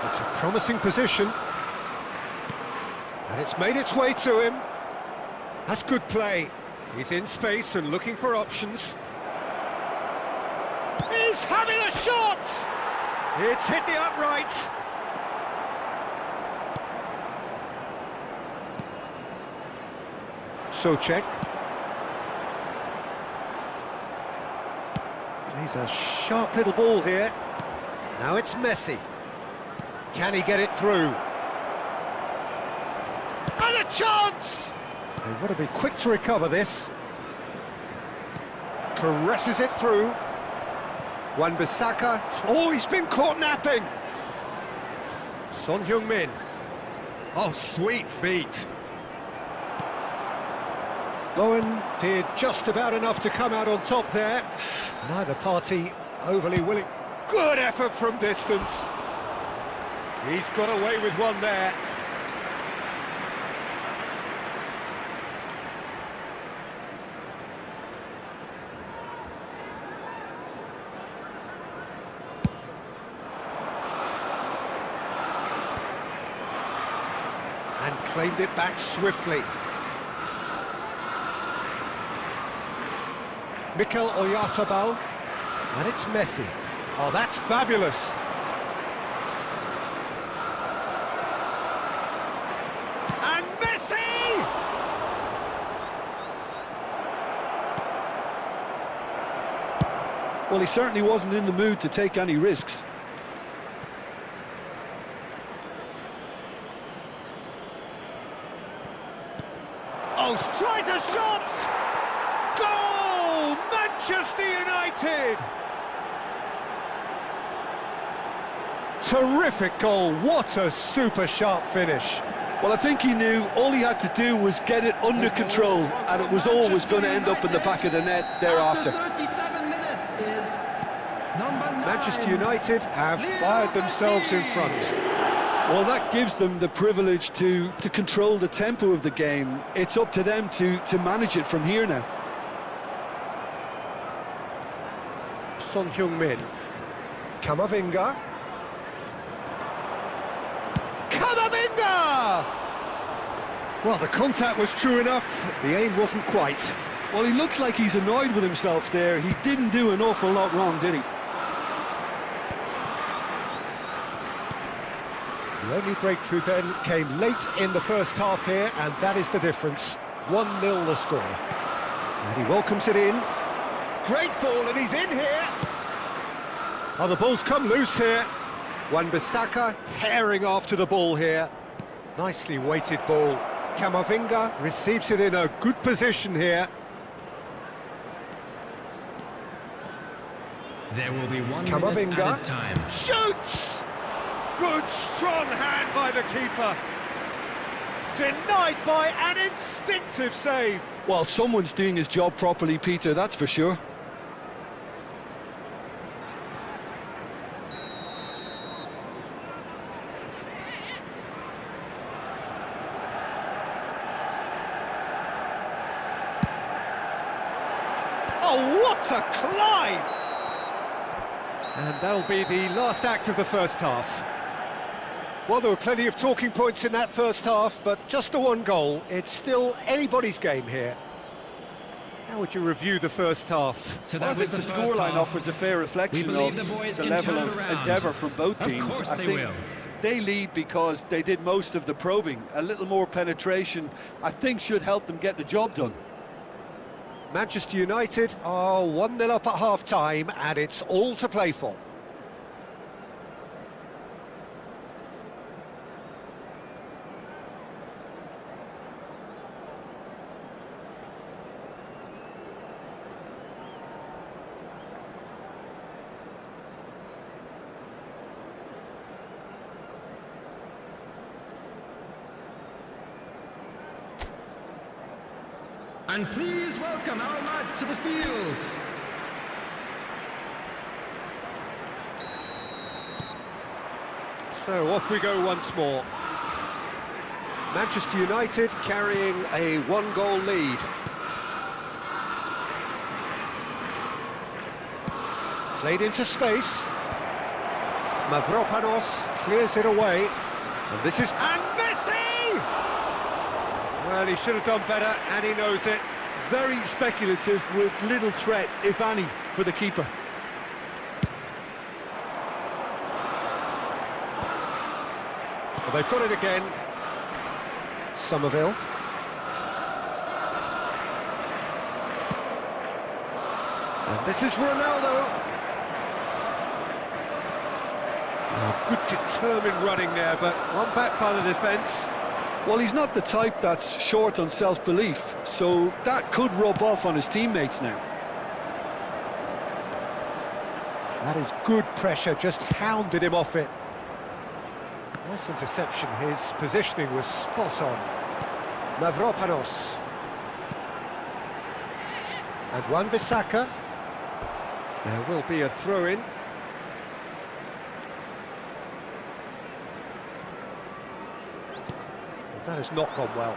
It's a promising position. And it's made its way to him. That's good play. He's in space and looking for options. He's having a shot! It's hit the upright. Souček. Plays a sharp little ball here. Now it's Messi. Can he get it through? And a chance! They want to be quick to recover this. Caresses it through. Wan-Bissaka. Oh, he's been caught napping. Son Heung-min. Oh, sweet feet. Bowen did just about enough to come out on top there. Neither party overly willing. Good effort from distance. He's got away with one there. And claimed it back swiftly. Mikel Oyarzabal, and it's Messi. Oh, that's fabulous. And Messi! Well, he certainly wasn't in the mood to take any risks. Oh, tries a shot! Goal! Manchester United! Terrific goal, what a super sharp finish. Well, I think he knew all he had to do was get it under control, and it was always going to end up in the back of the net thereafter. After 37 minutes is number 9. Manchester United have fired themselves in front. Well, that gives them the privilege to control the tempo of the game. It's up to them to manage it from here now. Son Heung-min. Camavinga. Camavinga! Well, the contact was true enough, the aim wasn't quite. Well, he looks like he's annoyed with himself there. He didn't do an awful lot wrong, did he? The only breakthrough then came late in the first half here, and that is the difference. 1-0 the score. And he welcomes it in. Great ball, and he's in here. Oh, the ball's come loose here. Wan-Bissaka herring after the ball here. Nicely weighted ball. Camavinga receives it in a good position here. There will be 1 Camavinga. minute added time. Shoots! Good strong hand by the keeper. Denied by an instinctive save. Well, someone's doing his job properly, Peter, that's for sure. Oh, what a climb! And that'll be the last act of the first half. Well, there were plenty of talking points in that first half, but just the one goal. It's still anybody's game here. How would you review the first half? So Well, I that was think the first scoreline half. offers a fair reflection We of believe the boys the can level turn of around. endeavour from both Of teams. course I they think will. they lead because they did most of the probing. A little more penetration, I think, should help them get the job done. Manchester United are 1-0 up at half-time, and it's all to play for. And please welcome our lads to the field. So off we go once more. Manchester United carrying a one-goal lead. Played into space. Mavropanos clears it away. And this is... And Messi! Well, he should have done better, and he knows it. Very speculative with little threat, if any, for the keeper. Well, they've got it again. Somerville. And this is Ronaldo. Oh, good determined running there, but one back by the defence. Well, he's not the type that's short on self-belief, so that could rub off on his teammates now. That is good pressure, just hounded him off it. Nice interception, his positioning was spot on. Mavropanos. And Wan-Bissaka. There will be a throw-in. That has not gone well.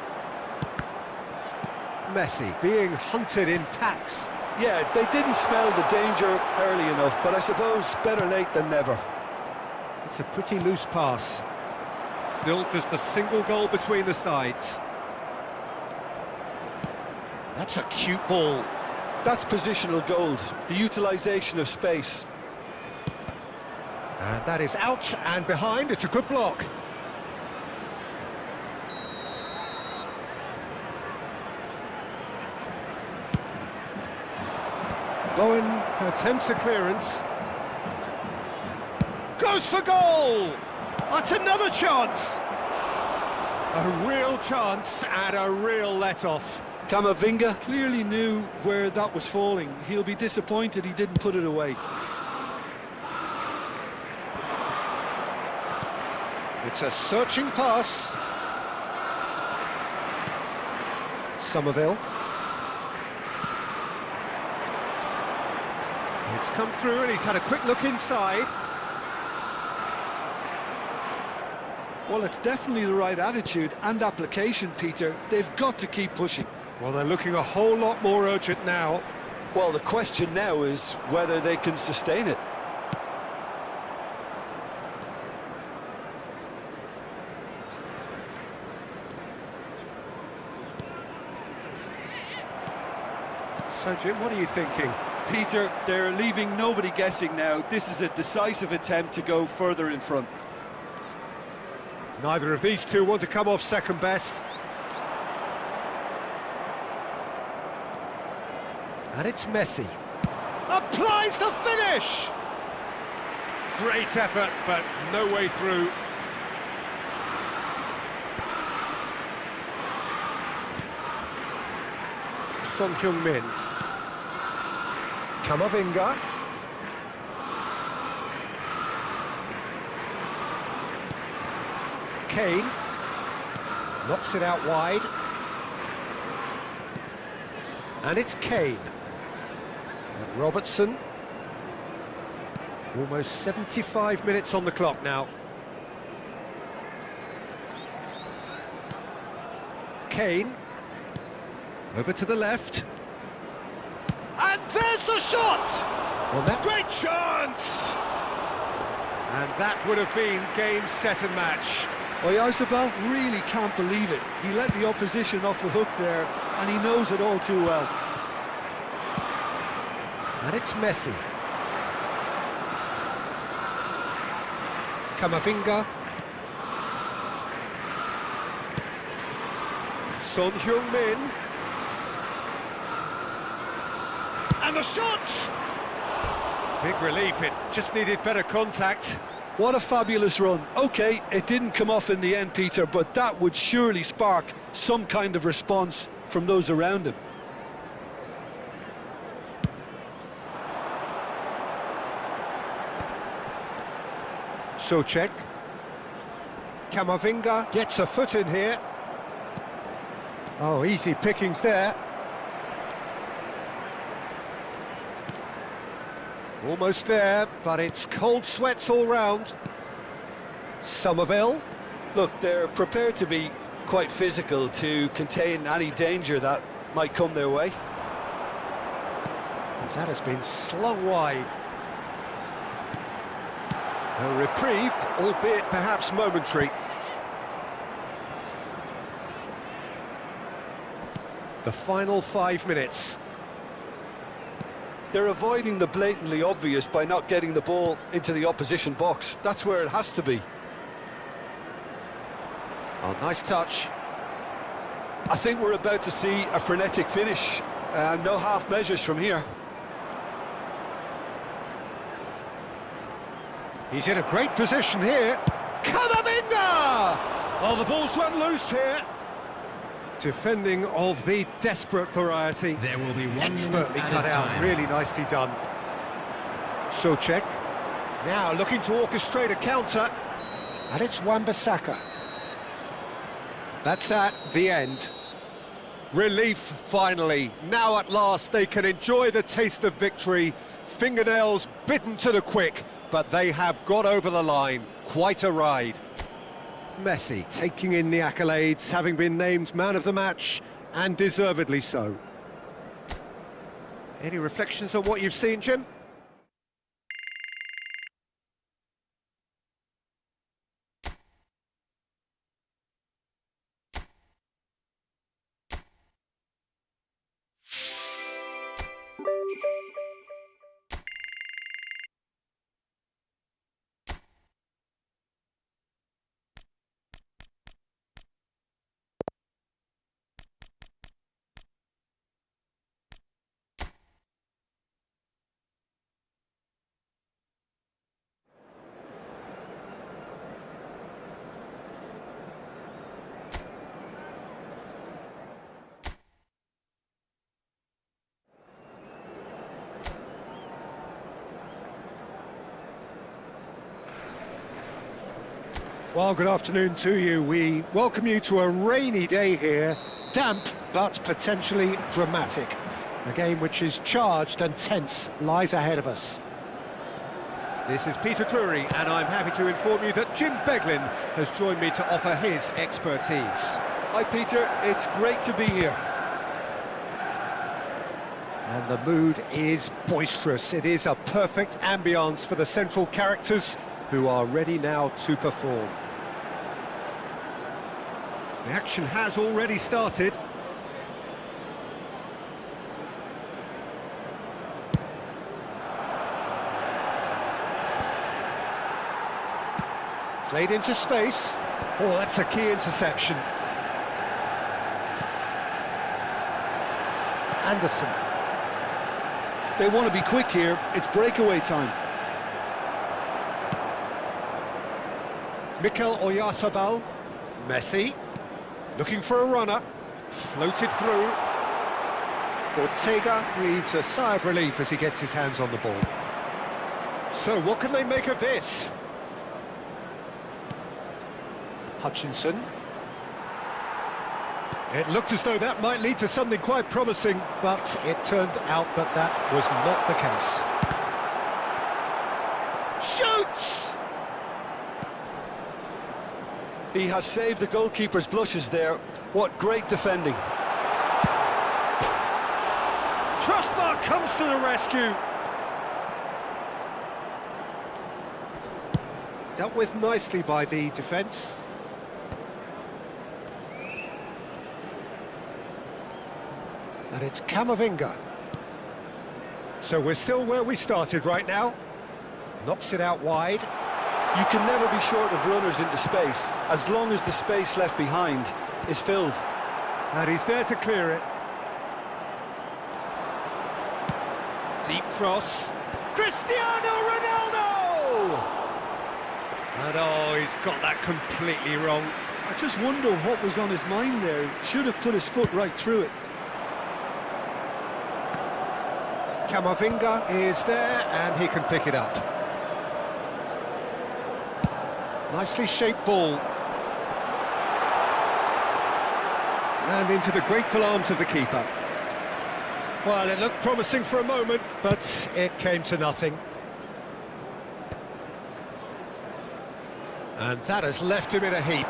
Messi being hunted in packs. Yeah, they didn't smell the danger early enough, but I suppose better late than never. It's a pretty loose pass. Still just a single goal between the sides. That's a cute ball. That's positional gold, the utilisation of space. And that is out and behind. It's a good block. Bowen attempts a clearance. Goes for goal! That's another chance! A real chance and a real let-off. Camavinga clearly knew where that was falling. He'll be disappointed he didn't put it away. It's a searching pass. Somerville. It's come through and he's had a quick look inside. Well, it's definitely the right attitude and application, Peter. They've got to keep pushing. Well, they're looking a whole lot more urgent now. Well, the question now is whether they can sustain it. So, Jim, what are you thinking? Peter, they're leaving nobody guessing now. This is a decisive attempt to go further in front. Neither of these two want to come off second best. And it's Messi. Applies the finish! Great effort, but no way through. Son Heung-min. Kamavinga. Kane. Knocks it out wide. And it's Kane. And Robertson. Almost 75 minutes on the clock now. Kane. Over to the left. And there's the shot! Well, that great chance! And that would have been game, set and match. Oyarzabal really can't believe it. He let the opposition off the hook there, and he knows it all too well. And it's Messi. Kamavinga. Son Heung-min. And the shot! Big relief, it just needed better contact. What a fabulous run. OK, it didn't come off in the end, Peter, but that would surely spark some kind of response from those around him. Cetak. Kamavinga gets a foot in here. Oh, easy pickings there. Almost there, but it's cold sweats all round. Somerville. Look, they're prepared to be quite physical to contain any danger that might come their way. That has been slung wide. A reprieve, albeit perhaps momentary. The final 5 minutes. They're avoiding the blatantly obvious by not getting the ball into the opposition box. That's where it has to be. Oh, nice touch. I think we're about to see a frenetic finish. No half measures from here. He's in a great position here. Kamavinga! Oh, the ball's run loose here. Defending of the desperate variety. There will be 1 minute Expertly cut added out, time. really nicely done. Cetak. Now looking to orchestrate a counter. And it's Wan-Bissaka. That's that, the end. Relief, finally. Now at last they can enjoy the taste of victory. Fingernails bitten to the quick, but they have got over the line. Quite a ride. Messi taking in the accolades, having been named man of the match, and deservedly so. Any reflections on what you've seen, Jim? Well, good afternoon to you. We welcome you to a rainy day here, damp but potentially dramatic. A game which is charged and tense lies ahead of us. This is Peter Drury, and I'm happy to inform you that Jim Beglin has joined me to offer his expertise. Hi Peter, it's great to be here. And the mood is boisterous. It is a perfect ambience for the central characters who are ready now to perform. The action has already started. Played into space. Oh, that's a key interception. Anderson. They want to be quick here, it's breakaway time. Mikel Oyarzabal. Messi. Looking for a runner. Floated through. Ortega breathes a sigh of relief as he gets his hands on the ball. So what can they make of this? Hutchinson. It looked as though that might lead to something quite promising, but it turned out that that was not the case. Shoots! He has saved the goalkeeper's blushes there. What great defending. Crossbar comes to the rescue. Dealt with nicely by the defence. And it's Camavinga. So we're still where we started right now. Knocks it out wide. You can never be short of runners into space, as long as the space left behind is filled. And he's there to clear it. Deep cross. Cristiano Ronaldo! And oh, he's got that completely wrong. I just wonder what was on his mind there. Should have put his foot right through it. Camavinga is there, and he can pick it up. Nicely shaped ball. And into the grateful arms of the keeper. Well, it looked promising for a moment, but it came to nothing. And that has left him in a heap.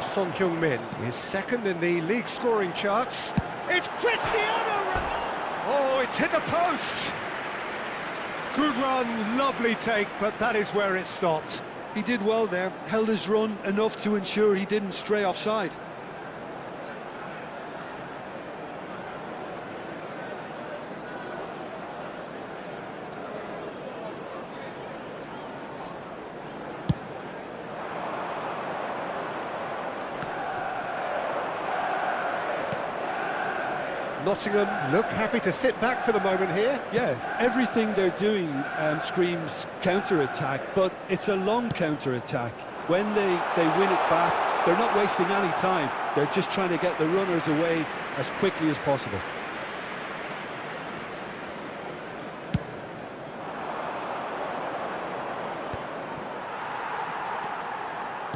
Son Heung-min is second in the league scoring charts. It's Cristiano Ronaldo! Oh, it's hit the post! Good run, lovely take, but that is where it stopped. He did well there, held his run enough to ensure he didn't stray offside. Nottingham look happy to sit back for the moment here. Yeah, everything they're doing screams counter-attack, but it's a long counter-attack. When they win it back, they're not wasting any time. They're just trying to get the runners away as quickly as possible.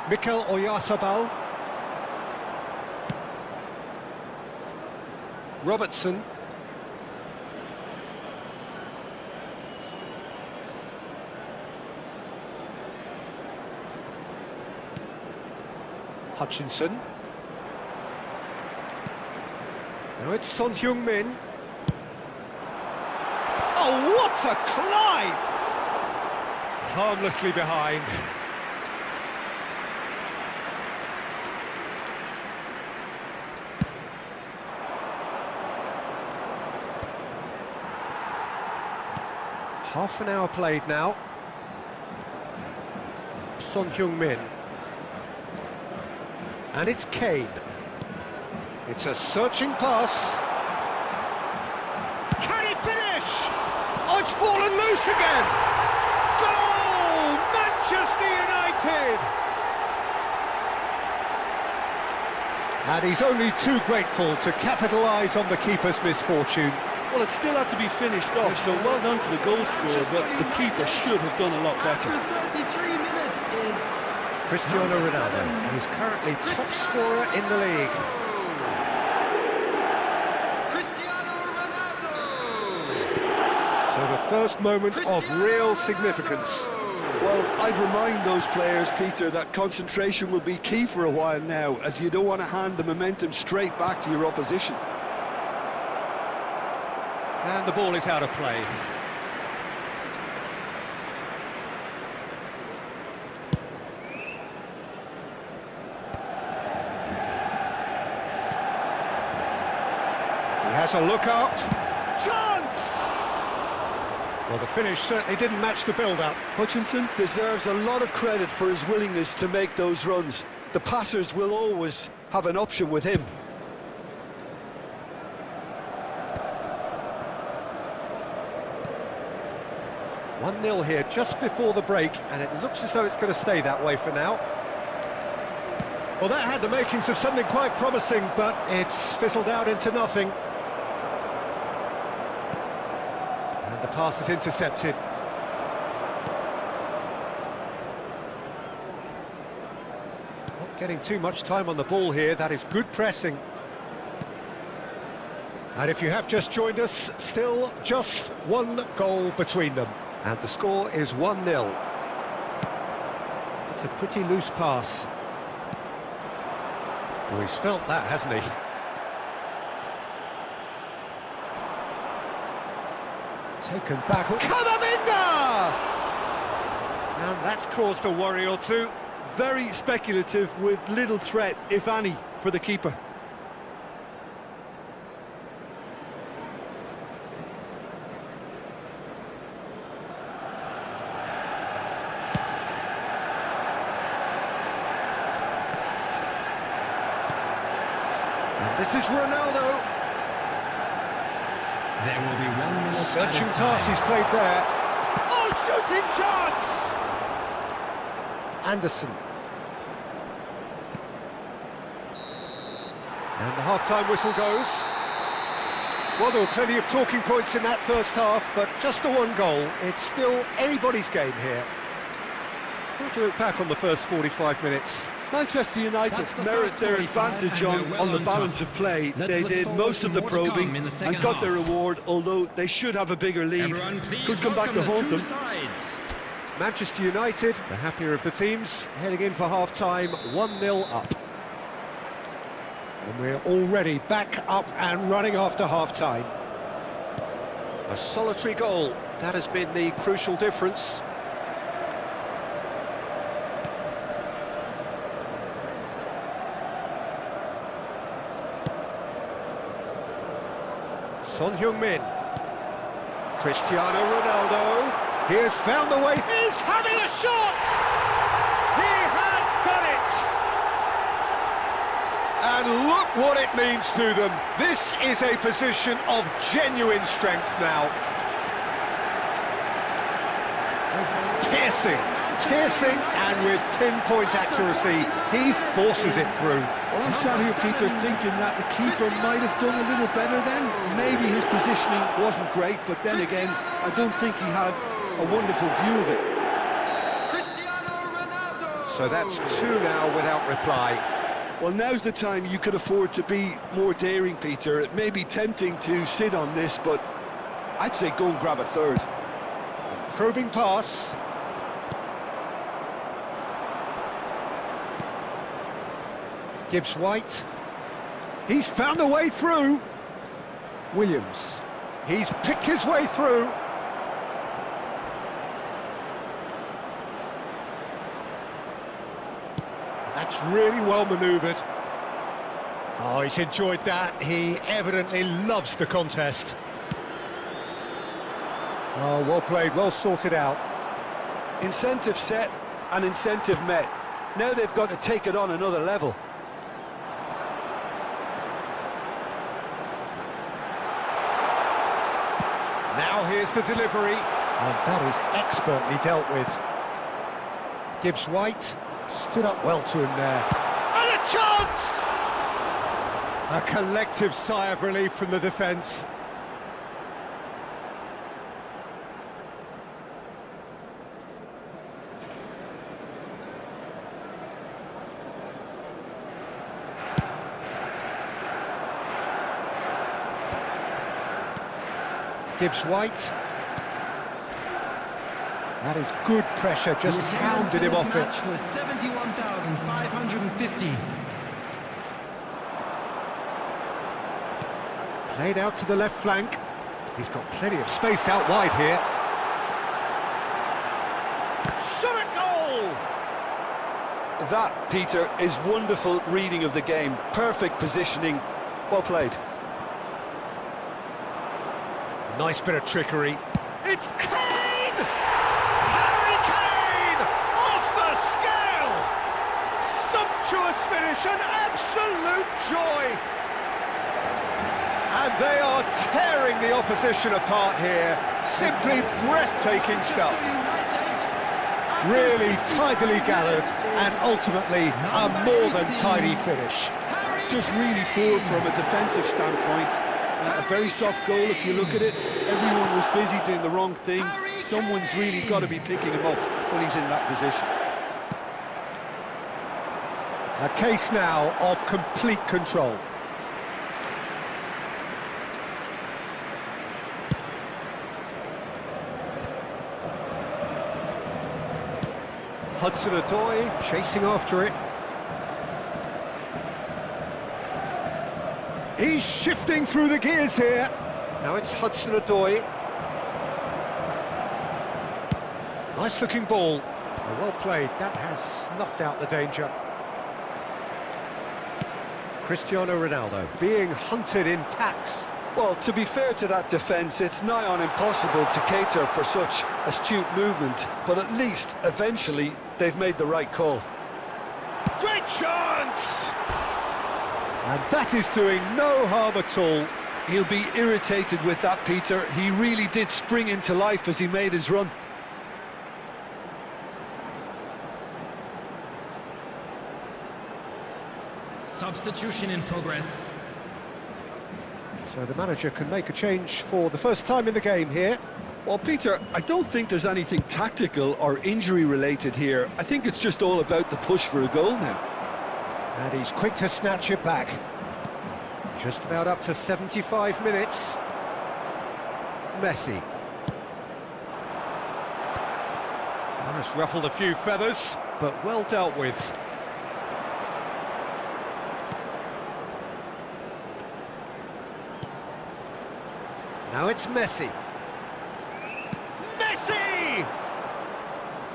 Mikel Oyarzabal. Robertson. Hutchinson. Now it's Son Heung-min. Oh, what a climb! Harmlessly behind. Half an hour played now. Son Heung-min. And it's Kane. It's a searching pass. Can he finish? Oh, it's fallen loose again. Goal! Manchester United! And he's only too grateful to capitalise on the keeper's misfortune. Well, it still had to be finished off, so well done to the goal scorer, but the keeper should have done a lot better. After 33 minutes is Cristiano Ronaldo is currently top scorer in the league. Cristiano Ronaldo. So the first moment of real significance. Well, I'd remind those players, Peter, that concentration will be key for a while now, as you don't want to hand the momentum straight back to your opposition. And the ball is out of play. He has a look up. Chance! Well, the finish certainly didn't match the build-up. Hutchinson deserves a lot of credit for his willingness to make those runs. The passers will always have an option with him. One 0 here just before the break, and it looks as though it's going to stay that way for now. Well, that had the makings of something quite promising, but it's fizzled out into nothing. And the pass is intercepted. Not getting too much time on the ball here. That is good pressing. And if you have just joined us, still just one goal between them. And the score is 1-0. It's a pretty loose pass. Oh, he's felt that, hasn't he? Taken back. Camavinga! And that's caused a worry or two. Very speculative with little threat, if any, for the keeper. This is Ronaldo. There will be 1 minute. Searching pass he's played there. Oh, shooting chance! Anderson. And the half-time whistle goes. Well, there were plenty of talking points in that first half, but just the one goal. It's still anybody's game here. How do you look back on the first 45 minutes? Manchester United merit their advantage on the balance of play. They did most of the probing and got their reward, although they should have a bigger lead. Could come back to haunt them. Manchester United, the happier of the teams, heading in for half-time, 1-0 up. And we're already back up and running after half-time. A solitary goal, that has been the crucial difference. Son Heung-min. Cristiano Ronaldo. He has found the way. He's having a shot! He has done it! And look what it means to them. This is a position of genuine strength now. Piercing, and with pinpoint accuracy, he forces it through. Well, I'm sat here, Peter, thinking that the keeper might have done a little better then. Maybe his positioning wasn't great, but then again, I don't think he had a wonderful view of it. Cristiano Ronaldo. So that's 2 now without reply. Well, now's the time you could afford to be more daring, Peter. It may be tempting to sit on this, but I'd say go and grab a third. Probing pass. Gibbs-White. He's found a way through. Williams. He's picked his way through. That's really well manoeuvred. Oh, he's enjoyed that. He evidently loves the contest. Oh, well played, well sorted out. Incentive set and incentive met. Now they've got to take it on another level. Now here's the delivery, and that is expertly dealt with. Gibbs-White stood up well to him there. And a chance! A collective sigh of relief from the defence. Gibbs White. That is good pressure, just hounded him off it. Match was 71,550. Played out to the left flank. He's got plenty of space out wide here. Shot at goal! That, Peter, is wonderful reading of the game. Perfect positioning. Well played. Nice bit of trickery. It's Kane! Harry Kane! Off the scale! Sumptuous finish, an absolute joy! And they are tearing the opposition apart here. Simply breathtaking stuff. Really tidily gathered, and ultimately a more than tidy finish. It's just really poor from a defensive standpoint. A very soft goal if you look at it. Everyone was busy doing the wrong thing. Someone's really got to be picking him up when he's in that position. A case now of complete control. Hudson-Odoi chasing after it. He's shifting through the gears here. Now it's Hudson-Odoi. Nice looking ball. Oh, well played. That has snuffed out the danger. Cristiano Ronaldo being hunted in packs. Well, to be fair to that defence, it's nigh on impossible to cater for such astute movement, but at least, eventually, they've made the right call. Great chance! And that is doing no harm at all. He'll be irritated with that, Peter. He really did spring into life as he made his run. Substitution in progress. So the manager can make a change for the first time in the game here. Well, Peter, I don't think there's anything tactical or injury-related here. I think it's just all about the push for a goal now. And he's quick to snatch it back. Just about up to 75 minutes. Messi. Well, that's ruffled a few feathers, but well dealt with. Now it's Messi. Messi!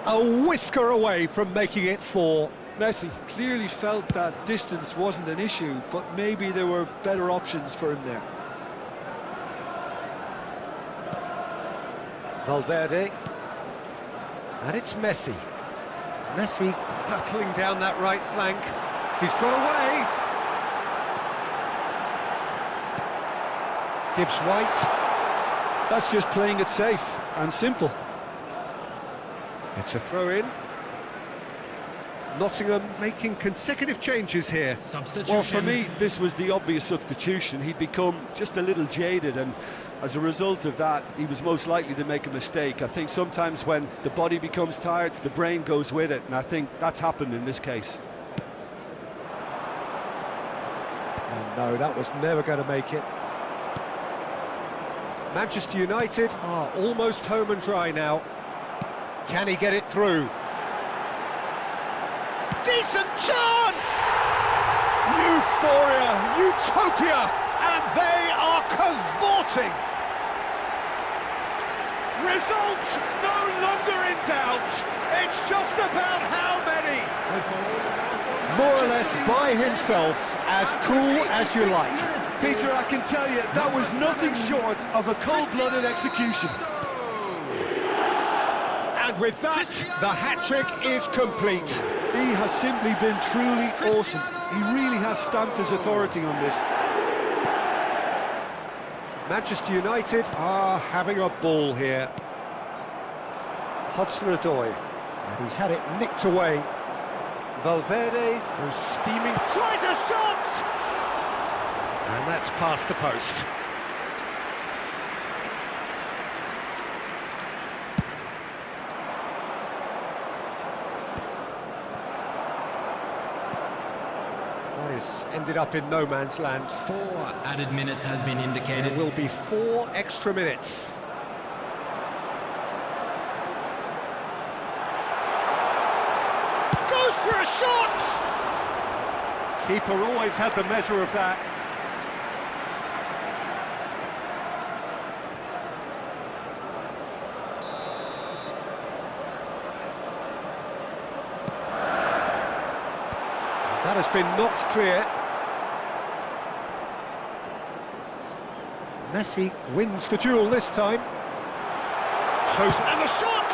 A whisker away from making it 4. Messi clearly felt that distance wasn't an issue, but maybe there were better options for him there. Valverde. And it's Messi. Messi hurtling down that right flank. He's got away. Gibbs White. That's just playing it safe and simple. It's a throw-in. Nottingham making consecutive changes here. Substitution. Well, for me, this was the obvious substitution. He'd become just a little jaded, and as a result of that, he was most likely to make a mistake. I think sometimes when the body becomes tired, the brain goes with it, and I think that's happened in this case. And no, that was never going to make it. Manchester United are almost home and dry now. Can he get it through? Decent chance! Euphoria, utopia, and they are cavorting. Results no longer in doubt. It's just about how many. More or less by himself, as cool as you like. Peter, I can tell you, that was nothing short of a cold-blooded execution. And with that, the hat-trick is complete. He has simply been truly awesome. He really has stamped his authority on this. Manchester United are having a ball here. Hudson-Odoi, and he's had it nicked away. Valverde goes steaming, tries a shot! And that's past the post. That has ended up in no man's land. 4 added minutes has been indicated. There will be 4 extra minutes. Goes for a shot! Keeper always had the measure of that. That has been knocked clear. Messi wins the duel this time. Close, and the shot!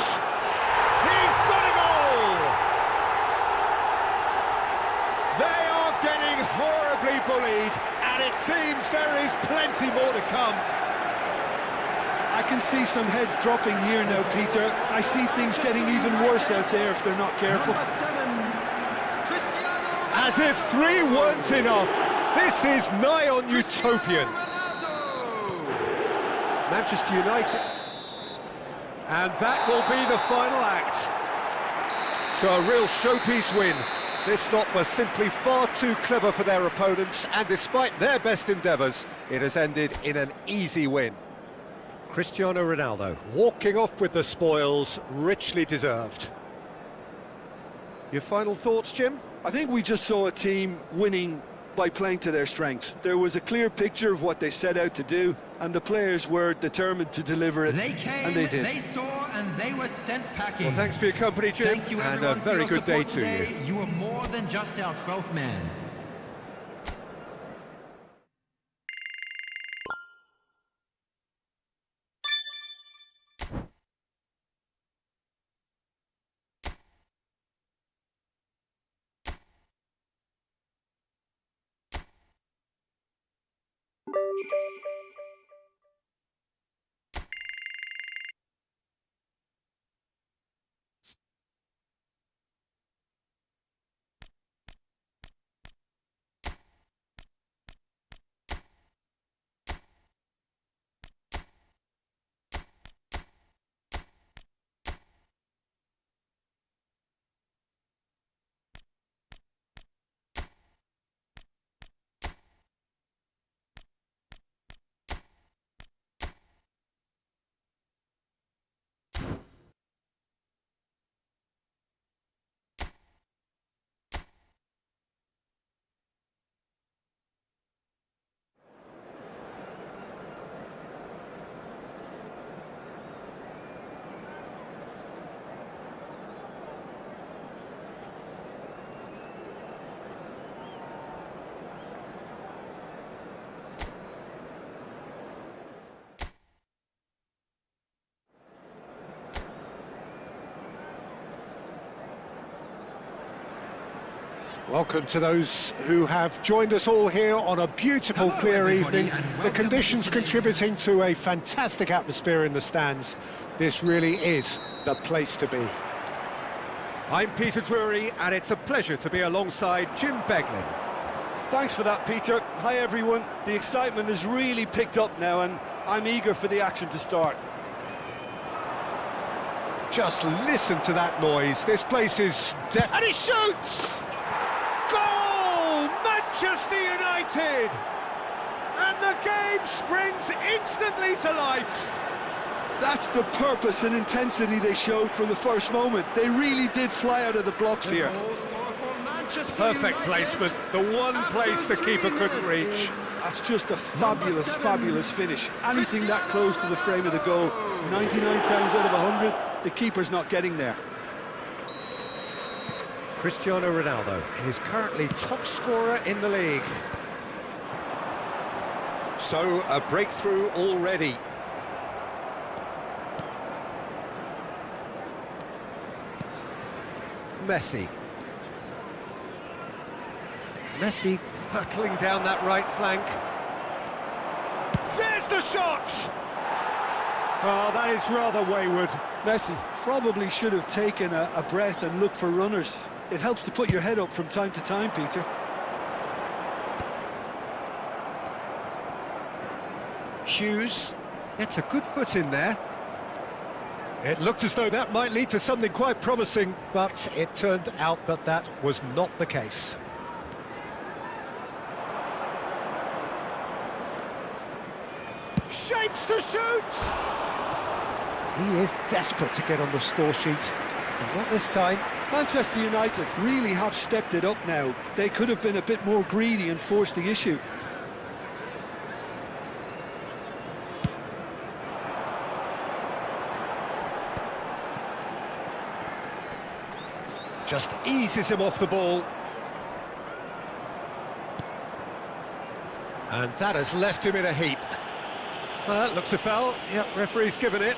He's got a goal! They are getting horribly bullied, and it seems there is plenty more to come. I can see some heads dropping here now, Peter. I see things getting even worse out there if they're not careful. Number 7, Cristiano As if 3 weren't enough. This is nigh on utopian. Ronaldo. Manchester United. And that will be the final act. So a real showpiece win. This lot was simply far too clever for their opponents, and despite their best endeavours, it has ended in an easy win. Cristiano Ronaldo walking off with the spoils, richly deserved. Your final thoughts, Jim? I think we just saw a team winning by playing to their strengths. There was a clear picture of what they set out to do, and the players were determined to deliver it, They came, and they did. they saw, and they were sent packing. Well, thanks for your company, Jim, Thank you, and a everyone, for very your good day support to today. you. You were more than just our 12th man. Welcome to those who have joined us all here on a beautiful, Hello, clear everybody, evening. and The welcome conditions to today's- contributing to a fantastic atmosphere in the stands. This really is the place to be. I'm Peter Drury, and it's a pleasure to be alongside Jim Beglin. Thanks for that, Peter. Hi, everyone. The excitement has really picked up now, and I'm eager for the action to start. Just listen to that noise. This place is deaf. And he shoots! Goal! Manchester United! And the game springs instantly to life. That's the purpose and intensity they showed from the first moment. They really did fly out of the blocks The here. goal scorer for Manchester Perfect United. placement, the one place the keeper couldn't reach. That's just a fabulous, fabulous finish. Anything that close to the frame of the goal, 99 times out of 100, the keeper's not getting there. Cristiano Ronaldo is currently top scorer in the league. So, a breakthrough already. Messi. Messi hurtling down that right flank. There's the shot! Oh, that is rather wayward. Messi probably should have taken a breath and looked for runners. It helps to put your head up from time to time, Peter. Hughes gets a good foot in there. It looked as though that might lead to something quite promising, but it turned out that that was not the case. Shapes to shoot! He is desperate to get on the score sheet, but not this time. Manchester United really have stepped it up now. They could have been a bit more greedy and forced the issue. Just eases him off the ball. And that has left him in a heap. Well, that looks a foul. Yep, referee's given it.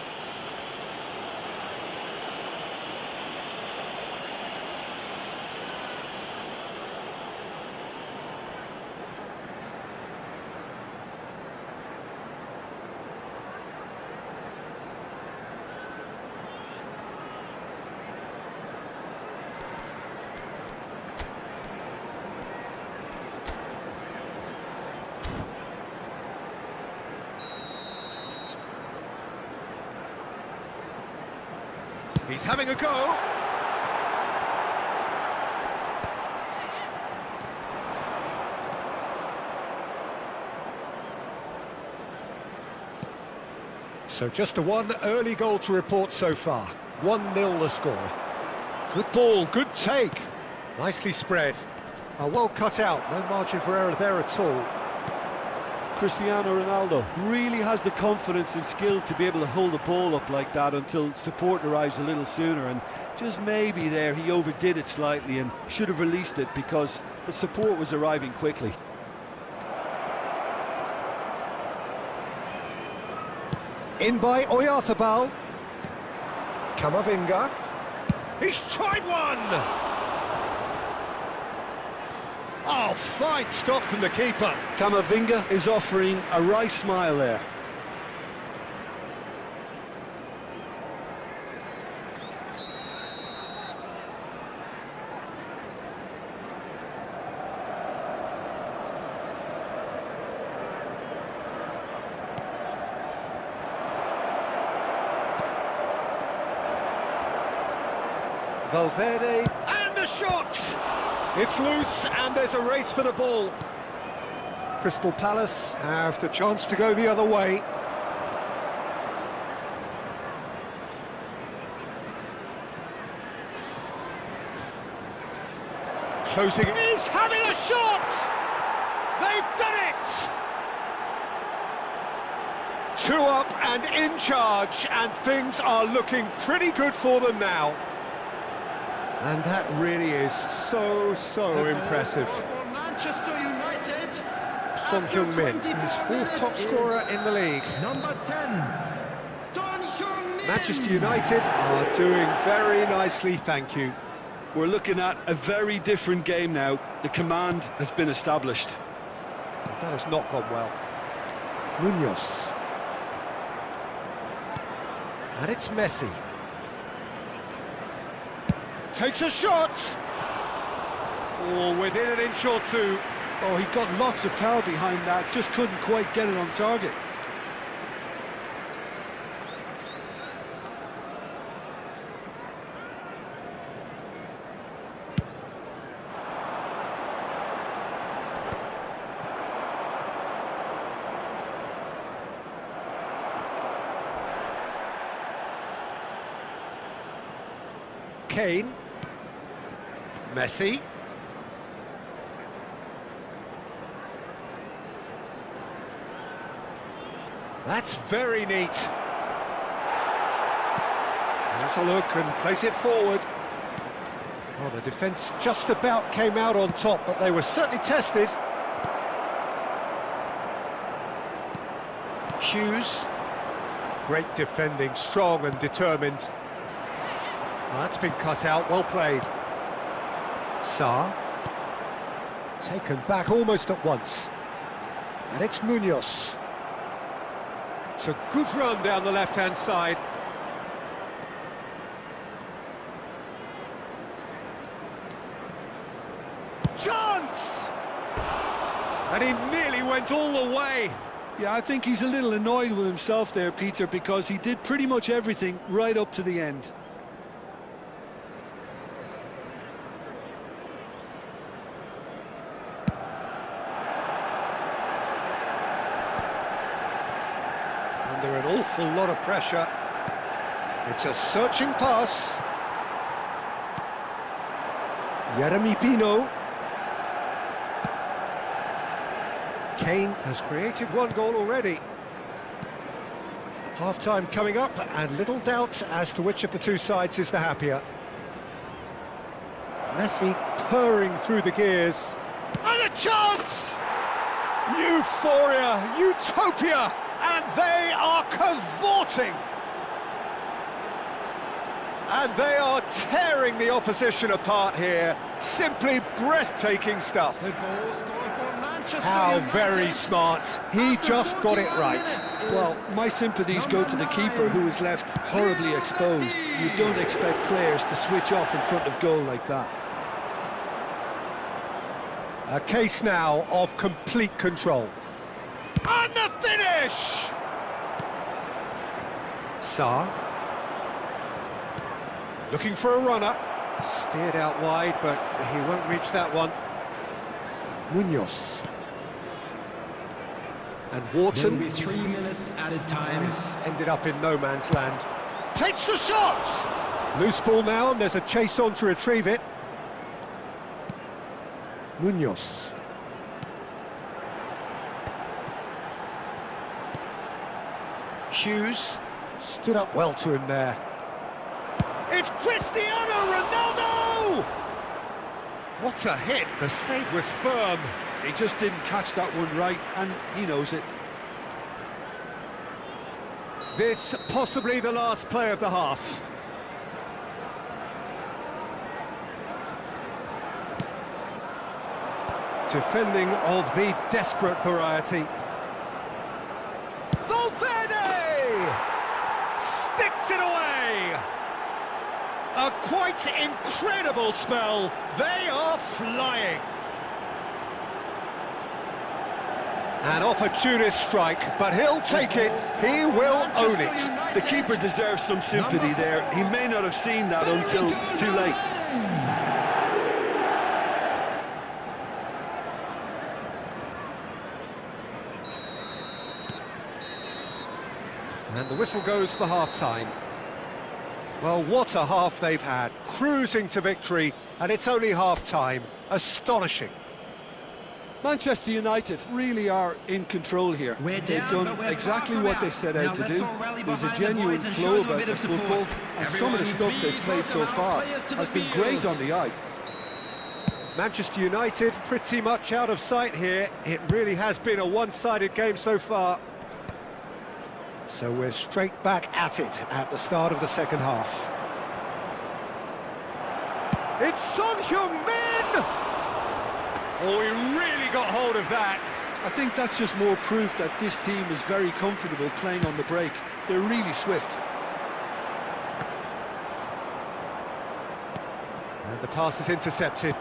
He's having a go. So just the one early goal to report so far. 1-0 the score. Good ball, good take. Nicely spread. Well cut out, no margin for error there at all. Cristiano Ronaldo really has the confidence and skill to be able to hold the ball up like that until support arrives a little sooner, and just maybe there he overdid it slightly and should have released it because the support was arriving quickly. In by Oyarzabal. Camavinga. He's tried one! Oh, fine stop from the keeper. Camavinga is offering a wry smile there. Valverde, and the shot! It's loose, and there's a race for the ball. Crystal Palace have the chance to go the other way. Closing, he's having a shot! They've done it! 2 up and in charge, and things are looking pretty good for them now. And that really is so impressive. For Manchester United, Son Heung-min, his 4th top scorer in the league. number 10, Son Heung-min. Manchester United are doing very nicely, thank you. We're looking at a very different game now. The command has been established. That has not gone well. Munoz. And it's Messi. Takes a shot! Oh, within an inch or two. Oh, he got lots of power behind that, just couldn't quite get it on target. Kane. Messi. That's very neat. There's a look and place it forward. Well, the defence just about came out on top, but they were certainly tested. Hughes. Great defending, strong and determined. Well, that's been cut out, well played. Sarr. Taken back almost at once. And it's Munoz. It's a good run down the left-hand side. Chance! And he nearly went all the way. Yeah, I think he's a little annoyed with himself there, Peter, because he did pretty much everything right up to the end. under an awful lot of pressure. It's a searching pass. Jeremy Pino. Kane has created one goal already. Half-time coming up, and little doubt as to which of the two sides is the happier. Messi purring through the gears. And a chance! Euphoria, utopia, and they are cavorting. And they are tearing the opposition apart here. Simply breathtaking stuff. The goal scored for Manchester How United. very smart. He just got it right. Well, my sympathies go to the keeper, who is left horribly exposed. You don't expect players to switch off in front of goal like that. A case now of complete control. And the finish! Sarr. Looking for a runner. Steered out wide, but he won't reach that one. Munoz. And There will Wharton. be 3 minutes added time. This ended up in no man's land. Takes the shot! Loose ball now, and there's a chase on to retrieve it. Munoz. Hughes stood up well to him there. It's Cristiano Ronaldo! What a hit, the save was firm. He just didn't catch that one right, and he knows it. This possibly the last play of the half. Defending of the desperate variety. Valverde! Sticks it away! A quite incredible spell. They are flying. An opportunist strike, but he'll take it. He will own it. The keeper deserves some sympathy there. He may not have seen that until too late. And the whistle goes for half-time. Well, what a half they've had. Cruising to victory, and it's only half-time. Astonishing. Manchester United really are in control here. We're They've down, but done we're exactly far what from they out. set Now out to let's do. all rally There's a behind the genuine boys and flow show them a about bit the of football, support. and some of the stuff Everyone, they've please played so welcome far our players to the has been field. great on the eye. Manchester United pretty much out of sight here. It really has been a one-sided game so far. So we're straight back at it at the start of the second half. It's Son Heung-min! Oh, he really got hold of that. I think that's just more proof that this team is very comfortable playing on the break. They're really swift. And the pass is intercepted.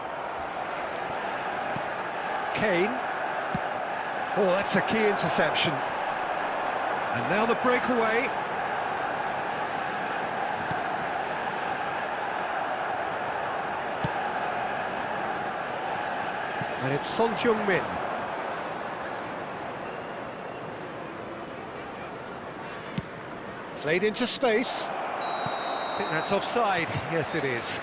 Kane. Oh, that's a key interception. And now the breakaway. And it's Son Heung-min. Played into space. I think that's offside. Yes, it is.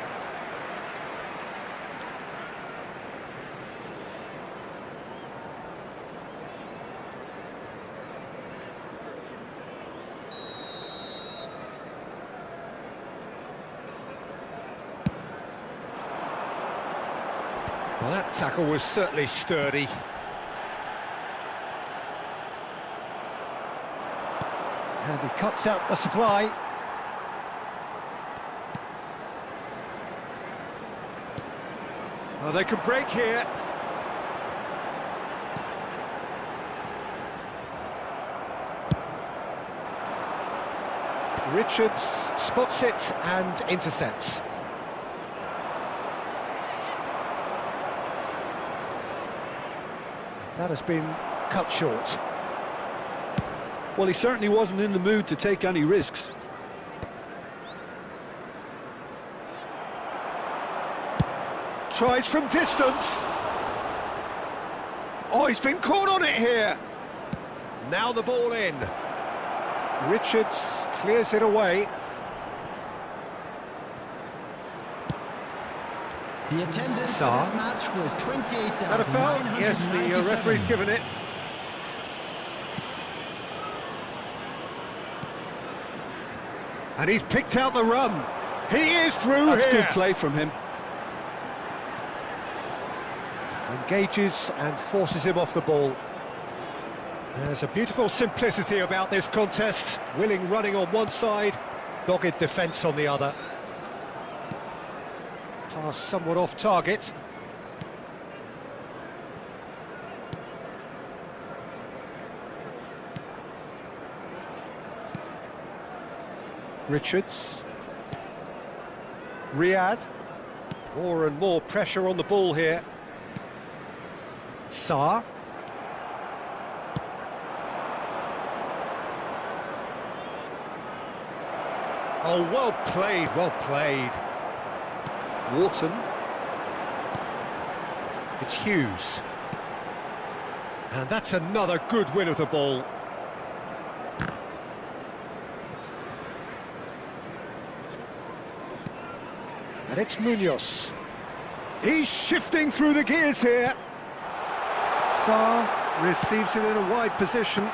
Well, that tackle was certainly sturdy. And he cuts out the supply. Well, they could break here. Richards spots it and intercepts. That has been cut short. Well, he certainly wasn't in the mood to take any risks. Tries from distance. Oh, he's been caught on it here. Now the ball in. Richards clears it away. The attendance for Saar. this match was 28,997. That a foul? Yes, the referee's given it. And he's picked out the run. He is through That's here. good play from him. Engages and forces him off the ball. There's a beautiful simplicity about this contest. Willing running on one side, dogged defence on the other. Pass somewhat off target. Richards. Riyadh. More and more pressure on the ball here. Saar. Oh, well played, well played. Wharton. It's Hughes. And that's another good win of the ball. And it's Munoz. He's shifting through the gears here. Saar receives it in a wide position.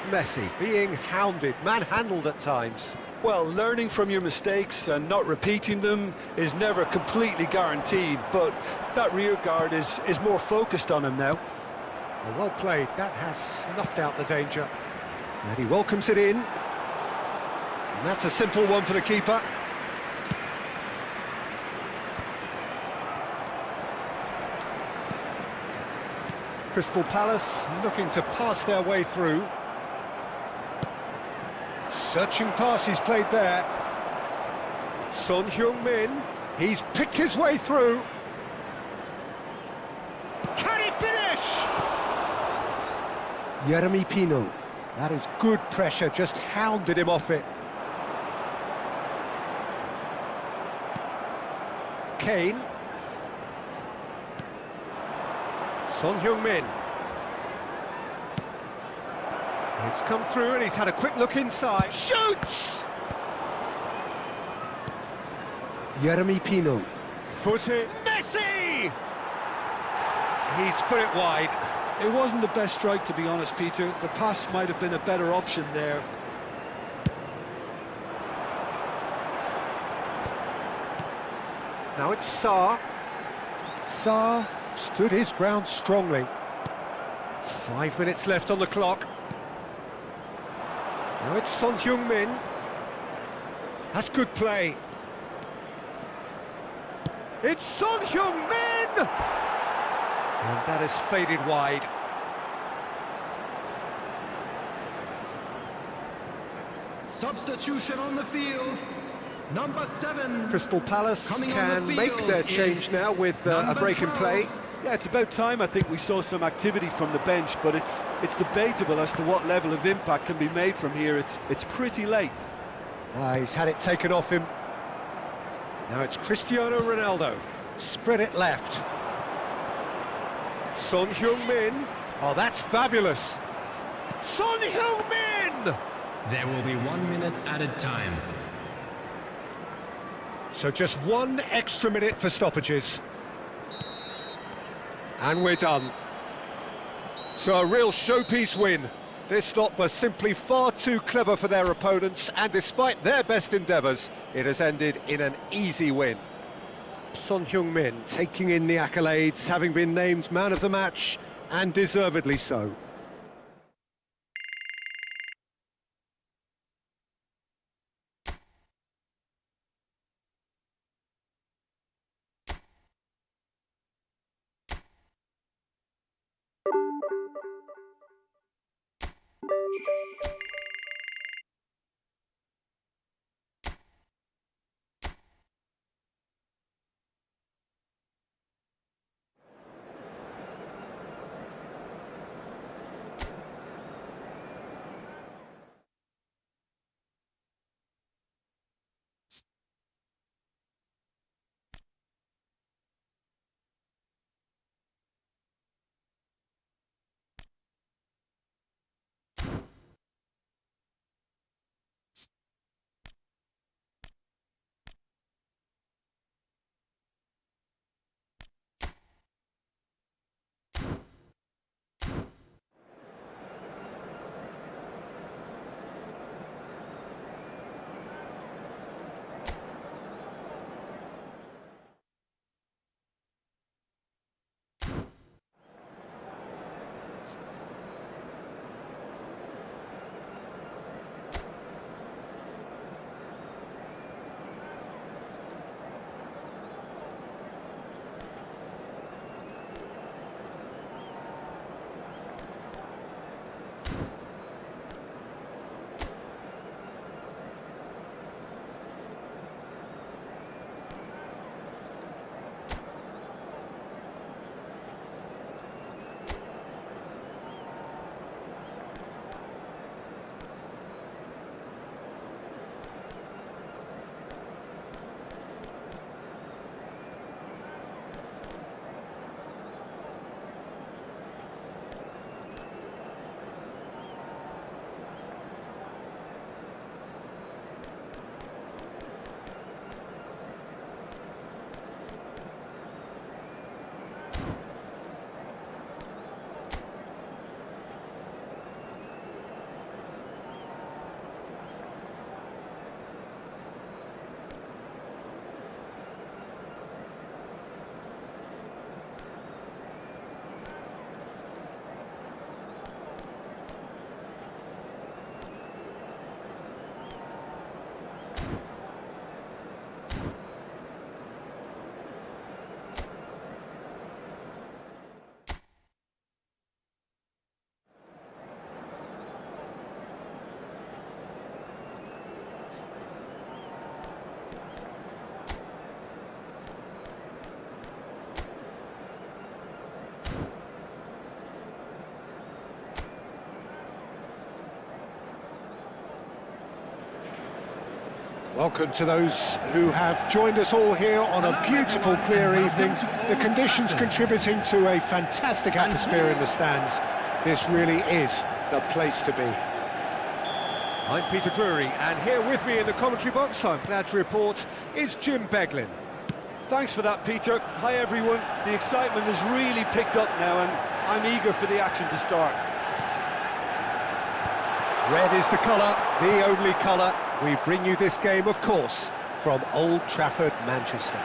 Messi being hounded, manhandled at times. Well, learning from your mistakes and not repeating them is never completely guaranteed, but that rear guard is more focused on him now. Well played, that has snuffed out the danger. And he welcomes it in. And that's a simple one for the keeper. Crystal Palace looking to pass their way through. Searching pass he's played there. Son Heung-min, he's picked his way through. Can he finish? Jeremy Pino, that is good pressure, just hounded him off it. Kane. Son Heung-min. It's come through and he's had a quick look inside. Shoots! Jeremy Pino. Foot it. Messi! He's put it wide. It wasn't the best strike, to be honest, Peter. The pass might have been a better option there. Now it's Saar. Saar stood his ground strongly. 5 minutes left on the clock. Now it's Son Heung-min. That's good play. It's Son Heung-min! And that has faded wide. Substitution on the field. Number 7. Crystal Palace Coming on can the make field their is change now with a number break in 12. play. Yeah, it's about time I think we saw some activity from the bench, but it's debatable as to what level of impact can be made from here. It's pretty late. He's had it taken off him. Now it's Cristiano Ronaldo. Spread it left. Son Heung-min. Oh, that's fabulous. Son Heung-min! There will be 1 minute added time. So just 1 extra minute for stoppages. And we're done. So a real showpiece win. This lot was simply far too clever for their opponents, and despite their best endeavours, it has ended in an easy win. Son Heung-min taking in the accolades, having been named man of the match, and deservedly so. Welcome to those who have joined us all here on a beautiful, clear evening. The conditions contributing to a fantastic atmosphere in the stands. This really is the place to be. I'm Peter Drury, and here with me in the commentary box, I'm glad to report, is Jim Beglin. Thanks for that, Peter. Hi, everyone. The excitement has really picked up now, and I'm eager for the action to start. Red is the colour, the only colour. We bring you this game, of course, from Old Trafford, Manchester.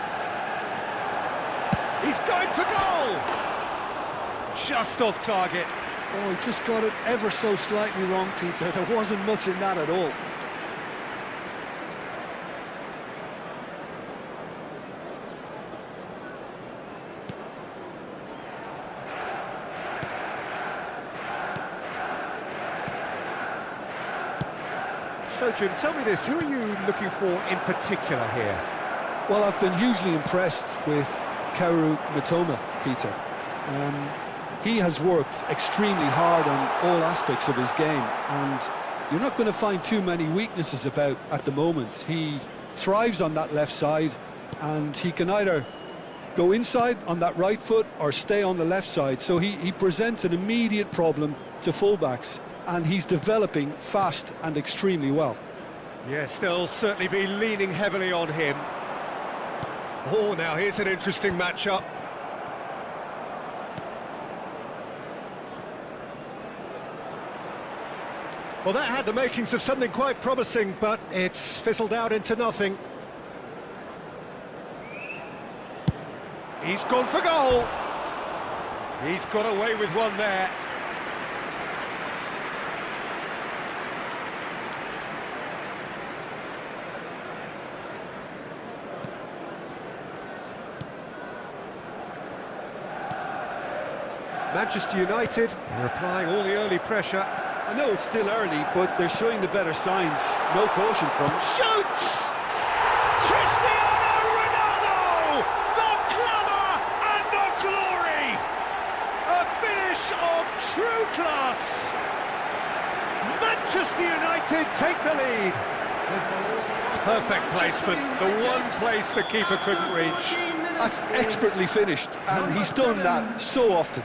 He's going for goal! Just off target. Oh, he just got it ever so slightly wrong, Peter. There wasn't much in that at all. So, Jim, tell me this, who are you looking for in particular here? Well, I've been hugely impressed with Kepada Teman, Peter. He has worked extremely hard on all aspects of his game, and you're not going to find too many weaknesses about at the moment. He thrives on that left side, and he can either go inside on that right foot or stay on the left side, so he presents an immediate problem to fullbacks, and he's developing fast and extremely well. Yes, they'll certainly be leaning heavily on him. Oh, now here's an interesting matchup. Well, that had the makings of something quite promising, but it's fizzled out into nothing. He's gone for goal. He's got away with one there. Manchester United are applying all the early pressure. I know it's still early, but they're showing the better signs. No caution from him. Shoots! Cristiano Ronaldo! The glamour and the glory! A finish of true class! Manchester United take the lead. Perfect placement, the one place the keeper couldn't reach. That's expertly finished, and he's done that so often.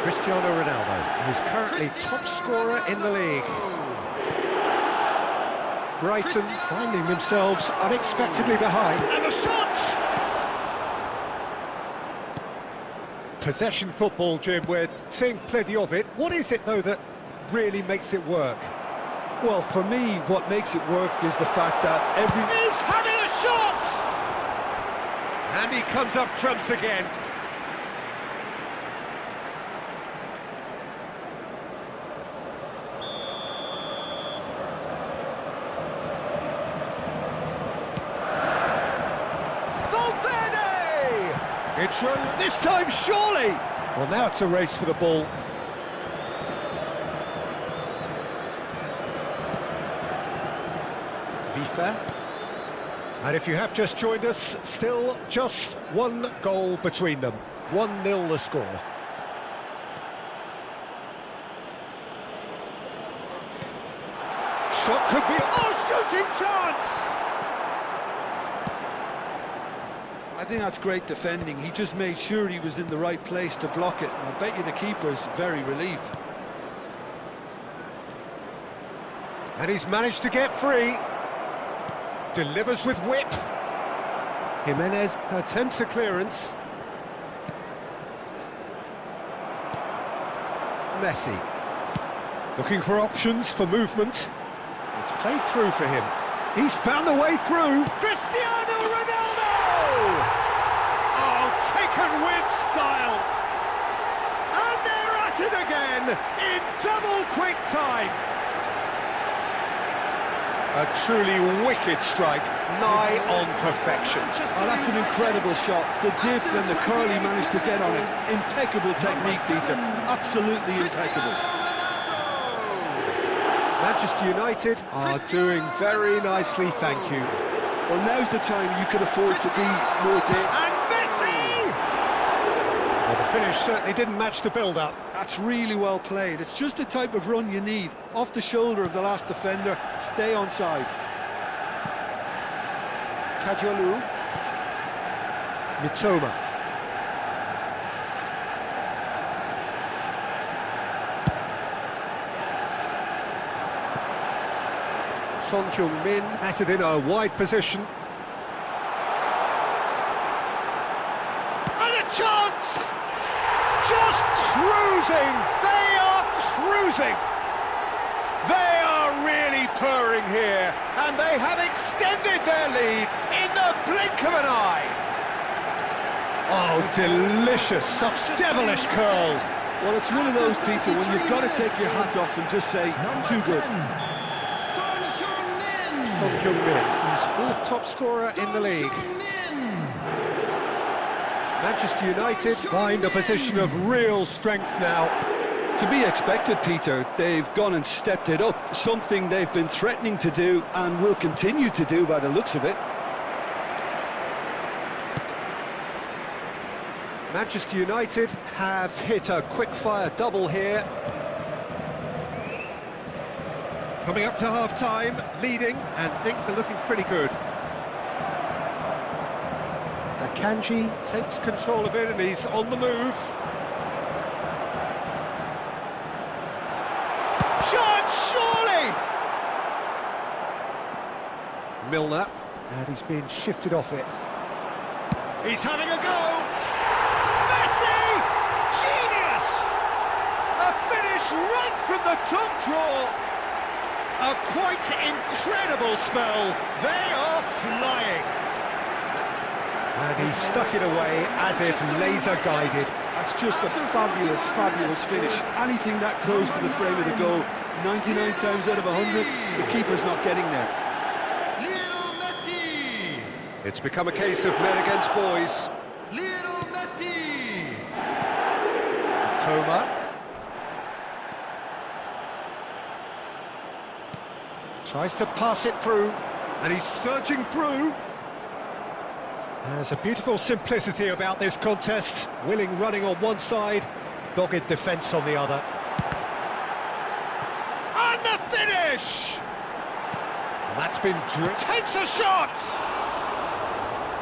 Cristiano Ronaldo is currently top scorer in the league. Brighton finding themselves unexpectedly behind. And the shot! Possession football, Jim, we're seeing plenty of it. What is it, though, that really makes it work? Well, for me, what makes it work is the fact that He's having a shot! And he comes up trumps again. It's run this time, surely! Well, now it's a race for the ball. Vifa. And if you have just joined us, still just one goal between them. 1-0 the score. Shot could be... Oh, shooting chance! I think that's great defending. He just made sure he was in the right place to block it. And I bet you the keeper's very relieved. And he's managed to get free. Delivers with whip. Jimenez attempts a clearance. Messi. Looking for options for movement. It's played through for him. He's found the way through. Cristiano Ronaldo! Oh, taken with style. And they're at it again in double quick time. A truly wicked strike, nigh on perfection. Oh, that's an incredible shot. The dip and the curl he managed to get on it. Impeccable technique, Peter. Absolutely impeccable. Manchester United are doing very nicely, thank you. Well, now's the time you can afford to be more And Messi! Well, the finish certainly didn't match the build-up. That's really well played. It's just the type of run you need. Off the shoulder of the last defender, stay onside. Kajolu. Mitoma. Son Heung-min has it in a wide position. And a chance! Just cruising! They are cruising! They are really purring here, and they have extended their lead in the blink of an eye. Oh, delicious, such devilish curl. Well, it's one of those, Peter, when you've got to take your hat off and just say, too good. Son Heung-min, he's fourth top scorer in the league. Manchester United find a position of real strength now. To be expected, Peter. They've gone and stepped it up, something they've been threatening to do and will continue to do by the looks of it. Manchester United have hit a quick-fire double here. Coming up to half-time, leading, and things are looking pretty good. Akanji takes control of it, and he's on the move. Shot, surely! Milner, and he's being shifted off it. He's having a go! Messi! Genius! A finish right from the top draw! A quite incredible spell. They are flying. And he stuck it away as if laser-guided. That's just a fabulous, fabulous finish. Anything that close to the frame of the goal, 99 times out of 100, the keeper's not getting there. Lionel Messi! It's become a case of men against boys. Lionel Messi! Toma. Tries to pass it through, and he's surging through. There's a beautiful simplicity about this contest. Willing running on one side, dogged defence on the other. And the finish! And that's been takes a shot!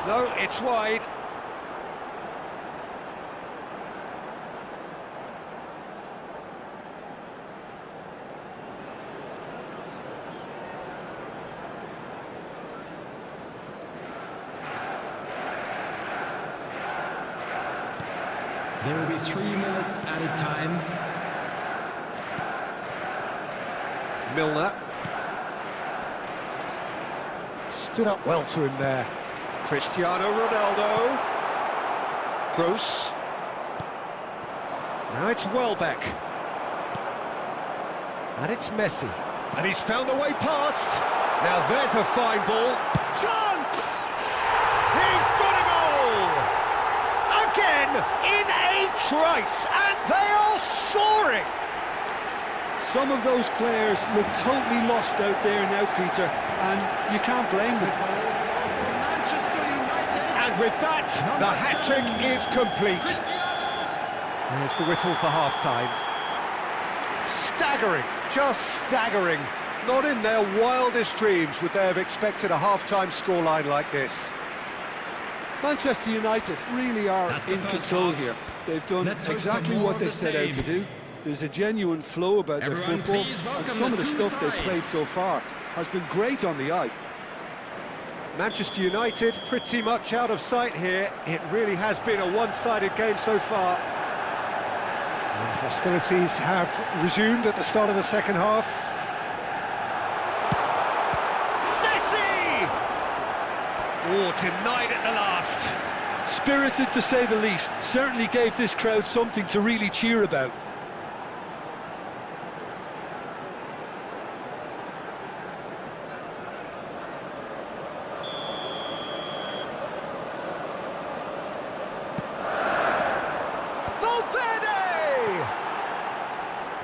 No, it's wide. There will be 3 minutes added time. Milner. Stood up well to him there. Cristiano Ronaldo. Gross. Now it's Welbeck. And it's Messi. And he's found a way past. Now there's a fine ball. Chance! He's got a goal! Again, in a trice, and they are soaring! Some of those players look totally lost out there now, Peter, and you can't blame them. Manchester United! And with that, the hat-trick is complete. There's the whistle for half-time. Staggering, just staggering. Not in their wildest dreams would they have expected a half-time scoreline like this. Manchester United really are in control here. They've done exactly what they set out to do. There's a genuine flow about their football, and some of the stuff they've played so far has been great on the eye. Manchester United pretty much out of sight here. It really has been a one-sided game so far. And hostilities have resumed at the start of the second half. Messi! Oh, denied at the last. Spirited to say the least, certainly gave this crowd something to really cheer about.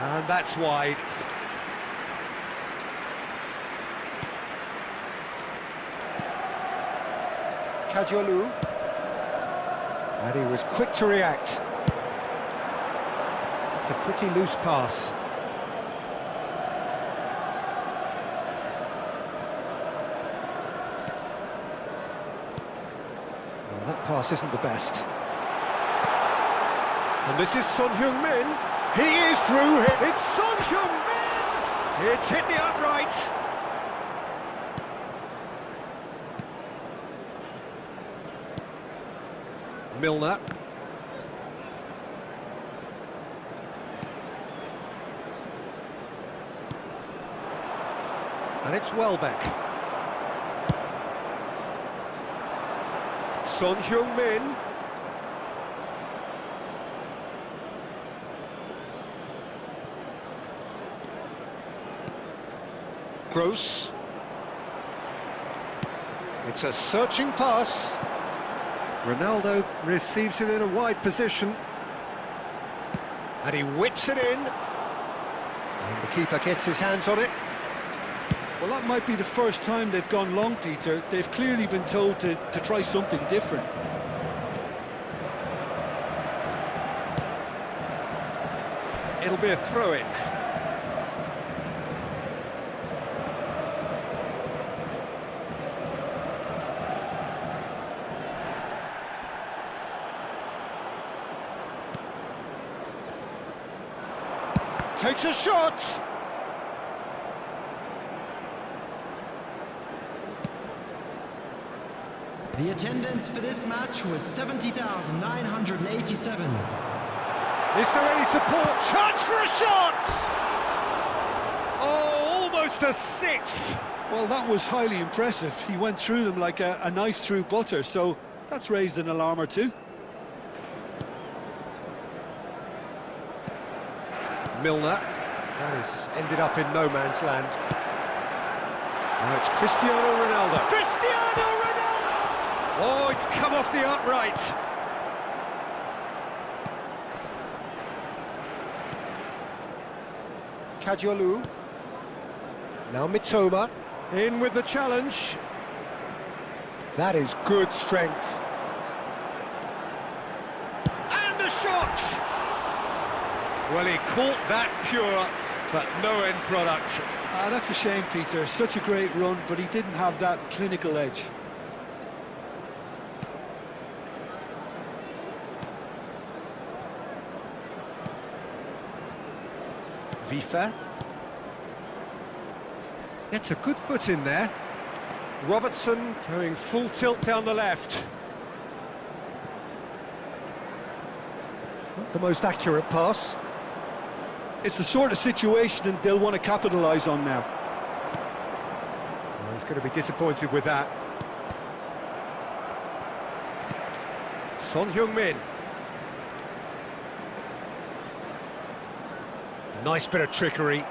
And that's wide. Kajolu. And he was quick to react. It's a pretty loose pass. Well, that pass isn't the best. And this is Son Heung-min. He is through here. It's Son Heung-min! It's hit the upright. Milner. And it's Welbeck. Son Heung-min. Gross. It's a searching pass. Ronaldo receives it in a wide position. And he whips it in. And the keeper gets his hands on it. Well, that might be the first time they've gone long, Peter. They've clearly been told to try something different. It'll be a throw-in. Takes a shot! The attendance for this match was 70,987. Is there any support? Chance for a shot! Oh, almost a sixth! Well, that was highly impressive. He went through them like a knife through butter, so that's raised an alarm or two. Milner. That has ended up in no man's land. Now it's Cristiano Ronaldo. Cristiano Ronaldo! Oh, it's come off the upright. Kajolu. Now Mitoma. In with the challenge. That is good strength. And a shot! Well, he caught that pure, but no end product. That's a shame, Peter. Such a great run, but he didn't have that clinical edge. Vifa. Gets a good foot in there. Robertson going full tilt down the left. Not the most accurate pass. It's the sort of situation that they'll want to capitalise on now. Well, he's going to be disappointed with that. Son Heung-min. Nice bit of trickery.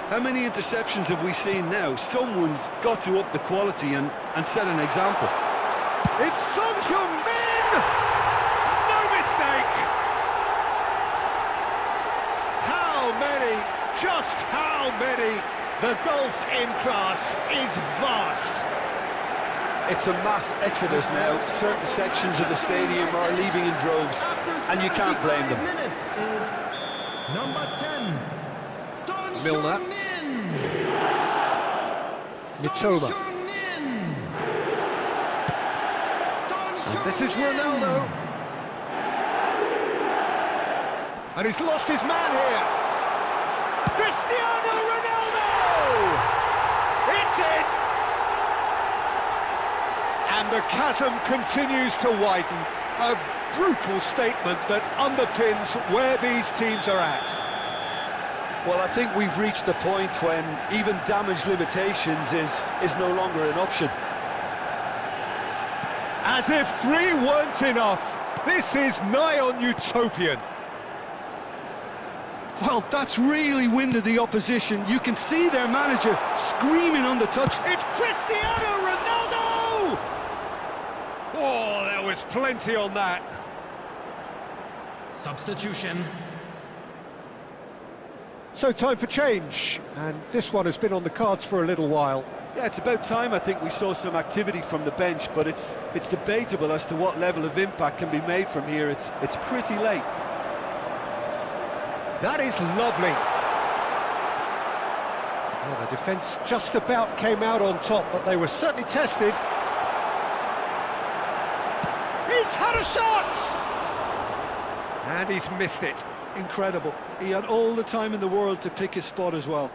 How many interceptions have we seen now? Someone's got to up the quality and set an example. It's Son Heung-min! No mistake! How many? Just how many? The gulf in class is vast. It's a mass exodus now. Certain sections of the stadium are leaving in droves, and you can't blame them. Minutes is number 10, Son Milner. Heung-min. Mitoma. Son Heung-min. And this is Ronaldo. And he's lost his man here. Cristiano Ronaldo! It's in! And the chasm continues to widen. A brutal statement that underpins where these teams are at. Well, I think we've reached the point when even damage limitations is no longer an option. As if 3 weren't enough, this is nigh on utopian. Well, that's really winded the opposition. You can see their manager screaming on the touch. It's Cristiano Ronaldo! Oh, there was plenty on that. Substitution. So time for change, and this one has been on the cards for a little while. Yeah, it's about time I think we saw some activity from the bench, but it's debatable as to what level of impact can be made from here. It's pretty late. That is lovely. Well, the defence just about came out on top, but they were certainly tested. He's had a shot! And he's missed it. Incredible. He had all the time in the world to pick his spot as well.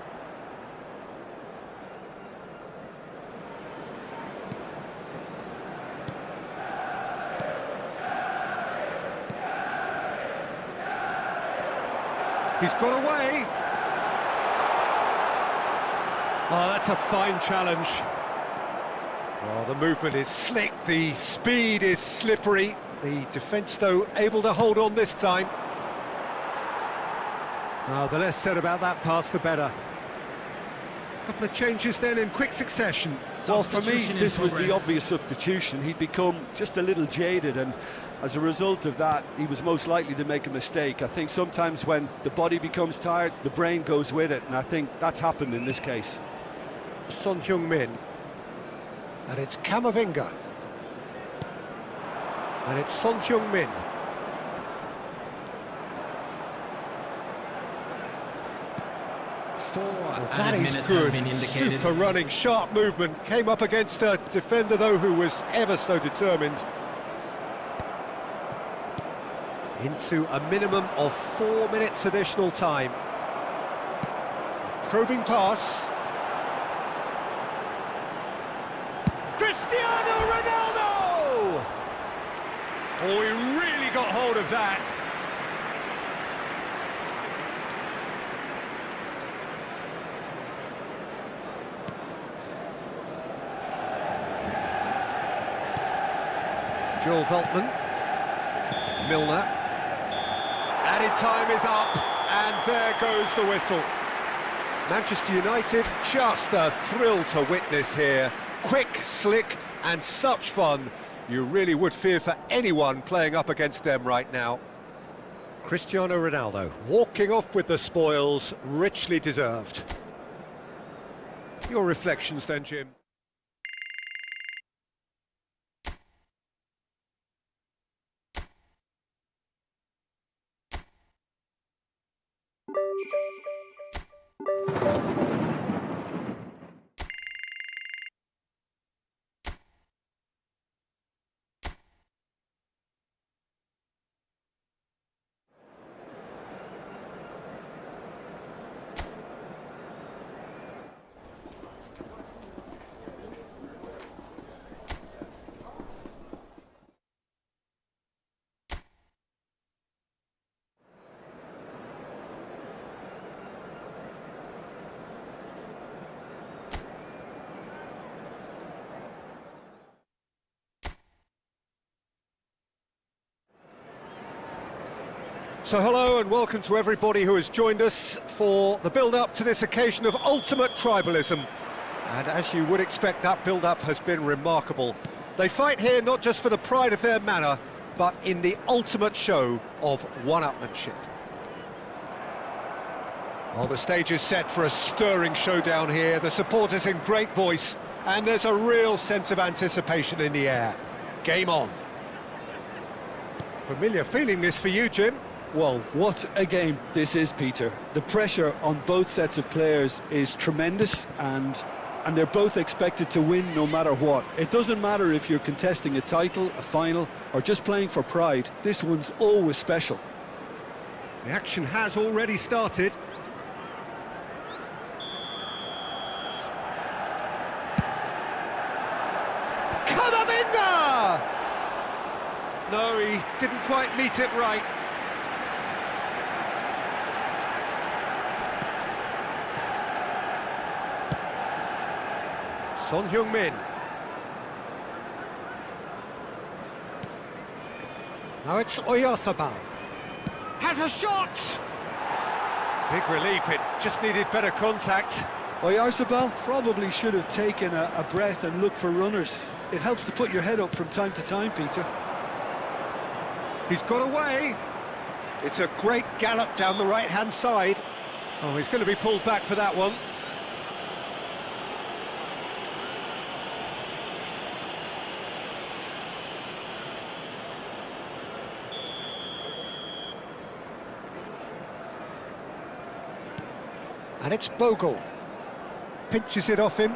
He's got away. Oh, that's a fine challenge. Well, the movement is slick, the speed is slippery. The defence, though, able to hold on this time. Oh, the less said about that pass, the better. Couple of changes then in quick succession. Well, for me, Substitution in this was the progress. obvious substitution. He'd become just a little jaded, and as a result of that, he was most likely to make a mistake. I think sometimes when the body becomes tired, the brain goes with it, and I think that's happened in this case. Son Heung-min. And it's Camavinga. And it's Son Heung-min. Well, that is good. Super running, sharp movement. Came up against a defender, though, who was ever so determined. Into a minimum of 4 minutes additional time. Probing pass. Cristiano Ronaldo! Oh, he really got hold of that. Joel Veltman. Milner. Added time is up, and there goes the whistle. Manchester United, just a thrill to witness here. Quick, slick, and such fun. You really would fear for anyone playing up against them right now. Cristiano Ronaldo walking off with the spoils, richly deserved. Your reflections then, Jim? So hello and welcome to everybody who has joined us for the build-up to this occasion of ultimate tribalism. And as you would expect, that build-up has been remarkable. They fight here not just for the pride of their manor, but in the ultimate show of one-upmanship. Well, the stage is set for a stirring showdown here. The supporters in great voice, and there's a real sense of anticipation in the air. Game on. Familiar feeling this for you, Jim? Well, what a game this is, Peter. The pressure on both sets of players is tremendous, and they're both expected to win no matter what. It doesn't matter if you're contesting a title, a final, or just playing for pride. This one's always special. The action has already started. Camavinga! No, he didn't quite meet it right. Son Heung-min. Now it's Oyarzabal. Has a shot! Big relief, it just needed better contact. Oyarzabal probably should have taken a breath and looked for runners. It helps to put your head up from time to time, Peter. He's got away. It's a great gallop down the right-hand side. Oh, he's going to be pulled back for that one. And it's Bogle. Pinches it off him.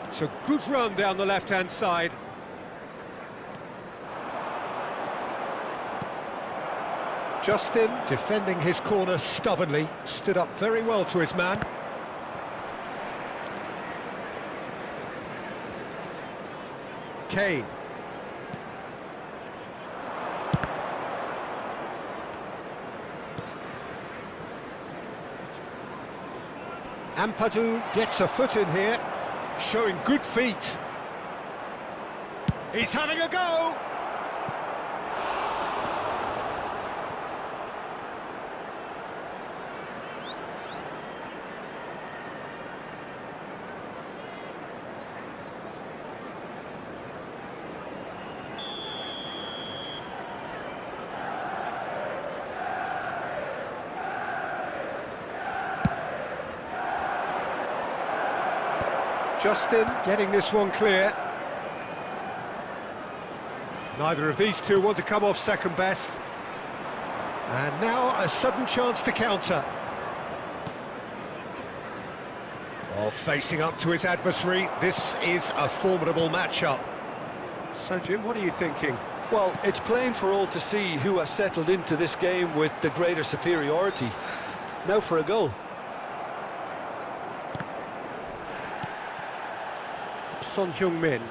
It's a good run down the left-hand side. Justin, defending his corner stubbornly, stood up very well to his man. Kane. Ampadu gets a foot in here, showing good feet. He's having a go! Justin getting this one clear. Neither of these two want to come off second best. And now a sudden chance to counter. Oh, facing up to his adversary, this is a formidable matchup. So, Jim, what are you thinking? Well, it's plain for all to see who has settled into this game with the greater superiority. Now for a goal. Son Heung-min.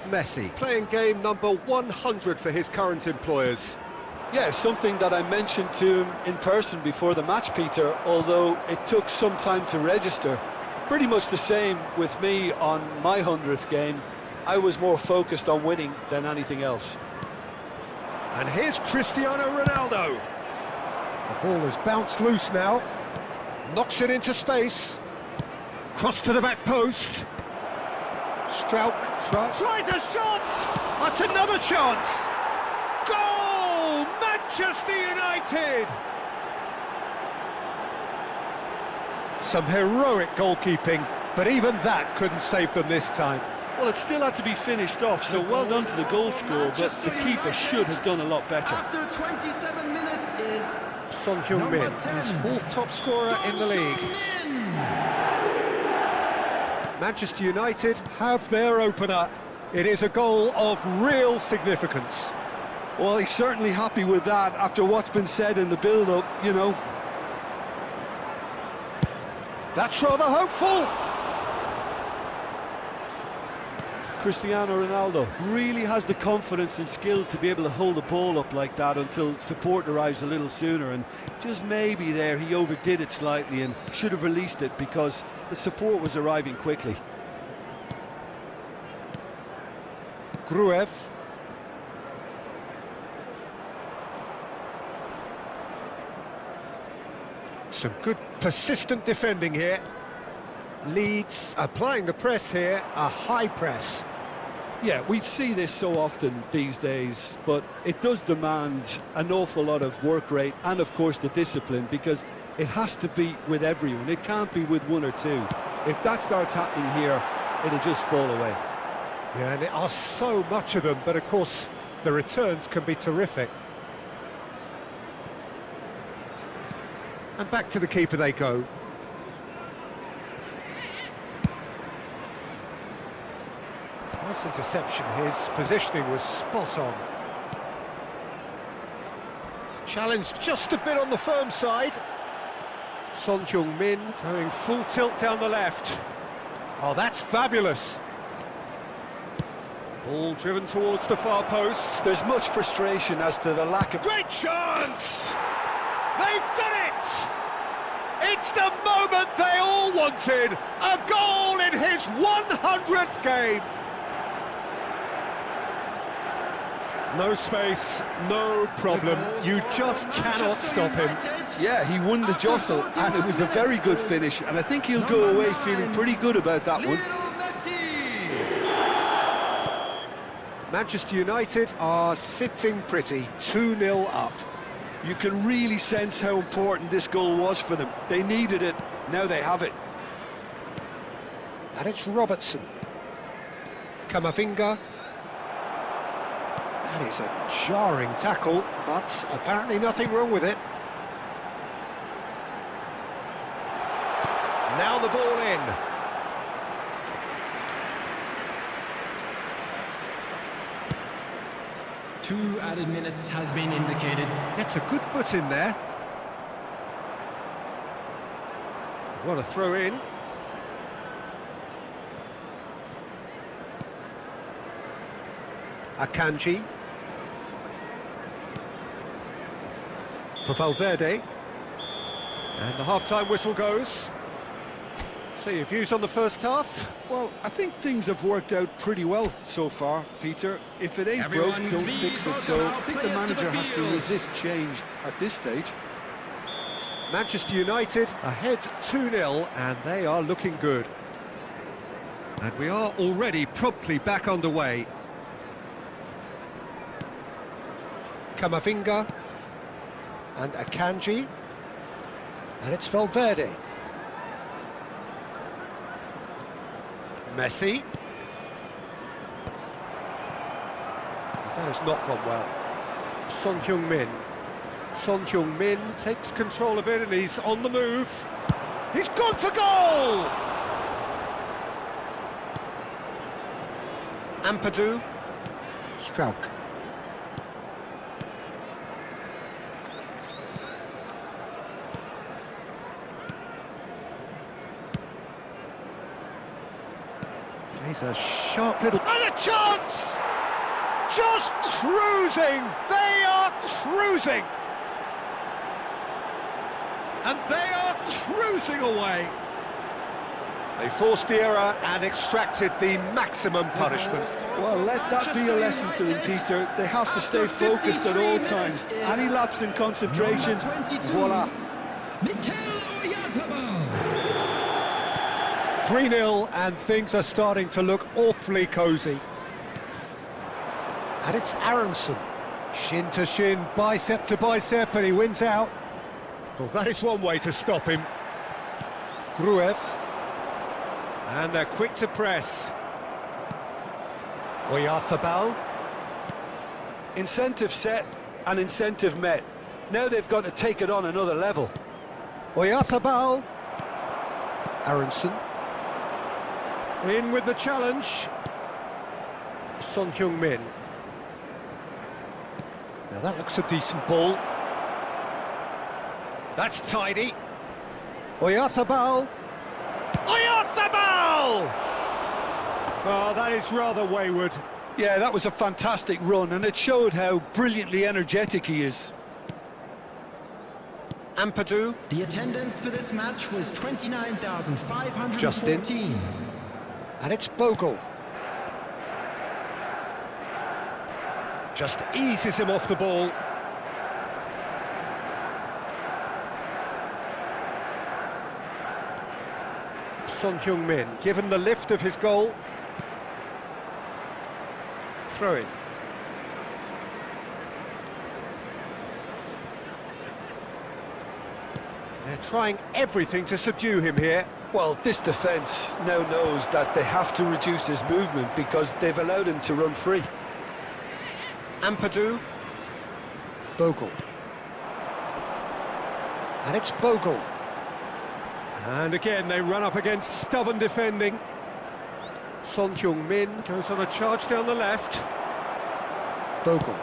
Messi, playing game number 100 for his current employers. Yeah, something that I mentioned to him in person before the match, Peter, although it took some time to register. Pretty much the same with me on my 100th game. I was more focused on winning than anything else. And here's Cristiano Ronaldo. The ball has bounced loose now. Knocks it into space. Cross to the back post. Strauch tries a shot! That's another chance! Goal! Manchester United! Some heroic goalkeeping, but even that couldn't save them this time. Well, it still had to be finished off, so well done to the goal scorer, but the keeper should have done a lot better. After 27 minutes is Son Heung-min, his fourth top scorer in the league. Manchester United have their opener. It is a goal of real significance. Well, he's certainly happy with that after what's been said in the build-up, you know. That's rather hopeful. Cristiano Ronaldo really has the confidence and skill to be able to hold the ball up like that until support arrives a little sooner, and just maybe there he overdid it slightly and should have released it because the support was arriving quickly. Gruev. Some good persistent defending here. Leeds applying the press here, a high press. Yeah, we see this so often these days, but it does demand an awful lot of work rate and, of course, the discipline, because it has to be with everyone. It can't be with one or two. If that starts happening here, it'll just fall away. Yeah, and there are so much of them, but of course, the returns can be terrific. And back to the keeper they go. Nice interception, his positioning was spot on. Challenged just a bit on the firm side. Son Heung-min going full tilt down the left. Oh, that's fabulous. Ball driven towards the far post. There's much frustration as to the lack of... Great chance! They've done it! It's the moment they all wanted! A goal in his 100th game! No space, no problem. You just cannot stop him. Yeah, he won the jostle, and it was a very good finish, and I think he'll go away feeling pretty good about that one. Manchester United are sitting pretty, 2-0 up. You can really sense how important this goal was for them. They needed it, now they have it. And it's Robertson. Kamavinga. That is a jarring tackle, but apparently nothing wrong with it. Now the ball in. Two added minutes has been indicated. Gets a good foot in there. What a throw in. Akanji. For Valverde. And the half-time whistle goes. So your views on the first half? Well, I think things have worked out pretty well so far, Peter. If it ain't Everyone, broke, don't please fix it. vote So out I think the players to manager the has to field. resist change at this stage. Manchester United ahead 2-0, and they are looking good. And we are already promptly back underway. Camavinga and Akanji, and it's Valverde. Messi. That has not gone well. Son Heung-min. Son Heung-min takes control of it and he's on the move. He's gone for goal! Ampadu. Struijk. He's a sharp little... And a chance! Just cruising! They are cruising! And they are cruising away! They forced the error and extracted the maximum punishment. Well, let that be a lesson to them, Peter. They have to stay focused at all times. Any lapse in concentration, voila. 3-0 and things are starting to look awfully cosy. And it's Aronson. Shin to shin, bicep to bicep, and he wins out. Well, that is one way to stop him. Gruev. And they're quick to press. Oyarzabal. Incentive set and incentive met. Now they've got to take it on another level. Oyarzabal. Aronson. In with the challenge. Son Heung-min. Now that looks a decent ball. That's tidy. Oyarzabal. Oyarzabal! Oh, that is rather wayward. Yeah, that was a fantastic run, and it showed how brilliantly energetic he is. Ampadu. The attendance for this match was 29,514. Justin. And it's Bogle. Just eases him off the ball. Son Heung-min, given the lift of his goal. Throw in. They're trying everything to subdue him here. Well, this defence now knows that they have to reduce his movement because they've allowed him to run free. Ampadu. Bogle. And it's Bogle. And again, they run up against stubborn defending. Son Heung-min goes on a charge down the left. Bogle.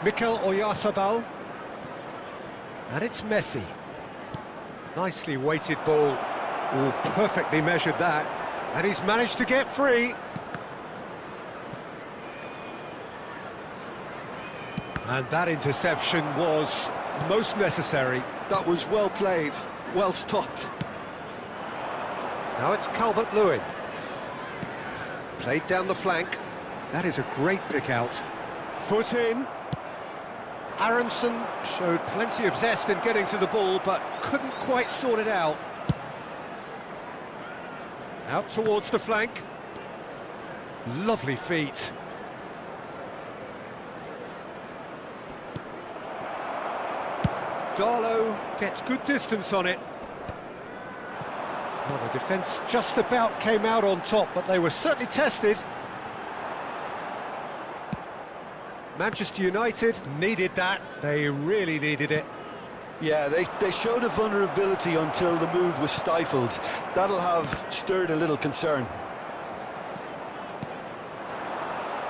Mikel Oyarzabal. And it's Messi. Nicely weighted ball. Oh, perfectly measured that. And he's managed to get free. And that interception was most necessary. That was well played, well stopped. Now it's Calvert-Lewin. Played down the flank. That is a great pick out. Foot in. Aronson showed plenty of zest in getting to the ball, but couldn't quite sort it out. Out towards the flank. Lovely feet. Darlow gets good distance on it. Well, the defence just about came out on top, but they were certainly tested. Manchester United needed that. They really needed it. Yeah, they showed a vulnerability until the move was stifled. That'll have stirred a little concern.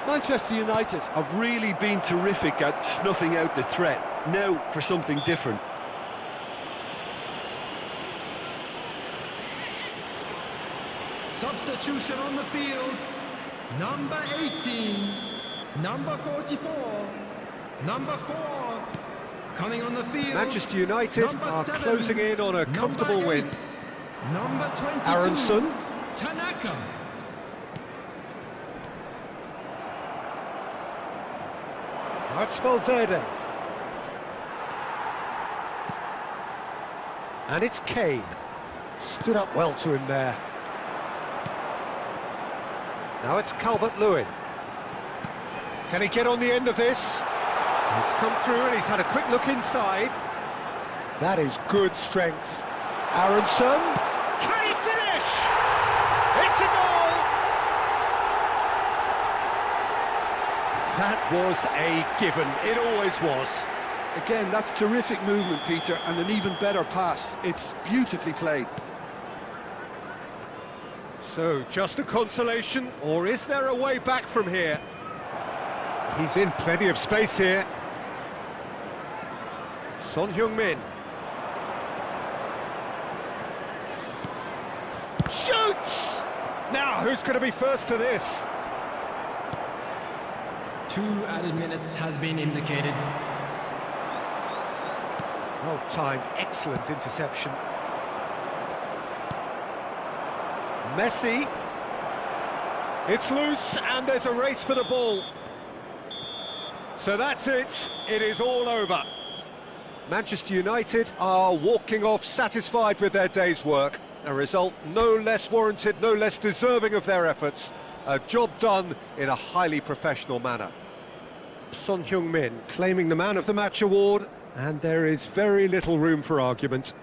Manchester United have really been terrific at snuffing out the threat. Now for something different. Substitution on the field. Number 18, number 44, number 4. Coming on the field. Manchester United are closing in on a comfortable win. Number 22, Aronson. Tanaka. That's Valverde. And it's Kane. Stood up well to him there. Now it's Calvert-Lewin. Can he get on the end of this? It's come through and he's had a quick look inside. That is good strength. Aronson. Can he finish? It's a goal! That was a given. It always was. Again, that's terrific movement, Peter, and an even better pass. It's beautifully played. So, just a consolation, or is there a way back from here? He's in plenty of space here. Son Heung-min. Shoots! Now, who's going to be first to this? 2 added minutes has been indicated. Well timed, excellent interception. Messi. It's loose, and there's a race for the ball. So that's it. It is all over. Manchester United are walking off satisfied with their day's work. A result no less warranted, no less deserving of their efforts. A job done in a highly professional manner. Son Heung-min claiming the Man of the Match award, and there is very little room for argument.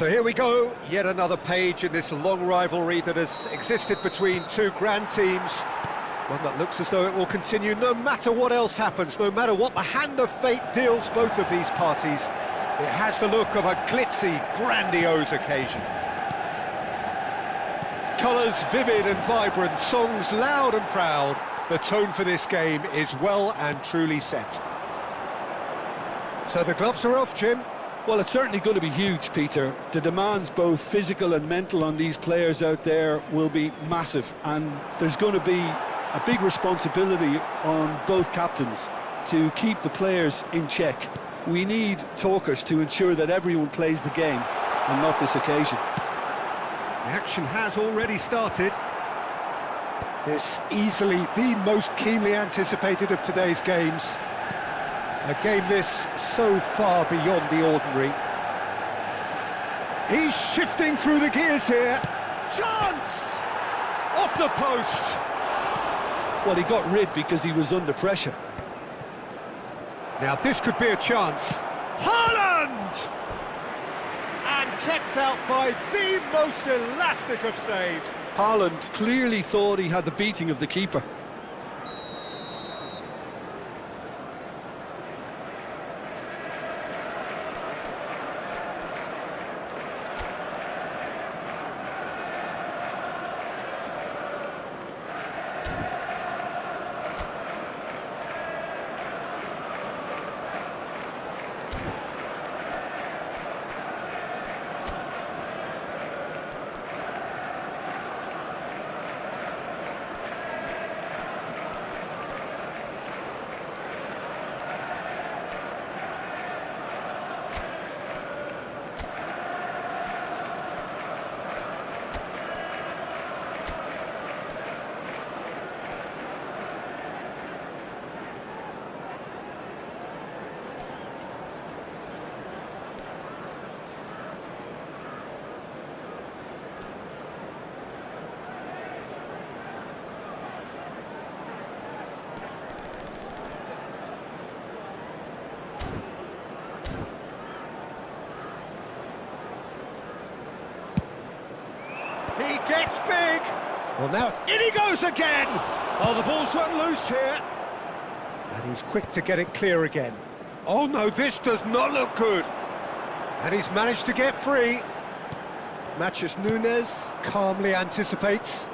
So here we go, yet another page in this long rivalry that has existed between two grand teams. One that looks as though it will continue no matter what else happens, no matter what the hand of fate deals both of these parties. It has the look of a glitzy, grandiose occasion. Colours vivid and vibrant, songs loud and proud. The tone for this game is well and truly set. So the gloves are off, Jim. Well, it's certainly going to be huge, Peter. The demands, both physical and mental, on these players out there will be massive, and there's going to be a big responsibility on both captains to keep the players in check. We need talkers to ensure that everyone plays the game, and not this occasion. The action has already started. This easily the most keenly anticipated of today's games. A game this so far beyond the ordinary. He's shifting through the gears here. Chance! Off the post! Well, he got rid because he was under pressure. Now this could be a chance. Haaland! And kept out by the most elastic of saves. Haaland clearly thought he had the beating of the keeper. He gets big. Well, now in he goes again. Oh, the ball's run loose here. And he's quick to get it clear again. Oh no, this does not look good. And he's managed to get free. Matches Nunes calmly anticipates.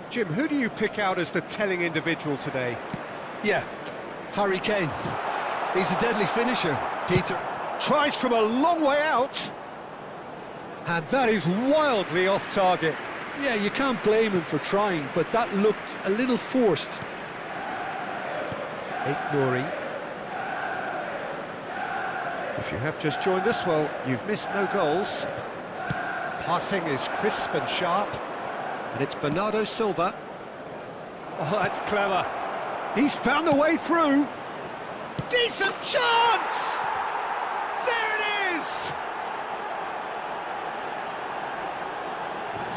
Jim, who do you pick out as the telling individual today? Yeah, Harry Kane. He's a deadly finisher, Peter. Tries from a long way out. And that is wildly off target. Yeah, you can't blame him for trying, but that looked a little forced. Nuri. If you have just joined us, well, you've missed no goals. Passing is crisp and sharp. And it's Bernardo Silva. Oh, that's clever. He's found a way through. Decent chance! There it is!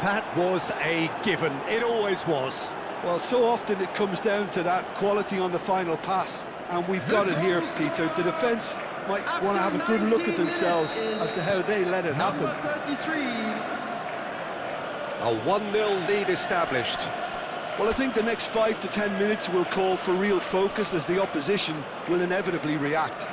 That was a given. It always was. Well, so often it comes down to that quality on the final pass, and we've got it here, Peter. The defence might want to have a good look at themselves as to how they let it happen. Number 33. A 1-0 lead established. Well, I think the next 5 to 10 minutes will call for real focus, as the opposition will inevitably react.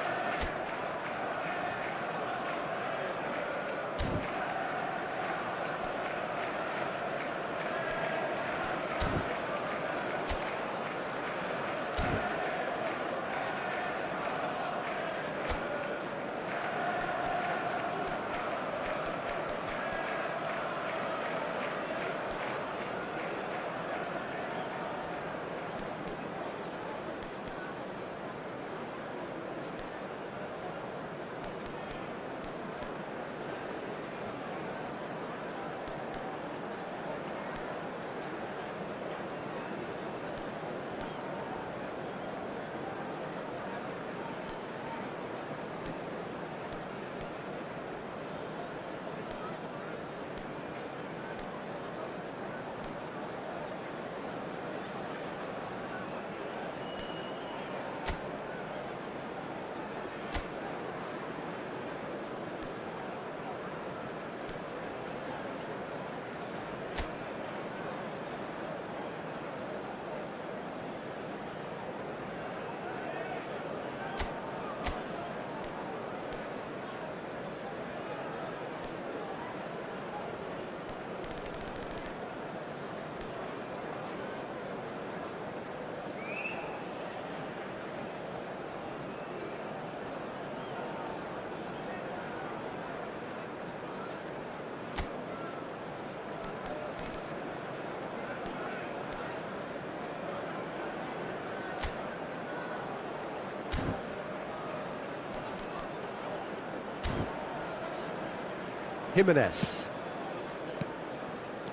Jimenez.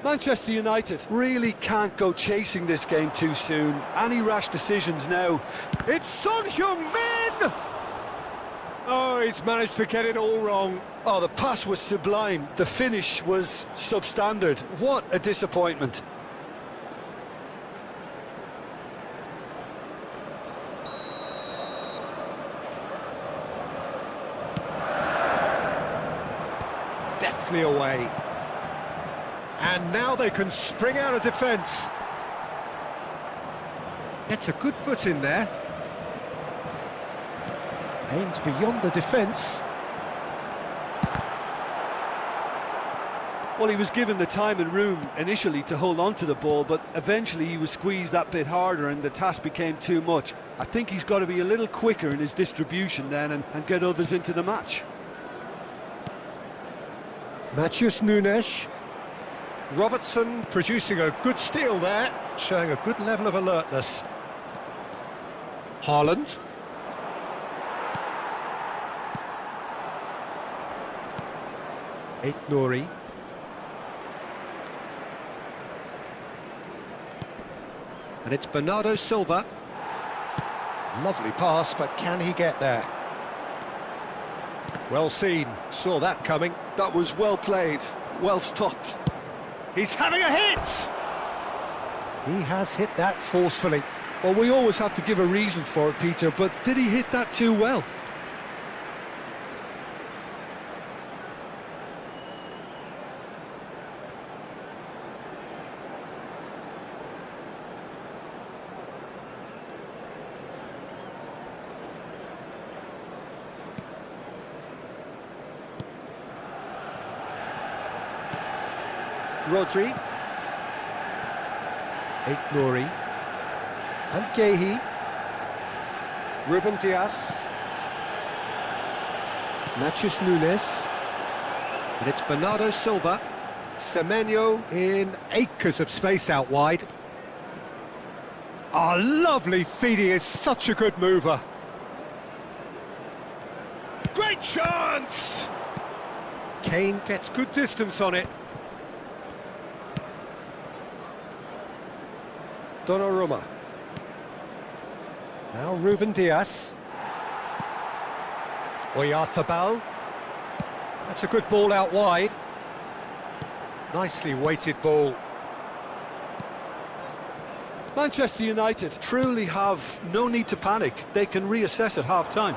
Manchester United really can't go chasing this game too soon. Any rash decisions now. It's Son Heung-min! Oh, he's managed to get it all wrong. Oh, the pass was sublime. The finish was substandard. What a disappointment. Deftly away. And now they can spring out of defence. Gets a good foot in there. Aims beyond the defence. Well, he was given the time and room initially to hold on to the ball, but eventually he was squeezed that bit harder and the task became too much. I think he's got to be a little quicker in his distribution then and get others into the match. Matheus Nunes. Robertson producing a good steal there, showing a good level of alertness. Haaland. Nouri. And it's Bernardo Silva. Lovely pass, but can he get there? Well seen, saw that coming. That was well played, well stopped. He's having a hit! He has hit that forcefully. Well, we always have to give a reason for it, Peter, but did he hit that too well? Rodri. Nouri. And Gehi. Ruben Dias. Matheus Nunes. And it's Bernardo Silva. Semenyo in acres of space out wide. Ah, lovely feed, he is such a good mover. Great chance! Kane gets good distance on it. Donnarumma. Now Ruben Dias. Oyarzabal. That's a good ball out wide. Nicely weighted ball. Manchester United truly have no need to panic. They can reassess at half-time.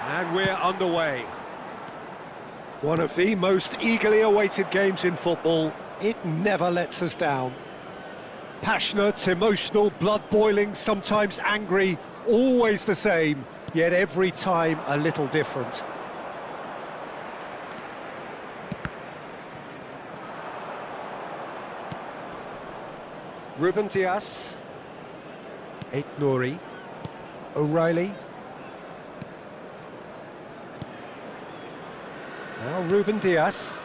And we're underway. One of the most eagerly awaited games in football. It never lets us down. Passionate, emotional, blood-boiling, sometimes angry, always the same, yet every time a little different. Ruben Dias. Nouri. O'Reilly. Now Ruben Dias.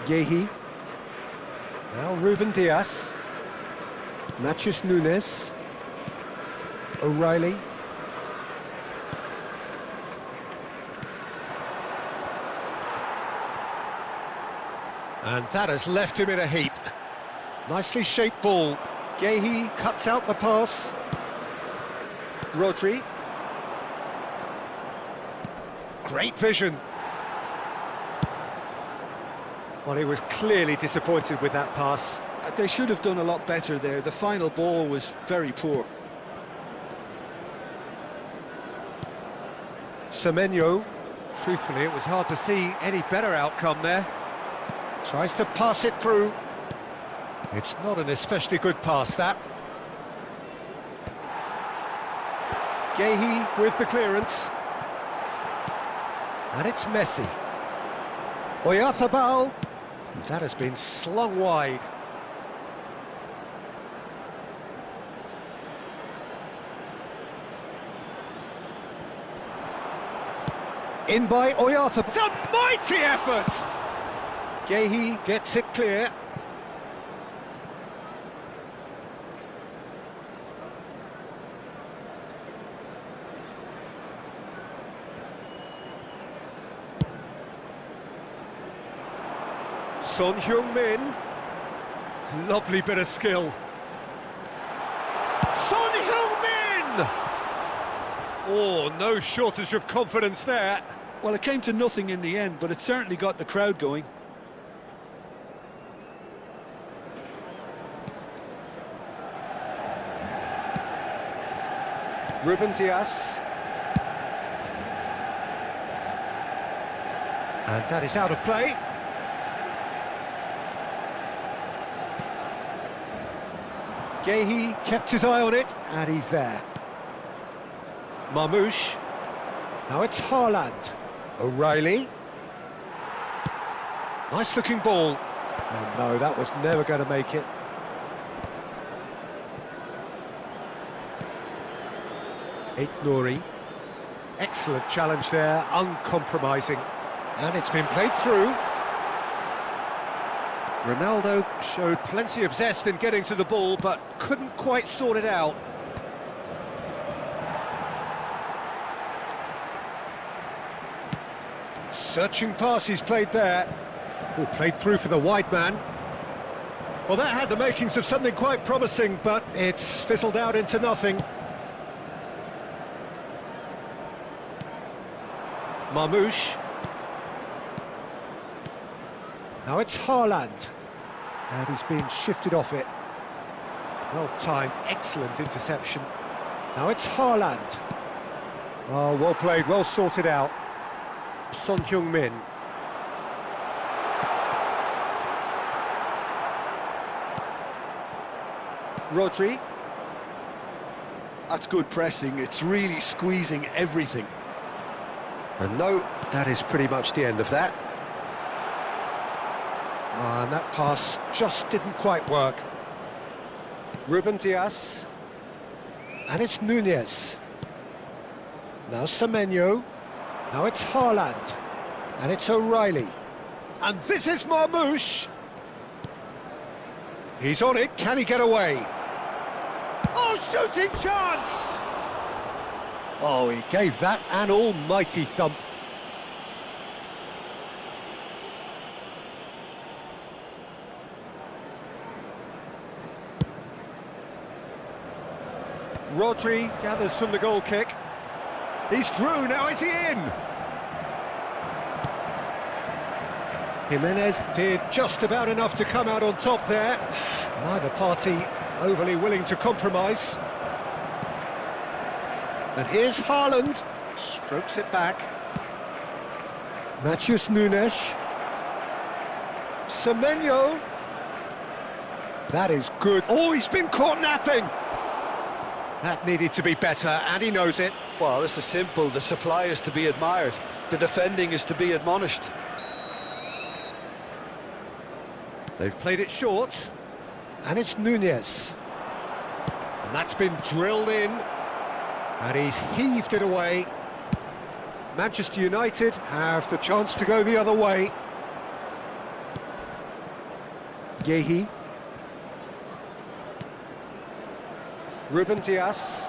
Gehi. Now Ruben Dias. Matheus Nunes. O'Reilly. And that has left him in a heap. Nicely shaped ball. Gehi cuts out the pass. Rodri. Great vision. Well, he was clearly disappointed with that pass. They should have done a lot better there. The final ball was very poor. Semenyo. Truthfully, it was hard to see any better outcome there. Tries to pass it through. It's not an especially good pass, that. Gehi with the clearance. And it's Messi. Oyarzabal. That has been slung wide. In by Oyarzabal. It's a mighty effort! Gehi gets it clear. Son Heung-min. Lovely bit of skill. Son Heung-min! Oh, no shortage of confidence there. Well, it came to nothing in the end, but it certainly got the crowd going. Ruben Dias. And that is out of play. Gehi kept his eye on it, and he's there. Marmoush. Now it's Haaland. O'Reilly. Nice looking ball. Oh no, that was never going to make it. Nouri. Excellent challenge there, uncompromising. And it's been played through. Ronaldo showed plenty of zest in getting to the ball, but couldn't quite sort it out. Searching pass he's played there. Oh, played through for the wide man. Well, that had the makings of something quite promising, but it's fizzled out into nothing. Marmoush. Now it's Haaland. And he's been shifted off it. Well timed, excellent interception. Now it's Haaland. Oh, well played, well sorted out. Son Heung-min. Rodri. That's good pressing. It's really squeezing everything. And no, that is pretty much the end of that. And that pass just didn't quite work. Ruben Dias. And it's Nunez. Now Semenyo. Now it's Haaland. And it's O'Reilly. And this is Marmoush. He's on it, can he get away? Oh, shooting chance! Oh, he gave that an almighty thump. Rodri gathers from the goal kick. He's through, now is he in? Jimenez did just about enough to come out on top there. Neither party overly willing to compromise. And here's Haaland, strokes it back. Matheus Nunes. Semenyo. That is good. Oh, he's been caught napping. That needed to be better, and he knows it. Well, this is simple. The supply is to be admired. The defending is to be admonished. They've played it short, and it's Nunez. And that's been drilled in, and he's heaved it away. Manchester United have the chance to go the other way. Gehi. Ruben Dias.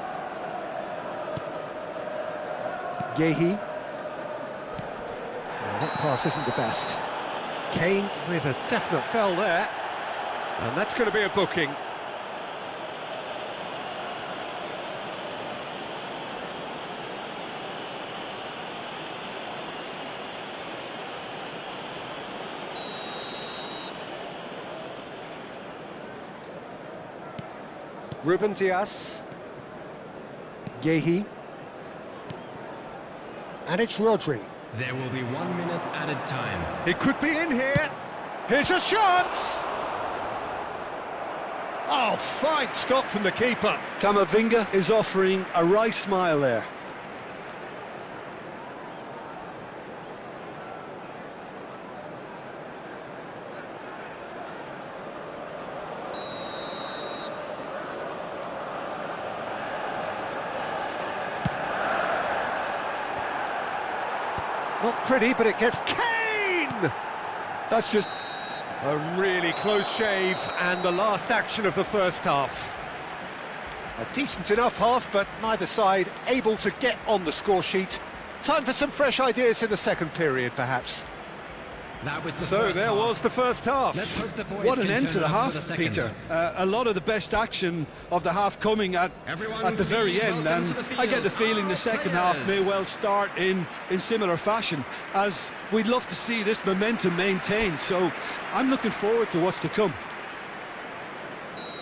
Gehi. Oh, that pass isn't the best. Kane with a definite foul there. And that's going to be a booking. Ruben Dias. Gehi. And it's Rodri. There will be 1 minute added time. He could be in here. Here's a chance. Oh, fine stop from the keeper. Camavinga is offering a wry smile there. Not pretty, but it gets Kane! That's just... A really close shave, and the last action of the first half. A decent enough half, but neither side able to get on the score sheet. Time for some fresh ideas in the second period, perhaps. That was the So first there half. was the first half. Let's hope the boys What an can end to turn the around for half, second. Peter. A lot of the best action of the half coming at Everyone the very end, welcome and to the I get the field. feeling the Our second half may players. well start in similar fashion, as we'd love to see this momentum maintained. So I'm looking forward to what's to come.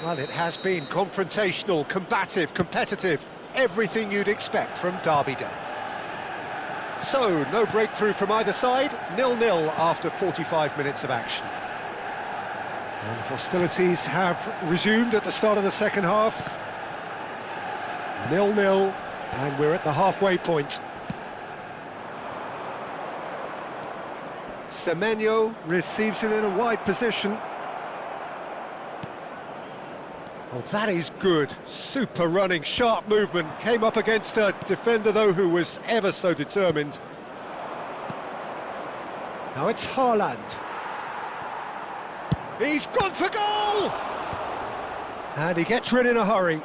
Well, it has been confrontational, combative, competitive, everything you'd expect from Derby Day. So, no breakthrough from either side, 0-0 after 45 minutes of action. And hostilities have resumed at the start of the second half. 0-0, and we're at the halfway point. Semenyo receives it in a wide position. Oh, that is good. Super running, sharp movement. Came up against a defender, though, who was ever so determined. Now it's Haaland. He's gone for goal! And he gets rid in a hurry.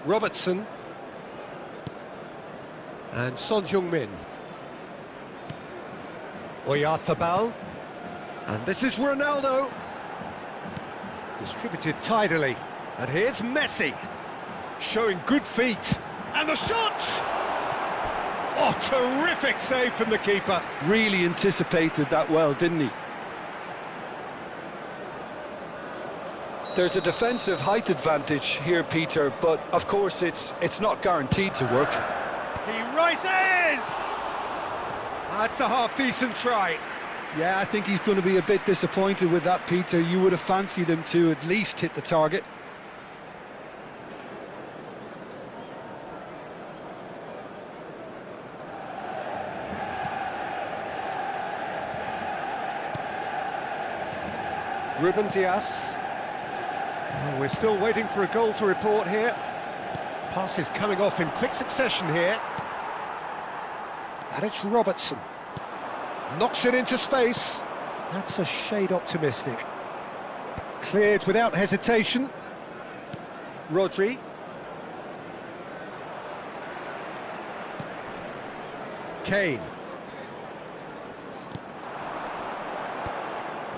Robertson. And Son Heung-min. Oyarzabal. And this is Ronaldo. Distributed tidily. And here's Messi. Showing good feet. And the shot! Oh, terrific save from the keeper. Really anticipated that well, didn't he? There's a defensive height advantage here, Peter, but of course it's not guaranteed to work. He rises! That's a half-decent try. Yeah, I think he's going to be a bit disappointed with that, Peter. You would have fancied him to at least hit the target. Ruben Dias. Oh, we're still waiting for a goal to report here. Pass is coming off in quick succession here. And it's Robertson. Knocks it into space. That's a shade optimistic. Cleared without hesitation. Rodri. Kane.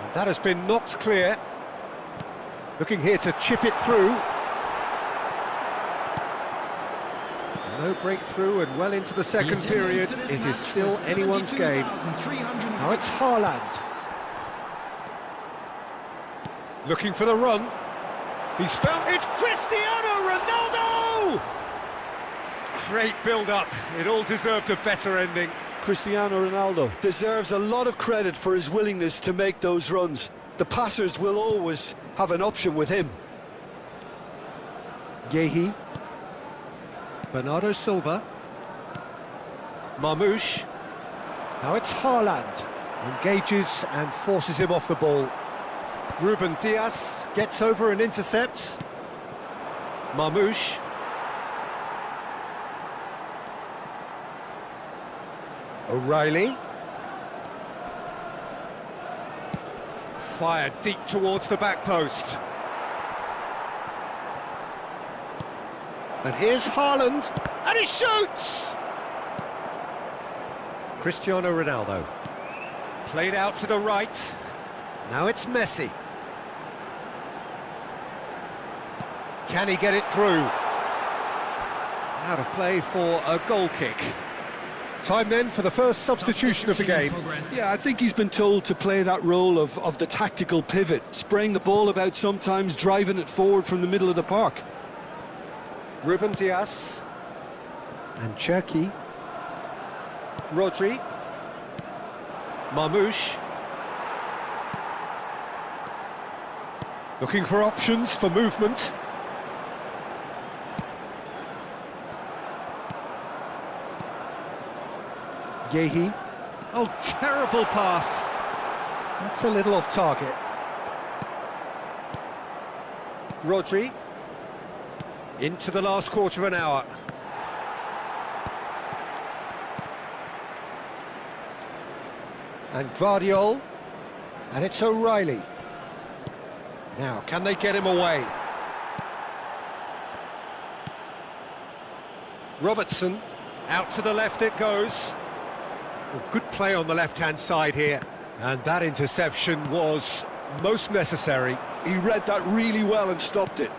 And that has been knocked clear. Looking here to chip it through. No breakthrough and well into the second period. It is still anyone's game. Now it's Haaland. Looking for the run. He's found... It's Cristiano Ronaldo! Great build-up. It all deserved a better ending. Cristiano Ronaldo deserves a lot of credit for his willingness to make those runs. The passers will always have an option with him. Yehi. Bernardo Silva. Marmoush. Now it's Haaland. Engages and forces him off the ball. Ruben Dias gets over and intercepts. Marmoush. O'Reilly. Fired deep towards the back post. And here's Haaland, and he shoots! Cristiano Ronaldo. Played out to the right. Now it's Messi. Can he get it through? Out of play for a goal kick. Time then for the first substitution of the game. Yeah, I think he's been told to play that role of the tactical pivot, spraying the ball about sometimes, driving it forward from the middle of the park. Ruben Dias. And Cherki. Rodri. Marmoush. Looking for options for movement. Yehi. Oh, terrible pass. That's a little off target. Rodri. Into the last quarter of an hour. And Guardiol. And it's O'Reilly. Now, can they get him away? Robertson. Out to the left it goes. Well, good play on the left-hand side here. And that interception was most necessary. He read that really well and stopped it.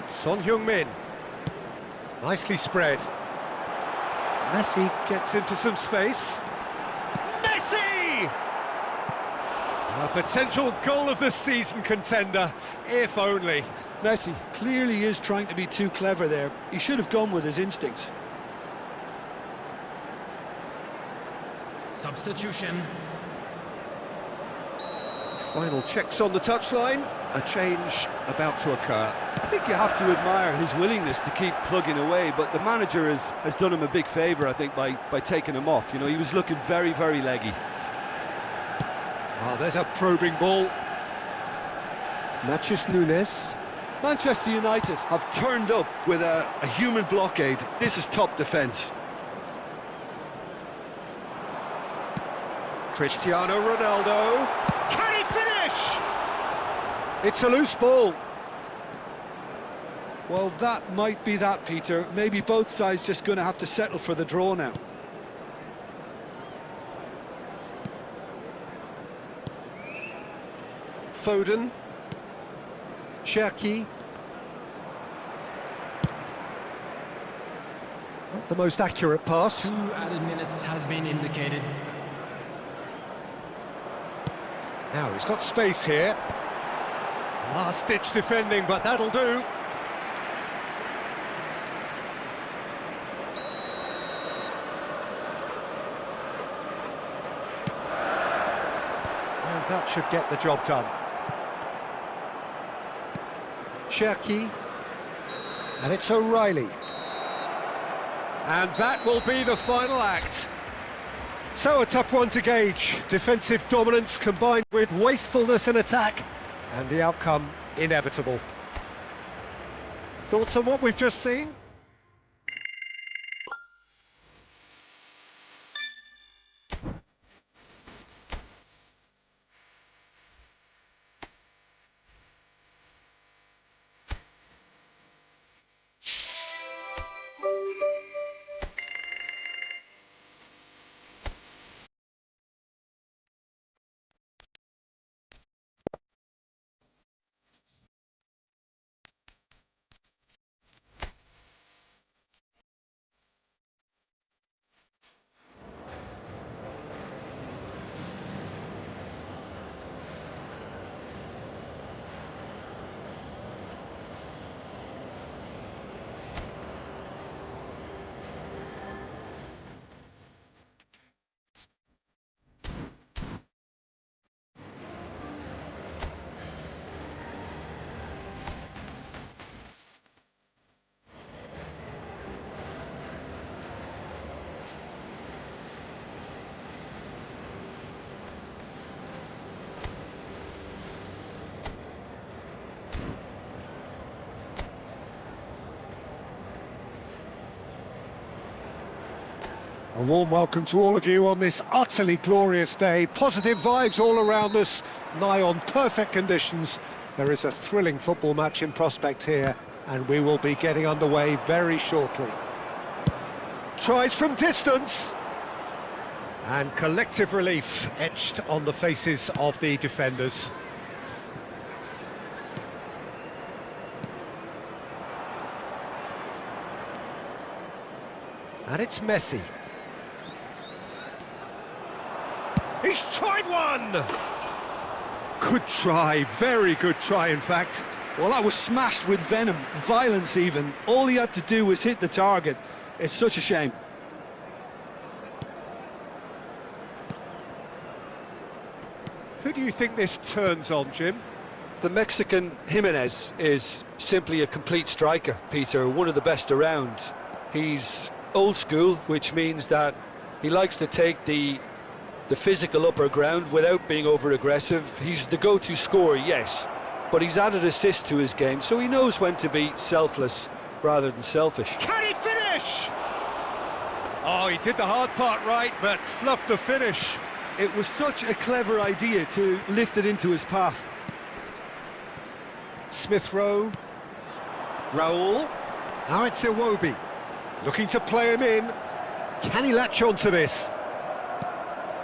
Son Heung-min. Nicely spread. Messi gets into some space. Messi! A potential goal of the season contender, if only. Messi clearly is trying to be too clever there. He should have gone with his instincts. Substitution. Final checks on the touchline. A change about to occur. I think you have to admire his willingness to keep plugging away, but the manager has done him a big favour, I think, by taking him off. You know, he was looking very, very leggy. Oh, there's a probing ball. Matches Nunes. Manchester United have turned up with a human blockade. This is top defence. Cristiano Ronaldo. Can he finish? It's a loose ball. Well, that might be that, Peter. Maybe both sides just going to have to settle for the draw now. Foden. Cherki. Not the most accurate pass. 2 added minutes has been indicated. Now he's got space here. Last-ditch defending, but that'll do. And that should get the job done. Cherki. And it's O'Reilly. And that will be the final act. So a tough one to gauge. Defensive dominance combined with wastefulness in attack, and the outcome inevitable. Thoughts on what we've just seen? A warm welcome to all of you on this utterly glorious day. Positive vibes all around us, nigh on perfect conditions. There is a thrilling football match in prospect here, and we will be getting underway very shortly. Tries from distance. And collective relief etched on the faces of the defenders. And it's Messi. He's tried one! Good try, very good try in fact. Well, that was smashed with venom, violence even. All he had to do was hit the target. It's such a shame. Who do you think this turns on, Jim? The Mexican Jimenez is simply a complete striker, Peter, one of the best around. He's old school, which means that he likes to take the physical upper ground without being over-aggressive. He's the go-to scorer, yes, but he's added assist to his game, so he knows when to be selfless rather than selfish. Can he finish? Oh, he did the hard part right, but fluffed the finish. It was such a clever idea to lift it into his path. Smith Rowe. Raul. Now it's Iwobi, looking to play him in. Can he latch on to this?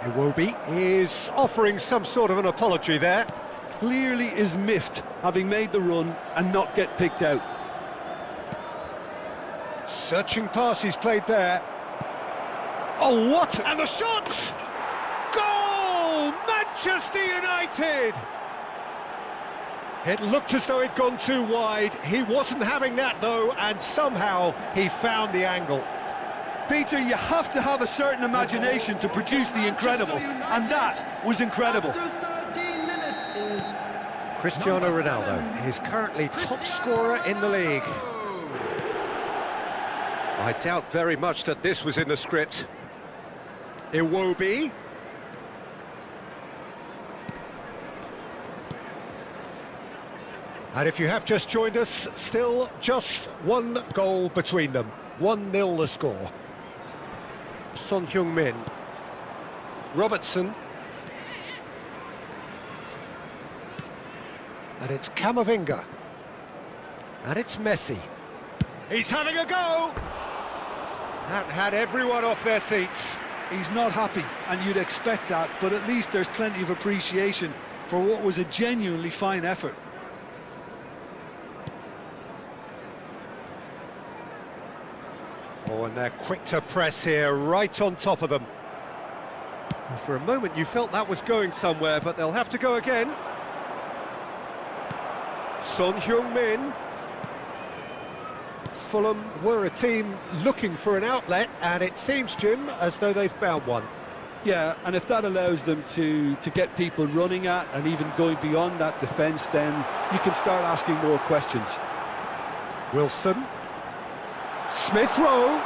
Iwobi is offering some sort of an apology there. Clearly is miffed, having made the run and not get picked out. Searching pass he's played there. Oh, what? And the shot! Goal! Manchester United! It looked as though it'd gone too wide. He wasn't having that, though, and somehow he found the angle. Peter, you have to have a certain imagination to produce the incredible, and that was incredible. After 13 minutes is Cristiano Ronaldo is currently top scorer in the league. I doubt very much that this was in the script. Iwobi. And if you have just joined us, still just one goal between them. 1-0 the score. Son Heung-min. Robertson. And it's Camavinga. And it's Messi. He's having a go! That had everyone off their seats. He's not happy, and you'd expect that, but at least there's plenty of appreciation for what was a genuinely fine effort. Oh, and they're quick to press here, right on top of them. For a moment you felt that was going somewhere, but they'll have to go again. Son Heung-min. Fulham were a team looking for an outlet, and it seems, Jim, as though they've found one. Yeah, and if that allows them to get people running at and even going beyond that defence, then you can start asking more questions. Wilson. Smith Rowe.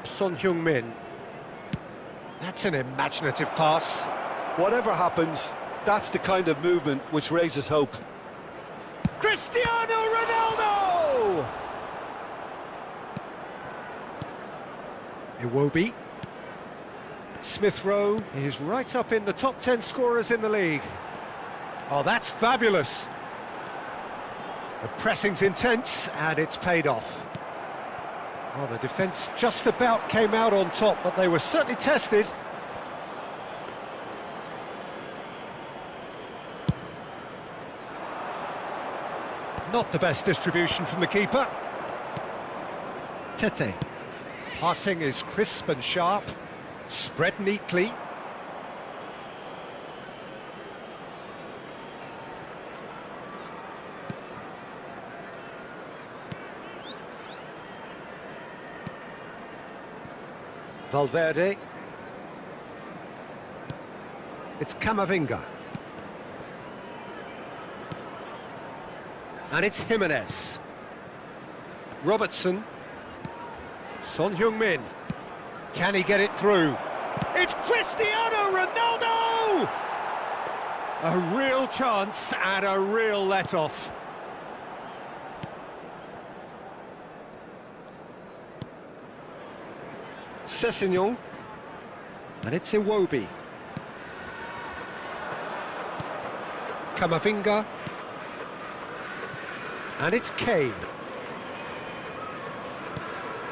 Son Heung-min. That's an imaginative pass. Whatever happens, that's the kind of movement which raises hope. Cristiano Ronaldo! Iwobi. Smith Rowe is right up in the top 10 scorers in the league. Oh, that's fabulous. The pressing's intense, and it's paid off. Well, the defence just about came out on top, but they were certainly tested. Not the best distribution from the keeper. Tete. Passing is crisp and sharp, spread neatly. Valverde. It's Camavinga. And it's Jimenez. Robertson. Son Heung-min. Can he get it through? It's Cristiano Ronaldo! A real chance and a real let-off. Sessegnon. And it's Iwobi. Camavinga. And it's Kane.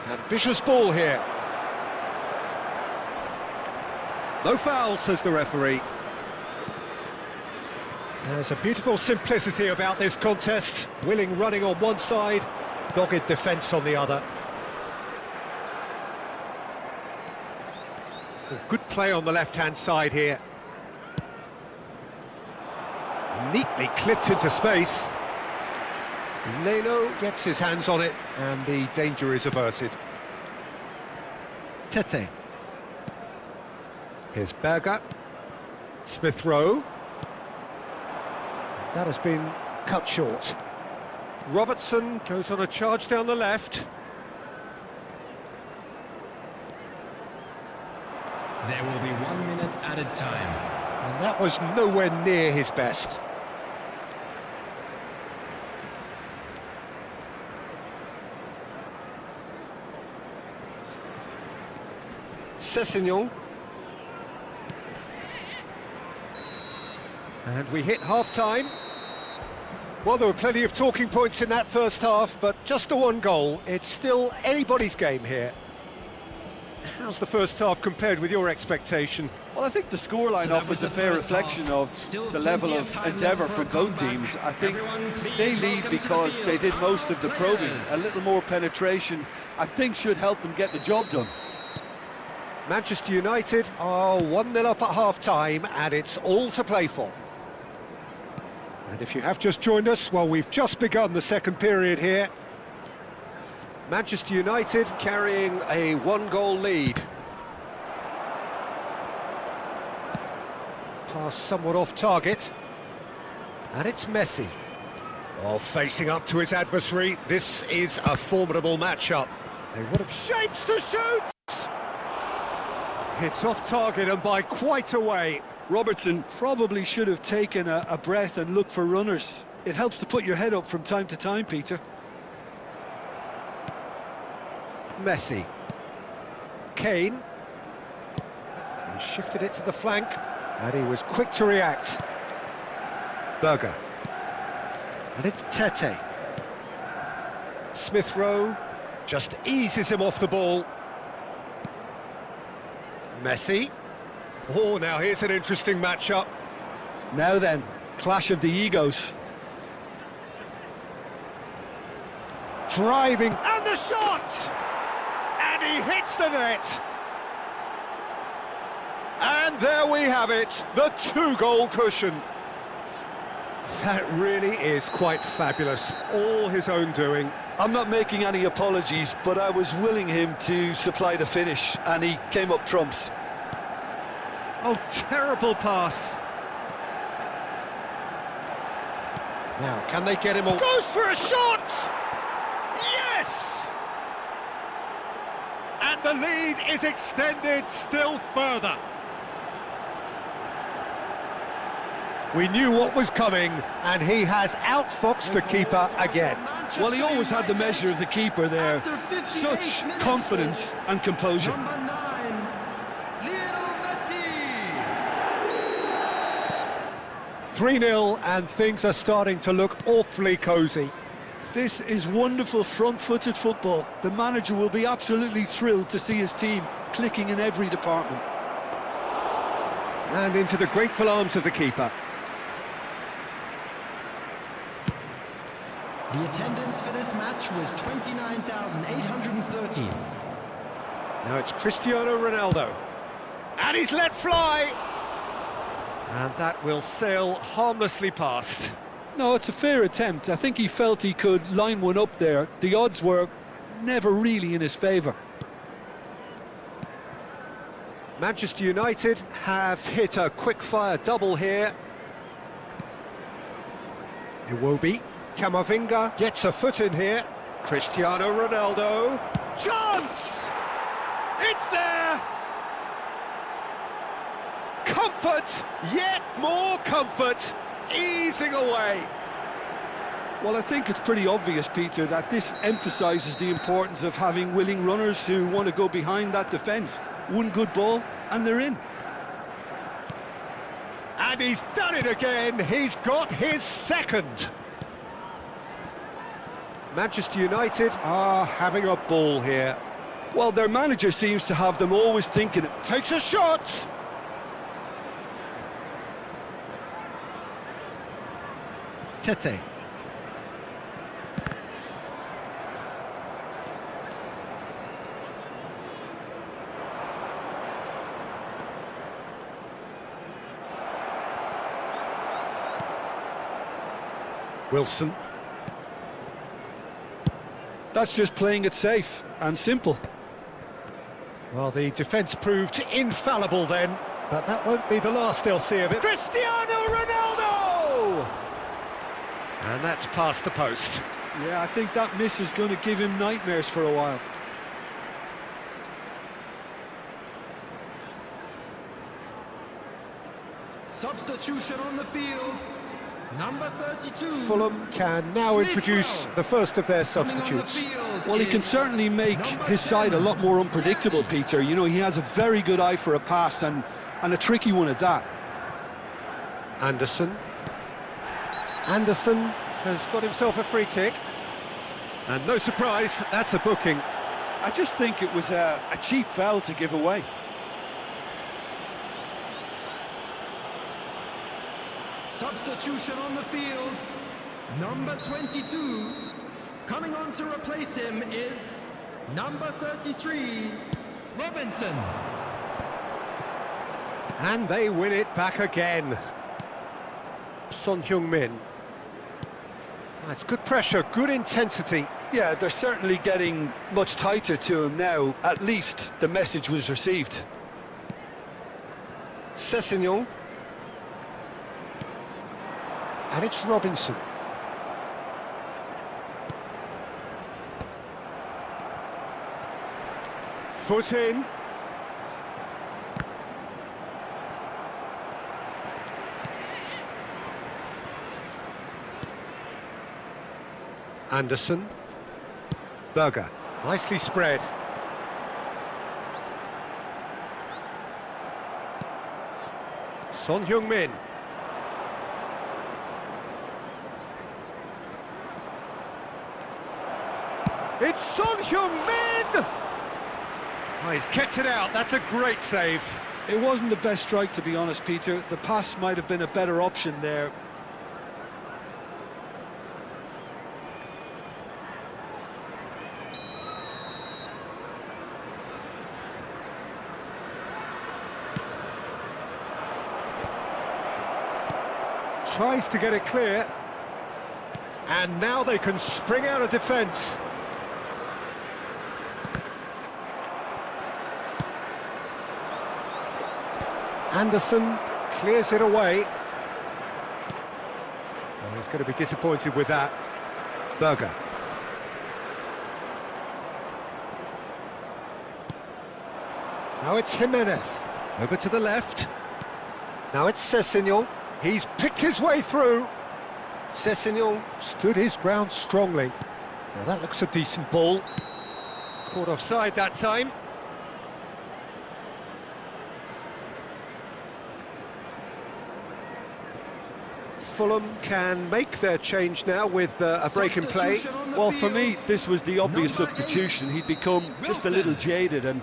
Ambitious ball here. No foul, says the referee. There's a beautiful simplicity about this contest. Willing running on one side, dogged defence on the other. Good play on the left-hand side here. Neatly clipped into space. Leno gets his hands on it, and the danger is averted. Tete. Here's Berger. Smith Rowe. That has been cut short. Robertson goes on a charge down the left. There will be 1 minute added time. And that was nowhere near his best. Sessegnon. And we hit half-time. Well, there were plenty of talking points in that first half, but just the one goal. It's still anybody's game here. How's the first half compared with your expectation? Well, I think the scoreline offers a fair reflection of the level of endeavour from both teams. I think they lead because they did most of the probing. A little more penetration, I think, should help them get the job done. Manchester United are 1-0 up at half-time, and it's all to play for. And if you have just joined us, well, we've just begun the second period here. Manchester United carrying a one-goal lead. Pass somewhat off target. And it's Messi. Oh, facing up to his adversary. This is a formidable matchup. They would have shapes to shoot! It's off target and by quite a way. Robertson probably should have taken a breath and looked for runners. It helps to put your head up from time to time, Peter. Messi. Kane. He shifted it to the flank, and he was quick to react. Berger. And it's Tete. Smith Rowe just eases him off the ball. Messi. Oh, now here's an interesting matchup. Now then, clash of the egos. Driving, and the shot! And he hits the net. And there we have it, the two-goal cushion. That really is quite fabulous, all his own doing. I'm not making any apologies, but I was willing him to supply the finish, and he came up trumps. Oh, terrible pass. Now, can they get him all? Goes for a shot! Yes! And the lead is extended still further. We knew what was coming, and he has outfoxed the keeper again. Well, he always had the measure of the keeper there. Such confidence and composure. Number 9, Lionel Messi. 3-0, and things are starting to look awfully cosy. This is wonderful front-footed football. The manager will be absolutely thrilled to see his team clicking in every department. And into the grateful arms of the keeper. The attendance for this match was 29,830. Now it's Cristiano Ronaldo. And he's let fly! And that will sail harmlessly past. No, it's a fair attempt. I think he felt he could line one up there. The odds were never really in his favour. Manchester United have hit a quick-fire double here. Iwobi. Camavinga gets a foot in here. Cristiano Ronaldo. Chance! It's there! Comfort! Yet more comfort! Easing away. Well, I think it's pretty obvious, Peter, that this emphasises the importance of having willing runners who want to go behind that defence. One good ball, and they're in. And he's done it again. He's got his second. Manchester United are having a ball here. Well, their manager seems to have them always thinking. Takes a shot. Tete. Wilson. That's just playing it safe and simple. Well, the defence proved infallible then, but that won't be the last they'll see of it. Cristiano Ronaldo! And that's past the post. Yeah, I think that miss is going to give him nightmares for a while. Substitution on the field. Number 32. Fulham can now introduce the first of their substitutes. Well, he can certainly make his side a lot more unpredictable, Peter. You know, he has a very good eye for a pass and a tricky one at that. Anderson. Anderson has got himself a free kick. And no surprise, that's a booking. I just think it was a cheap foul to give away. Substitution on the field. Number 22. Coming on to replace him is number 33, Robinson. And they win it back again. Son Heung-min. That's good pressure, good intensity. Yeah, they're certainly getting much tighter to him now. At least the message was received. Sessegnon. And it's Robinson. Foot in. Anderson. Berger. Nicely spread. Son Heung-min. It's Son Heung-min! Oh, he's kept it out, that's a great save. It wasn't the best strike, to be honest, Peter. The pass might have been a better option there. Tries to get it clear. And now they can spring out of defence. Anderson clears it away. Oh, he's going to be disappointed with that. Berger. Now it's Jimenez. Over to the left. Now it's Sessegnon. He's picked his way through. Sessegnon stood his ground strongly. Now that looks a decent ball. Caught offside that time. Fulham can make their change now with a break in play. Well, for me, this was the obvious substitution. He'd become just a little jaded, and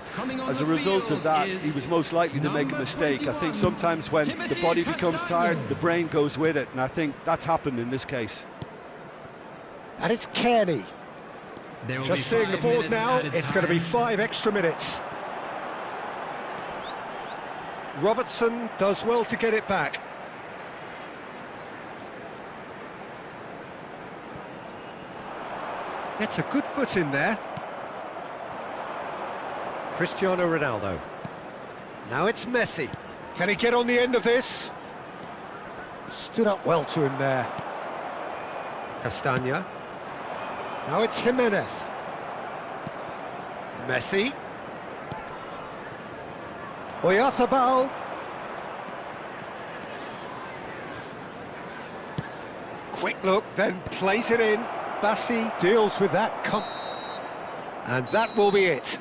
as a result of that, he was most likely to make a mistake. I think sometimes when the body becomes tired, the brain goes with it, and I think that's happened in this case. And it's Kearney. Just seeing the board now, it's going to be 5 extra minutes. Robertson does well to get it back. Gets a good foot in there. Cristiano Ronaldo. Now it's Messi. Can he get on the end of this? Stood up well to him there. Castagna. Now it's Jimenez. Messi. Oyarzabal. Quick look, then plays it in. Bassi deals with that, and that will be it.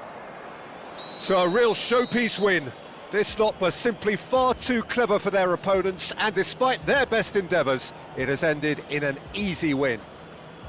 So a real showpiece win. This lot was simply far too clever for their opponents, and despite their best endeavours, it has ended in an easy win.